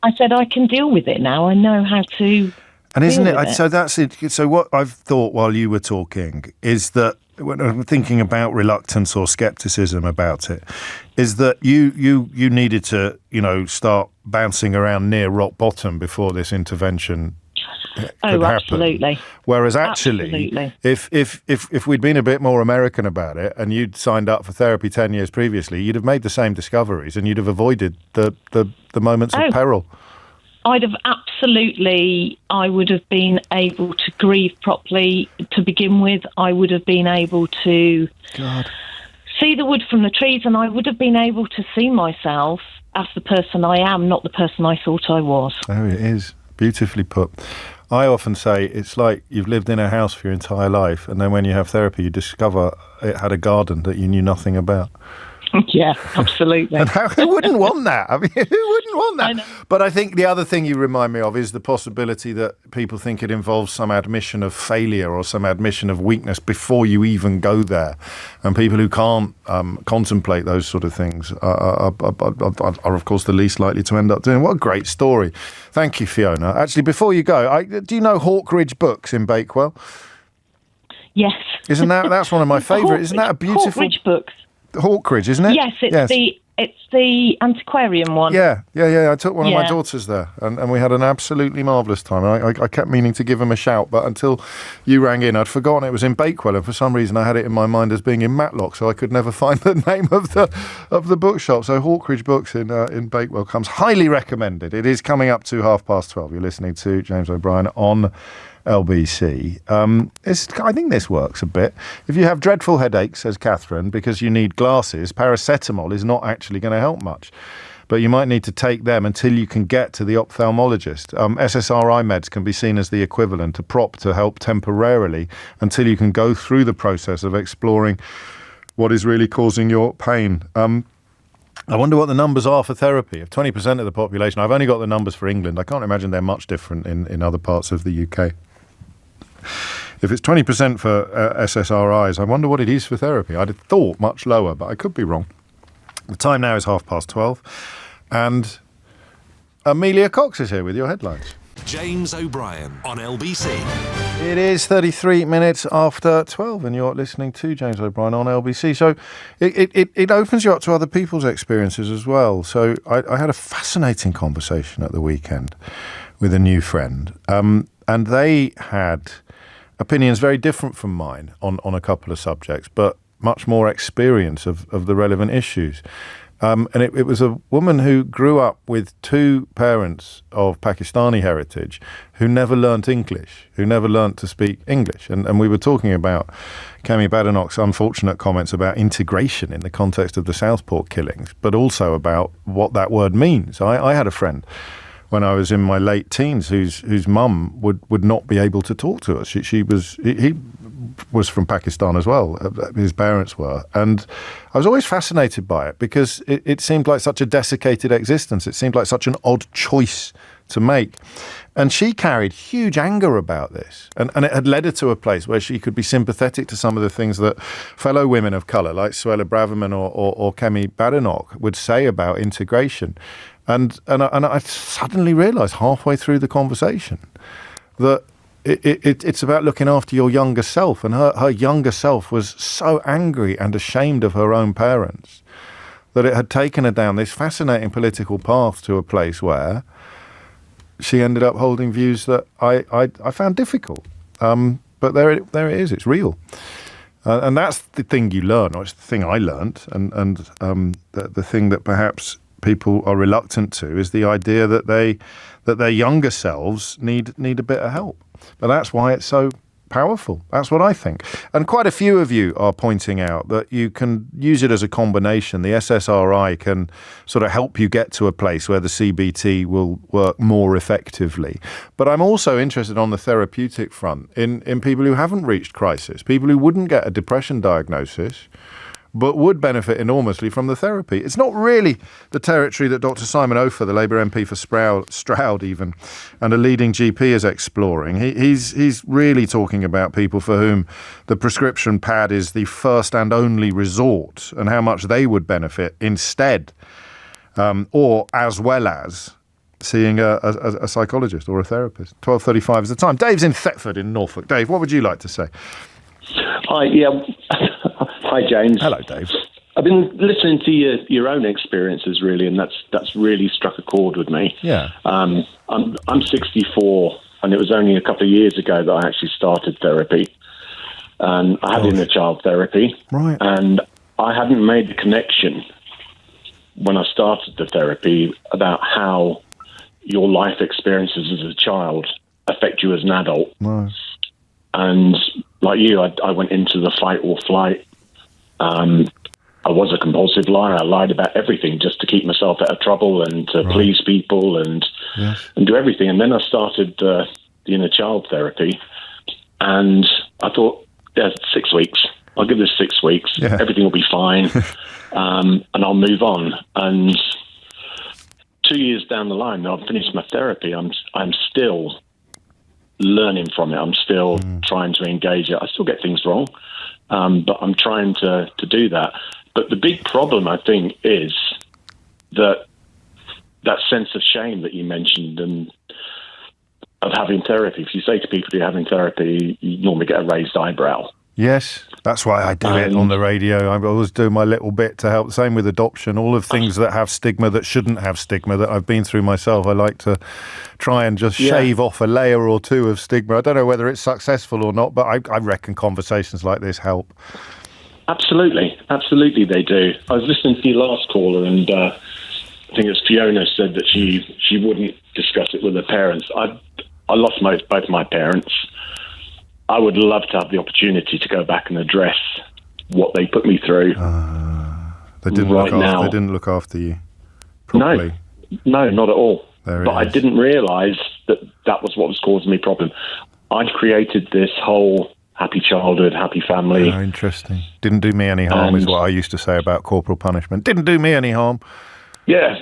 I said, I can deal with it now. I know how to And isn't it? So that's it. So what I've thought while you were talking is that when I'm thinking about reluctance or skepticism about it, is that you needed to, start bouncing around near rock bottom before this intervention could happen. Absolutely. Whereas actually, if we'd been a bit more American about it and you'd signed up for therapy 10 years previously, you'd have made the same discoveries and you'd have avoided the moments of peril. I would have been able to grieve properly to begin with. I would have been able to see the wood from the trees, and I would have been able to see myself as the person I am, not the person I thought I was. Oh, it is. Beautifully put. I often say it's like you've lived in a house for your entire life, and then when you have therapy, you discover it had a garden that you knew nothing about. Yeah, absolutely. And who wouldn't want that? I mean, who wouldn't want that? But I think the other thing you remind me of is the possibility that people think it involves some admission of failure or some admission of weakness before you even go there. And people who can't contemplate those sort of things are, of course, the least likely to end up doing. What a great story. Thank you, Fiona. Actually, before you go, do you know Hawkridge Books in Bakewell? Yes. That's one of my favourite? Isn't that a beautiful... Hawkridge Books. Hawkridge, isn't it? Yes, it's the antiquarian one. Yeah. I took one of my daughters there, and we had an absolutely marvellous time. I kept meaning to give them a shout, but until you rang in, I'd forgotten it was in Bakewell, and for some reason I had it in my mind as being in Matlock, so I could never find the name of the bookshop. So Hawkridge Books in Bakewell comes highly recommended. It is coming up to 12:30. You're listening to James O'Brien on LBC. I think this works a bit. If you have dreadful headaches, says Catherine, because you need glasses, paracetamol is not actually going to help much. But you might need to take them until you can get to the ophthalmologist. SSRI meds can be seen as the equivalent, a prop to help temporarily until you can go through the process of exploring what is really causing your pain. I wonder what the numbers are for therapy. If 20% of the population, I've only got the numbers for England. I can't imagine they're much different in other parts of the UK. If it's 20% for SSRIs, I wonder what it is for therapy. I'd have thought much lower, but I could be wrong. The time now is 12:30, and Amelia Cox is here with your headlines. James O'Brien on LBC. It is 33 minutes after 12, and you're listening to James O'Brien on LBC. So it opens you up to other people's experiences as well. So I had a fascinating conversation at the weekend with a new friend, and they had opinions very different from mine on a couple of subjects, but much more experience of the relevant issues. And it was a woman who grew up with two parents of Pakistani heritage who never learnt English, who never learnt to speak English. And we were talking about Kemi Badenoch's unfortunate comments about integration in the context of the Southport killings, but also about what that word means. I had a friend when I was in my late teens whose mum would not be able to talk to us. He was from Pakistan as well, his parents were. And I was always fascinated by it because it seemed like such a desiccated existence. It seemed like such an odd choice to make. And she carried huge anger about this. And it had led her to a place where she could be sympathetic to some of the things that fellow women of colour, like Suella Braverman or Kemi Badenoch, would say about integration. And I suddenly realised halfway through the conversation that it's about looking after your younger self. And her younger self was so angry and ashamed of her own parents that it had taken her down this fascinating political path to a place where she ended up holding views that I found difficult. But there it is. It's real. And that's the thing you learn, or it's the thing I learned. And the thing that perhaps people are reluctant to is the idea that their younger selves need a bit of help. But that's why it's so powerful. That's what I think. And quite a few of you are pointing out that you can use it as a combination. The SSRI can sort of help you get to a place where the CBT will work more effectively. But I'm also interested on the therapeutic front in people who haven't reached crisis, people who wouldn't get a depression diagnosis, but would benefit enormously from the therapy. It's not really the territory that Dr. Simon Ofer, the Labour MP for Stroud even, and a leading GP is exploring. He's really talking about people for whom the prescription pad is the first and only resort and how much they would benefit instead, or as well as seeing a psychologist or a therapist. 12:35 is the time. Dave's in Thetford in Norfolk. Dave, what would you like to say? Hi, hi, James. Hello, Dave. I've been listening to your own experiences, really, and that's really struck a chord with me. Yeah. I'm 64, and it was only a couple of years ago that I actually started therapy. And I had inner child therapy, right? And I hadn't made the connection when I started the therapy about how your life experiences as a child affect you as an adult. No. And like you, I went into the fight or flight. I was a compulsive liar. I lied about everything just to keep myself out of trouble and to please people and do everything. And then I started the inner child therapy, and I thought, 6 weeks. I'll give this 6 weeks. Yeah. Everything will be fine, and I'll move on. And 2 years down the line, I've finished my therapy. I'm still learning from it. I'm still trying to engage it. I still get things wrong, but I'm trying to do that. But the big problem, I think, is that sense of shame that you mentioned and of having therapy. If you say to people you're having therapy, you normally get a raised eyebrow. Yes, that's why I do it on the radio. I always do my little bit to help. Same with adoption, all of things that have stigma that shouldn't have stigma that I've been through myself. I like to try and just shave off a layer or two of stigma. I don't know whether it's successful or not, but I reckon conversations like this help. Absolutely they do. I was listening to your last caller, and I think it was Fiona said that she wouldn't discuss it with her parents. I lost both my parents. I would love to have the opportunity to go back and address what they put me through. They didn't look after you properly. No, not at all. But I didn't realise that was what was causing me problem. I'd created this whole happy childhood, happy family. Oh, interesting. Didn't do me any harm is what I used to say about corporal punishment. Didn't do me any harm. Yeah.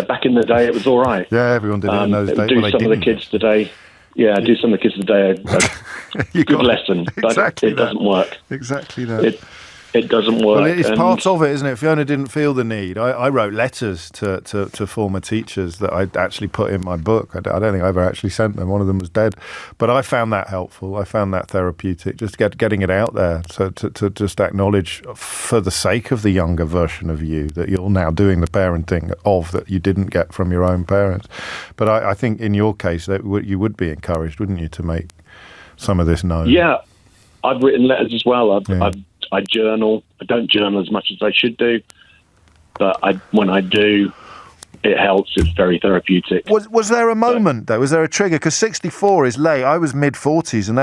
Back in the day, it was all right. Yeah, everyone did it in those days. Some of the kids today. Yeah, do some of the kids today a good lesson, but it doesn't work. Exactly that. It doesn't work. Well, it's part of it, isn't it? Fiona didn't feel the need. I wrote letters to former teachers that I'd actually put in my book. I don't think I ever actually sent them. One of them was dead. But I found that helpful. I found that therapeutic, just getting it out there. So to just acknowledge, for the sake of the younger version of you, that you're now doing the parenting of that you didn't get from your own parents. But I think in your case, that you would be encouraged, wouldn't you, to make some of this known? Yeah, I've written letters as well. I journal. I don't journal as much as I should do, but when I do, it helps. It's very therapeutic. Was there a moment, though? Was there a trigger? Because 64 is late. I was mid-40s, and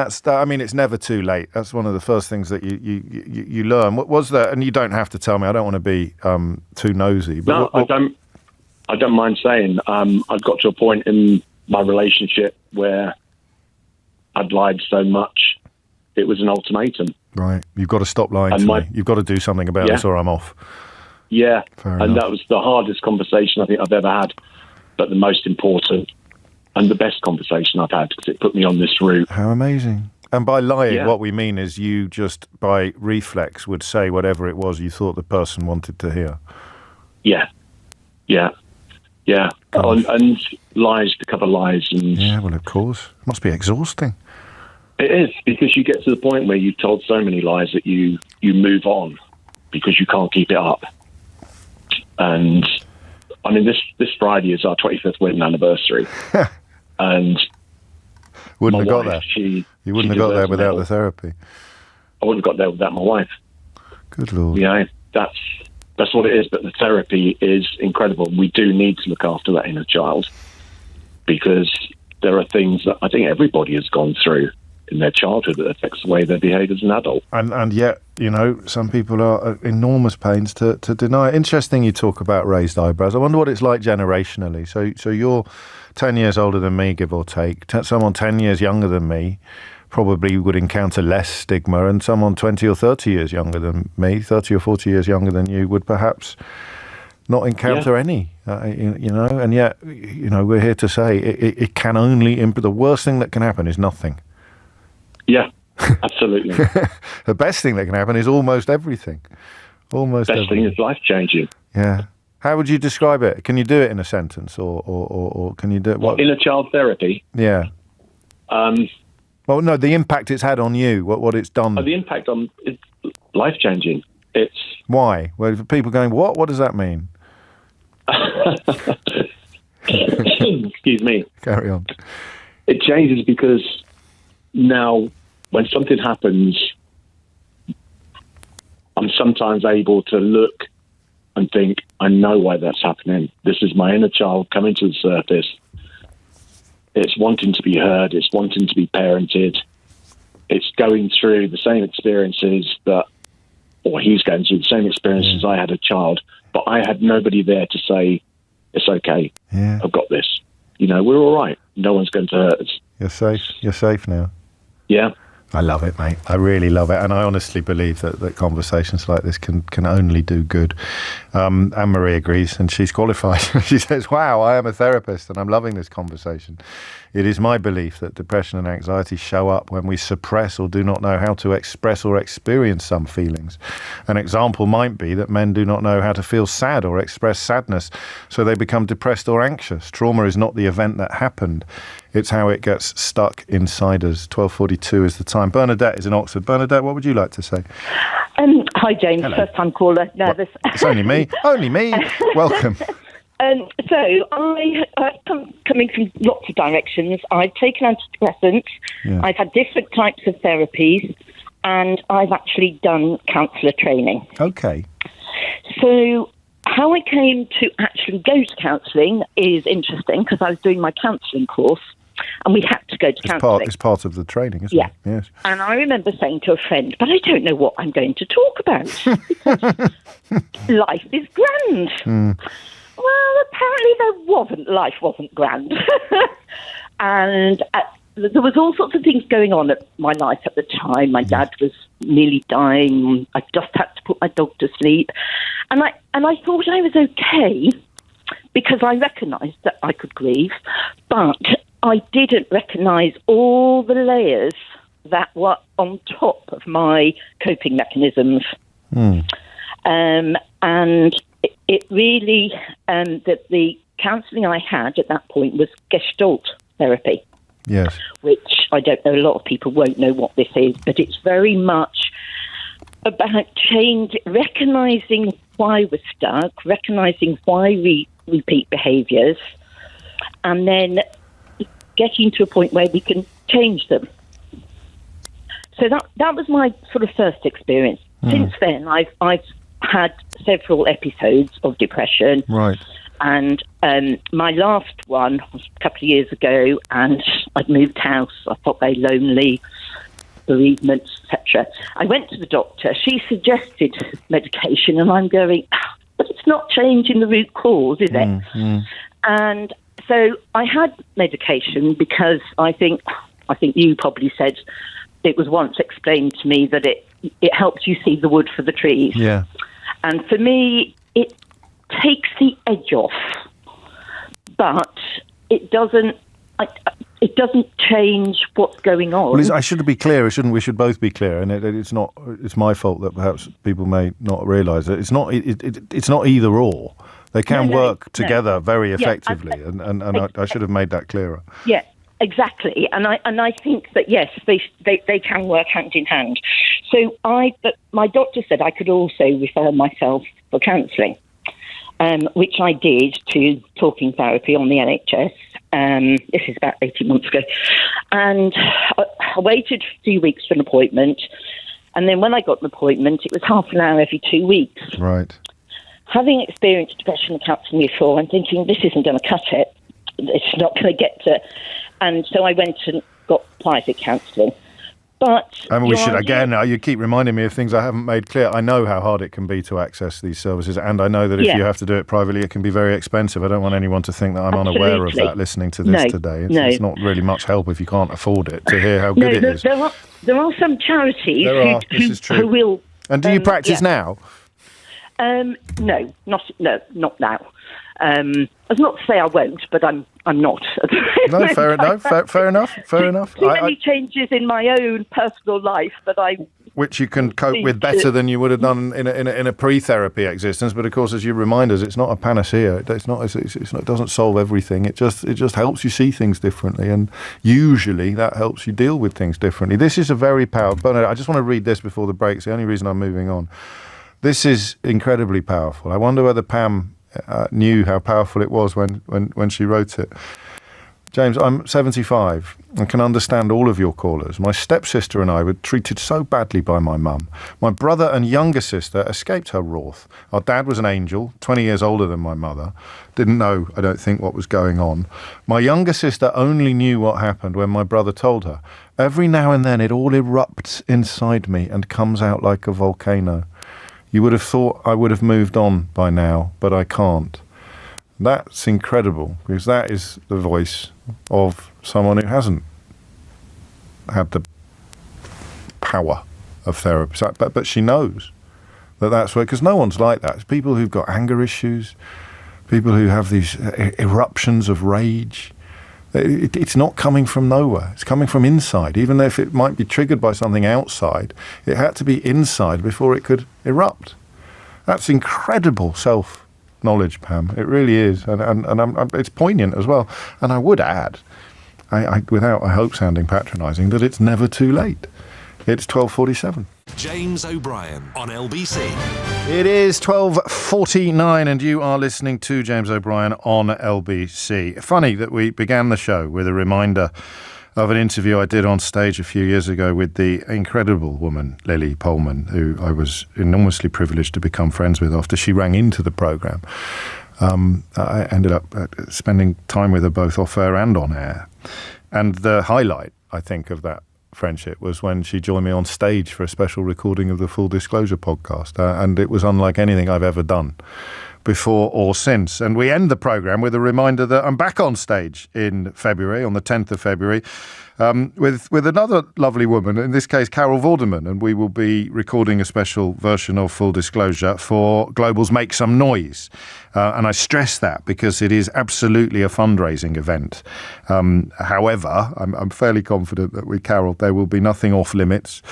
it's never too late. That's one of the first things that you learn. What was there? And you don't have to tell me. I don't want to be too nosy. But I don't mind saying. I've got to a point in my relationship where I'd lied so much, it was an ultimatum. Right. You've got to stop lying to me. You've got to do something about this or I'm off. Yeah. Fair and enough. That was the hardest conversation I think I've ever had, but the most important and the best conversation I've had because it put me on this route. How amazing. And by lying, what we mean is you just, by reflex, would say whatever it was you thought the person wanted to hear. Yeah. And lies to cover lies. Yeah, well, of course. It must be exhausting. It is, because you get to the point where you've told so many lies that you move on because you can't keep it up. And, I mean, this Friday is our 25th wedding anniversary. And wouldn't have got there. You wouldn't have got there without the therapy. I wouldn't have got there without my wife. Good Lord. Yeah, that's what it is. But the therapy is incredible. We do need to look after that inner child because there are things that I think everybody has gone through in their childhood that affects the way they behave as an adult. And yet, some people are at enormous pains to deny it. Interesting you talk about raised eyebrows. I wonder what it's like generationally. So you're 10 years older than me, give or take. Someone 10 years younger than me probably would encounter less stigma, and someone 20 or 30 years younger than me, 30 or 40 years younger than you, would perhaps not encounter any, and yet, we're here to say it can only, the worst thing that can happen is nothing. Yeah, absolutely. The best thing that can happen is almost everything. Best thing is life-changing. Yeah. How would you describe it? Can you do it in a sentence, or can you do it? What, inner child therapy? Yeah. Well, no, the impact it's had on you, what it's done. The impact on it's life-changing. It's why? Well, for people going, what? What does that mean? Excuse me. Carry on. It changes because now, when something happens, I'm sometimes able to look and think, I know why that's happening. This is my inner child coming to the surface. It's wanting to be heard. It's wanting to be parented. It's going through the same experiences he's going through the same experiences I had as a child, but I had nobody there to say, it's okay. Yeah. I've got this. We're all right. No one's going to hurt us. You're safe. You're safe now. Yeah. I love it, mate. I really love it. And I honestly believe that conversations like this can only do good. Anne-Marie agrees, and she's qualified. She says, wow, I am a therapist and I'm loving this conversation. It is my belief that depression and anxiety show up when we suppress or do not know how to express or experience some feelings. An example might be that men do not know how to feel sad or express sadness, so they become depressed or anxious. Trauma is not the event that happened. It's how it gets stuck inside us. 12:42 is the time. Bernadette is in Oxford. Bernadette, what would you like to say? Hi, James. Hello. First-time caller. Nervous. It's only me. Only me. Welcome. So coming from lots of directions. I've taken antidepressants. Yeah. I've had different types of therapies, and I've actually done counsellor training. Okay. So how I came to actually go to counselling is interesting, because I was doing my counselling course, and we had to go to counselling. It's part of the training, isn't it? Yes. And I remember saying to a friend, but I don't know what I'm going to talk about, because life is grand. Mm. Well, apparently life wasn't grand. And there was all sorts of things going on at my life at the time. My dad was nearly dying. I just had to put my dog to sleep. And I thought I was okay, because I recognised that I could grieve, but I didn't recognise all the layers that were on top of my coping mechanisms. Mm. And it really, that the counselling I had at that point was Gestalt therapy. Yes. Which I don't know, a lot of people won't know what this is, but it's very much about recognising why we're stuck, recognising why we repeat behaviours, and then getting to a point where we can change them. So that was my sort of first experience. Mm. Since then, I've had several episodes of depression. Right. And my last one was a couple of years ago, and I'd moved house. I felt very lonely, bereavements, etc. I went to the doctor. She suggested medication, and I'm going, but it's not changing the root cause, is it? Mm. And so I had medication because I think you probably said it was once explained to me that it helps you see the wood for the trees. Yeah. And for me, it takes the edge off, but it doesn't change what's going on. Well, I should be clear, shouldn't we? Should both be clear, and it's not. It's my fault that perhaps people may not realise it. It's not. It's not either or. They can work together very effectively, and I should have made that clearer. Yeah, exactly. And I think that yes, they can work hand in hand. So but my doctor said I could also refer myself for counselling, which I did to talking therapy on the NHS. This is about 18 months ago. And I waited a few weeks for an appointment. And then when I got an appointment, it was half an hour every 2 weeks. Right. Having experienced depression and counselling before, I'm thinking, this isn't going to cut it. It's not going to get to... And so I went and got private counselling. But we should, again, you keep reminding me of things I haven't made clear. I know how hard it can be to access these services, and I know that if you have to do it privately, it can be very expensive. I don't want anyone to think that I'm unaware of that listening to this today. It's not really much help if you can't afford it to hear how good it is. There are some charities who will... And do you practice now? No, not now. That's not to say I won't, but I'm not. No, fair enough. Fair enough. Too many changes in my own personal life that I which you can cope with better than you would have done in a pre-therapy existence. But of course, as you remind us, it's not a panacea. It doesn't solve everything. It just helps you see things differently, and usually that helps you deal with things differently. This is a very powerful. I just want to read this before the break. It's the only reason I'm moving on. This is incredibly powerful. I wonder whether Pam knew how powerful it was when she wrote it. James, I'm 75 and can understand all of your callers. My stepsister and I were treated so badly by my mum. My brother and younger sister escaped her wrath. Our dad was an angel, 20 years older than my mother. Didn't know, I don't think, what was going on. My younger sister only knew what happened when my brother told her. Every now and then it all erupts inside me and comes out like a volcano. You would have thought I would have moved on by now, but I can't. That's incredible, because that is the voice of someone who hasn't had the power of therapy. But she knows that that's where, because no one's like that. It's people who've got anger issues, people who have these eruptions of rage. It's not coming from nowhere. It's coming from inside. Even if it might be triggered by something outside, it had to be inside before it could erupt. That's incredible self-knowledge, Pam. It really is. And it's poignant as well. And I would add, without, I hope, sounding patronising, that it's never too late. It's 12:47. James O'Brien on LBC. It is 12:49 and you are listening to James O'Brien on LBC. Funny that we began the show with a reminder of an interview I did on stage a few years ago with the incredible woman, Lili Pohlmann, who I was enormously privileged to become friends with after she rang into the programme. I ended up spending time with her both off air and on air. And the highlight, I think, of that friendship was when she joined me on stage for a special recording of the Full Disclosure podcast. And it was unlike anything I've ever done before or since. And we end the programme with a reminder that I'm back on stage in February, on the 10th of February, with another lovely woman, in this case Carol Vorderman, and we will be recording a special version of Full Disclosure for Global's Make Some Noise. And I stress that because it is absolutely a fundraising event. However, I'm fairly confident that with Carol there will be nothing off limits,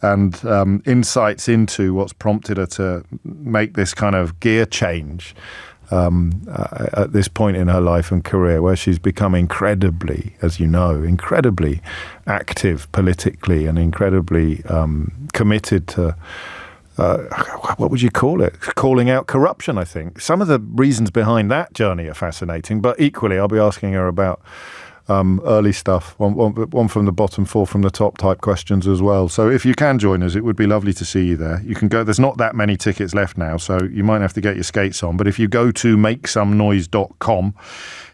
and insights into what's prompted her to make this kind of gear change at this point in her life and career, where she's become incredibly, as you know, incredibly active politically and incredibly committed to, what would you call it? Calling out corruption, I think. Some of the reasons behind that journey are fascinating, but equally I'll be asking her about early stuff, one from the bottom, four from the top type questions as well. So if you can join us, it would be lovely to see you there. You can go, there's not that many tickets left now, so you might have to get your skates on. But if you go to makesomenoise.com,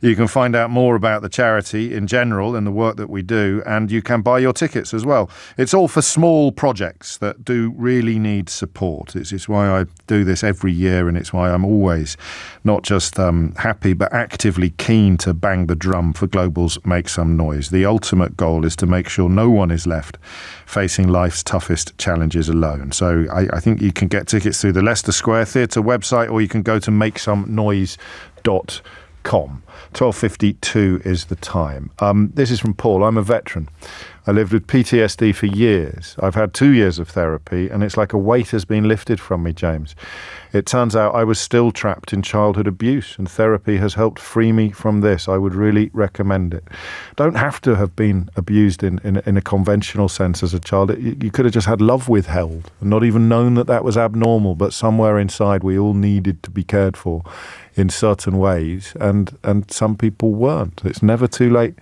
you can find out more about the charity in general and the work that we do, and you can buy your tickets as well. It's all for small projects that do really need support. It's why I do this every year, and it's why I'm always not just happy, but actively keen to bang the drum for Global's Make Some Noise. The ultimate goal is to make sure no one is left facing life's toughest challenges alone. So I think you can get tickets through the Leicester Square Theatre website, or you can go to makesomenoise.com. 12:52 is the time. This is from Paul. I'm a veteran. I lived with PTSD for years. I've had 2 years of therapy, and it's like a weight has been lifted from me, James. It turns out I was still trapped in childhood abuse, and therapy has helped free me from this. I would really recommend it. Don't have to have been abused in a conventional sense as a child. You could have just had love withheld and not even known that that was abnormal, but somewhere inside we all needed to be cared for in certain ways, and some people weren't. It's never too late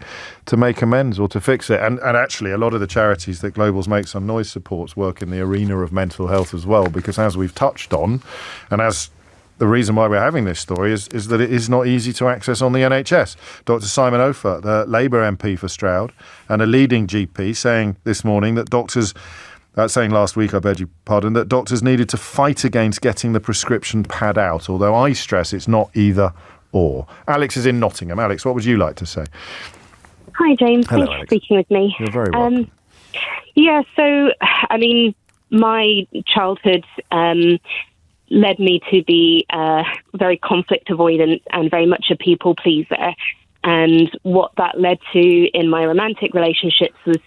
to make amends or to fix it. And actually, a lot of the charities that Global's Make Some Noise supports work in the arena of mental health as well, because as we've touched on, and as the reason why we're having this story is that it is not easy to access on the NHS. Dr. Simon Ofer, the Labour MP for Stroud, and a leading GP saying this morning that saying last week, I beg your pardon, that doctors needed to fight against getting the prescription pad out, although I stress it's not either or. Alex is in Nottingham. Alex, what would you like to say? Hi, James. Hello, Thanks Alex. for speaking with me. You're very welcome. Yeah, so, I mean, my childhood led me to be very conflict avoidant and very much a people pleaser. And what that led to in my romantic relationships was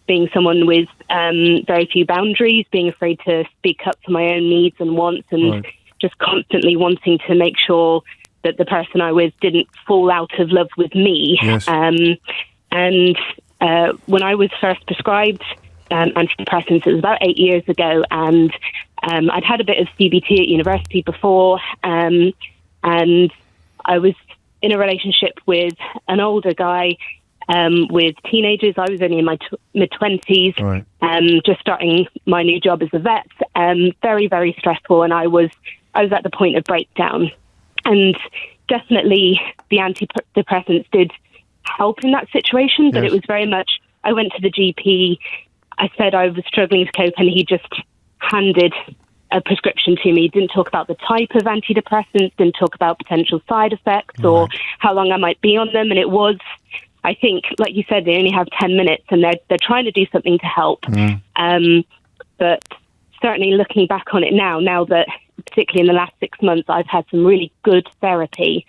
being someone with very few boundaries, being afraid to speak up for my own needs and wants, and just constantly wanting to make sure that the person I was didn't fall out of love with me. Yes. And when I was first prescribed antidepressants, it was about 8 years ago, and I'd had a bit of CBT at university before, and I was in a relationship with an older guy with teenagers. I was only in my mid-20s, just starting my new job as a vet. Very, very stressful, and I was at the point of breakdown. And definitely the antidepressants did help in that situation, but it was very much, I went to the GP, I said I was struggling to cope, and he just handed a prescription to me. Didn't talk about the type of antidepressants, didn't talk about potential side effects or how long I might be on them. And it was, I think, like you said, they only have 10 minutes and they're trying to do something to help. But certainly looking back on it now that particularly in the last 6 months, I've had some really good therapy.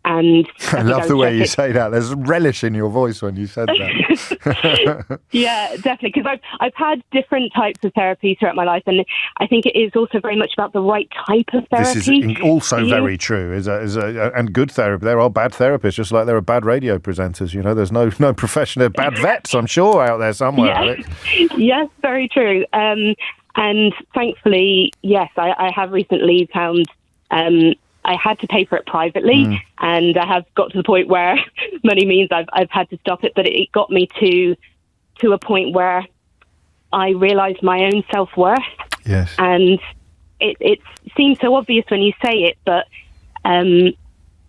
And I love the way you say that. There's relish in your voice when you said that. Yeah, definitely. Because I've had different types of therapy throughout my life, and I think it is also very much about the right type of therapy. This is also very true. And good therapy. There are bad therapists, just like there are bad radio presenters. You know, there's no profession. There are bad vets, I'm sure, out there somewhere, Alex. Yes, very true. And thankfully, yes, I have recently found. I had to pay for it privately, and I have got to the point where money means I've had to stop it. But it got me to a point where I realised my own self-worth. Yes. And it seems so obvious when you say it, but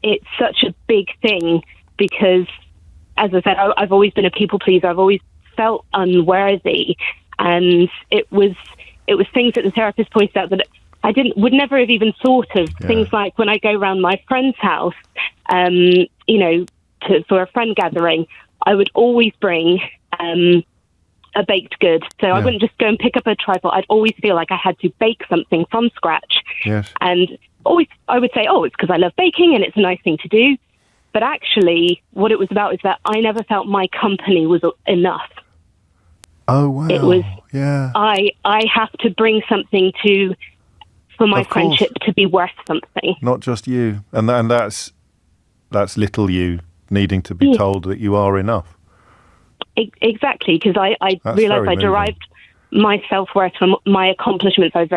it's such a big thing because, as I said, I've always been a people pleaser. I've always felt unworthy, and it was things that the therapist pointed out that I would never have even thought of. Things like when I go around my friend's house, for a friend gathering, I would always bring a baked good. So I wouldn't just go and pick up a trifle. I'd always feel like I had to bake something from scratch. Yes. And always I would say, it's because I love baking and it's a nice thing to do. But actually, what it was about is that I never felt my company was enough. Oh, wow. It was, I have to bring something for my friendship to be worth something. Not just you. And that's little you needing to be told that you are enough. Exactly, because I realised I derived my self-worth from my accomplishments. I was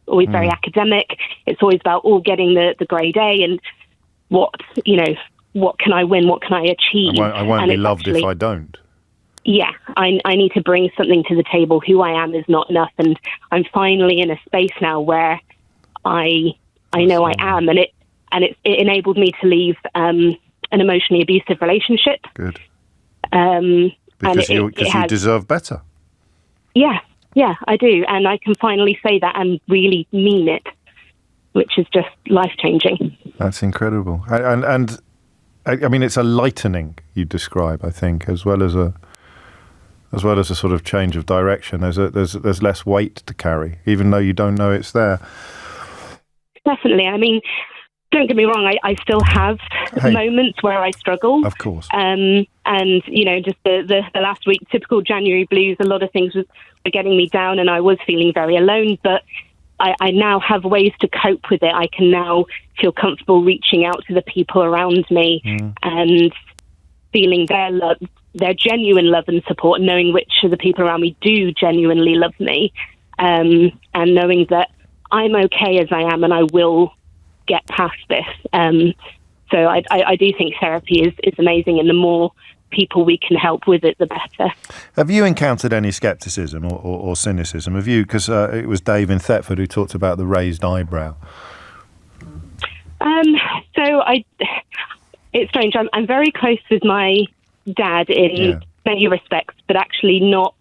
always very academic. It's always about getting the grade A and what can I win, what can I achieve. I won't be loved if I don't. Yeah, I need to bring something to the table. Who I am is not enough, and I'm finally in a space now where I know I am, and it enabled me to leave an emotionally abusive relationship. Good. Because you deserve better. Yeah, I do, and I can finally say that and really mean it, which is just life-changing. That's incredible, and I mean it's a lightening you describe, I think, as well as a sort of change of direction. There's less weight to carry, even though you don't know it's there. Definitely. I mean, don't get me wrong, I still have moments where I struggle. Of course. And, just the last week, typical January blues, a lot of things were getting me down and I was feeling very alone. But I now have ways to cope with it. I can now feel comfortable reaching out to the people around me and feeling their love, their genuine love and support, knowing which of the people around me do genuinely love me, and knowing that I'm okay as I am and I will get past this. So I do think therapy is amazing, and the more people we can help with it, the better. Have you encountered any scepticism or cynicism? Have you? Because it was Dave in Thetford who talked about the raised eyebrow. It's strange. I'm very close with my dad in many respects, but actually not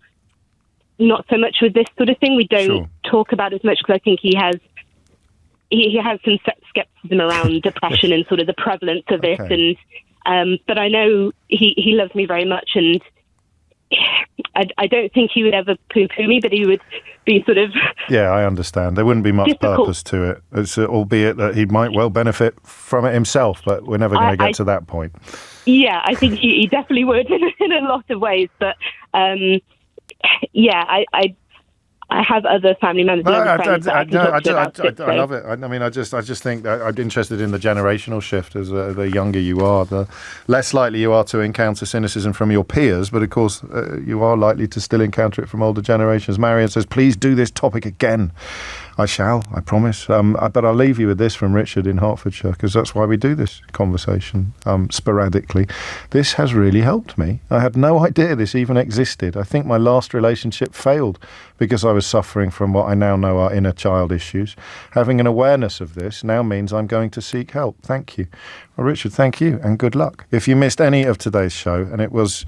so much with this sort of thing. We don't talk about it as much because I think he has some skepticism around depression and sort of the prevalence of it. And but I know he loves me very much, and I don't think he would ever poo-poo me, but he would be sort of... Yeah, I understand. There wouldn't be much purpose to it. It's, albeit that he might well benefit from it himself, but we're never going to get to that point. Yeah, I think he definitely would in a lot of ways, but I have other family members and other friends that I can talk to about it. I love it. I mean, I just think that I'm interested in the generational shift. As the younger you are, the less likely you are to encounter cynicism from your peers. But of course, you are likely to still encounter it from older generations. Marion says, please do this topic again. I shall, I promise. But I'll leave you with this from Richard in Hertfordshire, because that's why we do this conversation sporadically. This has really helped me. I had no idea this even existed. I think my last relationship failed because I was suffering from what I now know are inner child issues. Having an awareness of this now means I'm going to seek help. Thank you. Well, Richard, thank you and good luck. If you missed any of today's show, and it was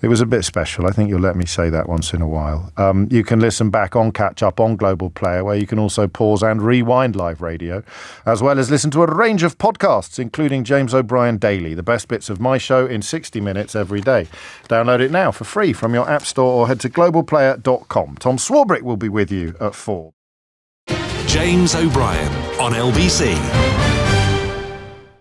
a bit special. I think you'll let me say that once in a while. You can listen back on Catch Up on Global Player, where you can also pause and rewind live radio, as well as listen to a range of podcasts, including James O'Brien Daily, the best bits of my show in 60 minutes every day. Download it now for free from your app store or head to globalplayer.com. Tom Swarbrick will be with you at 4. James O'Brien on LBC.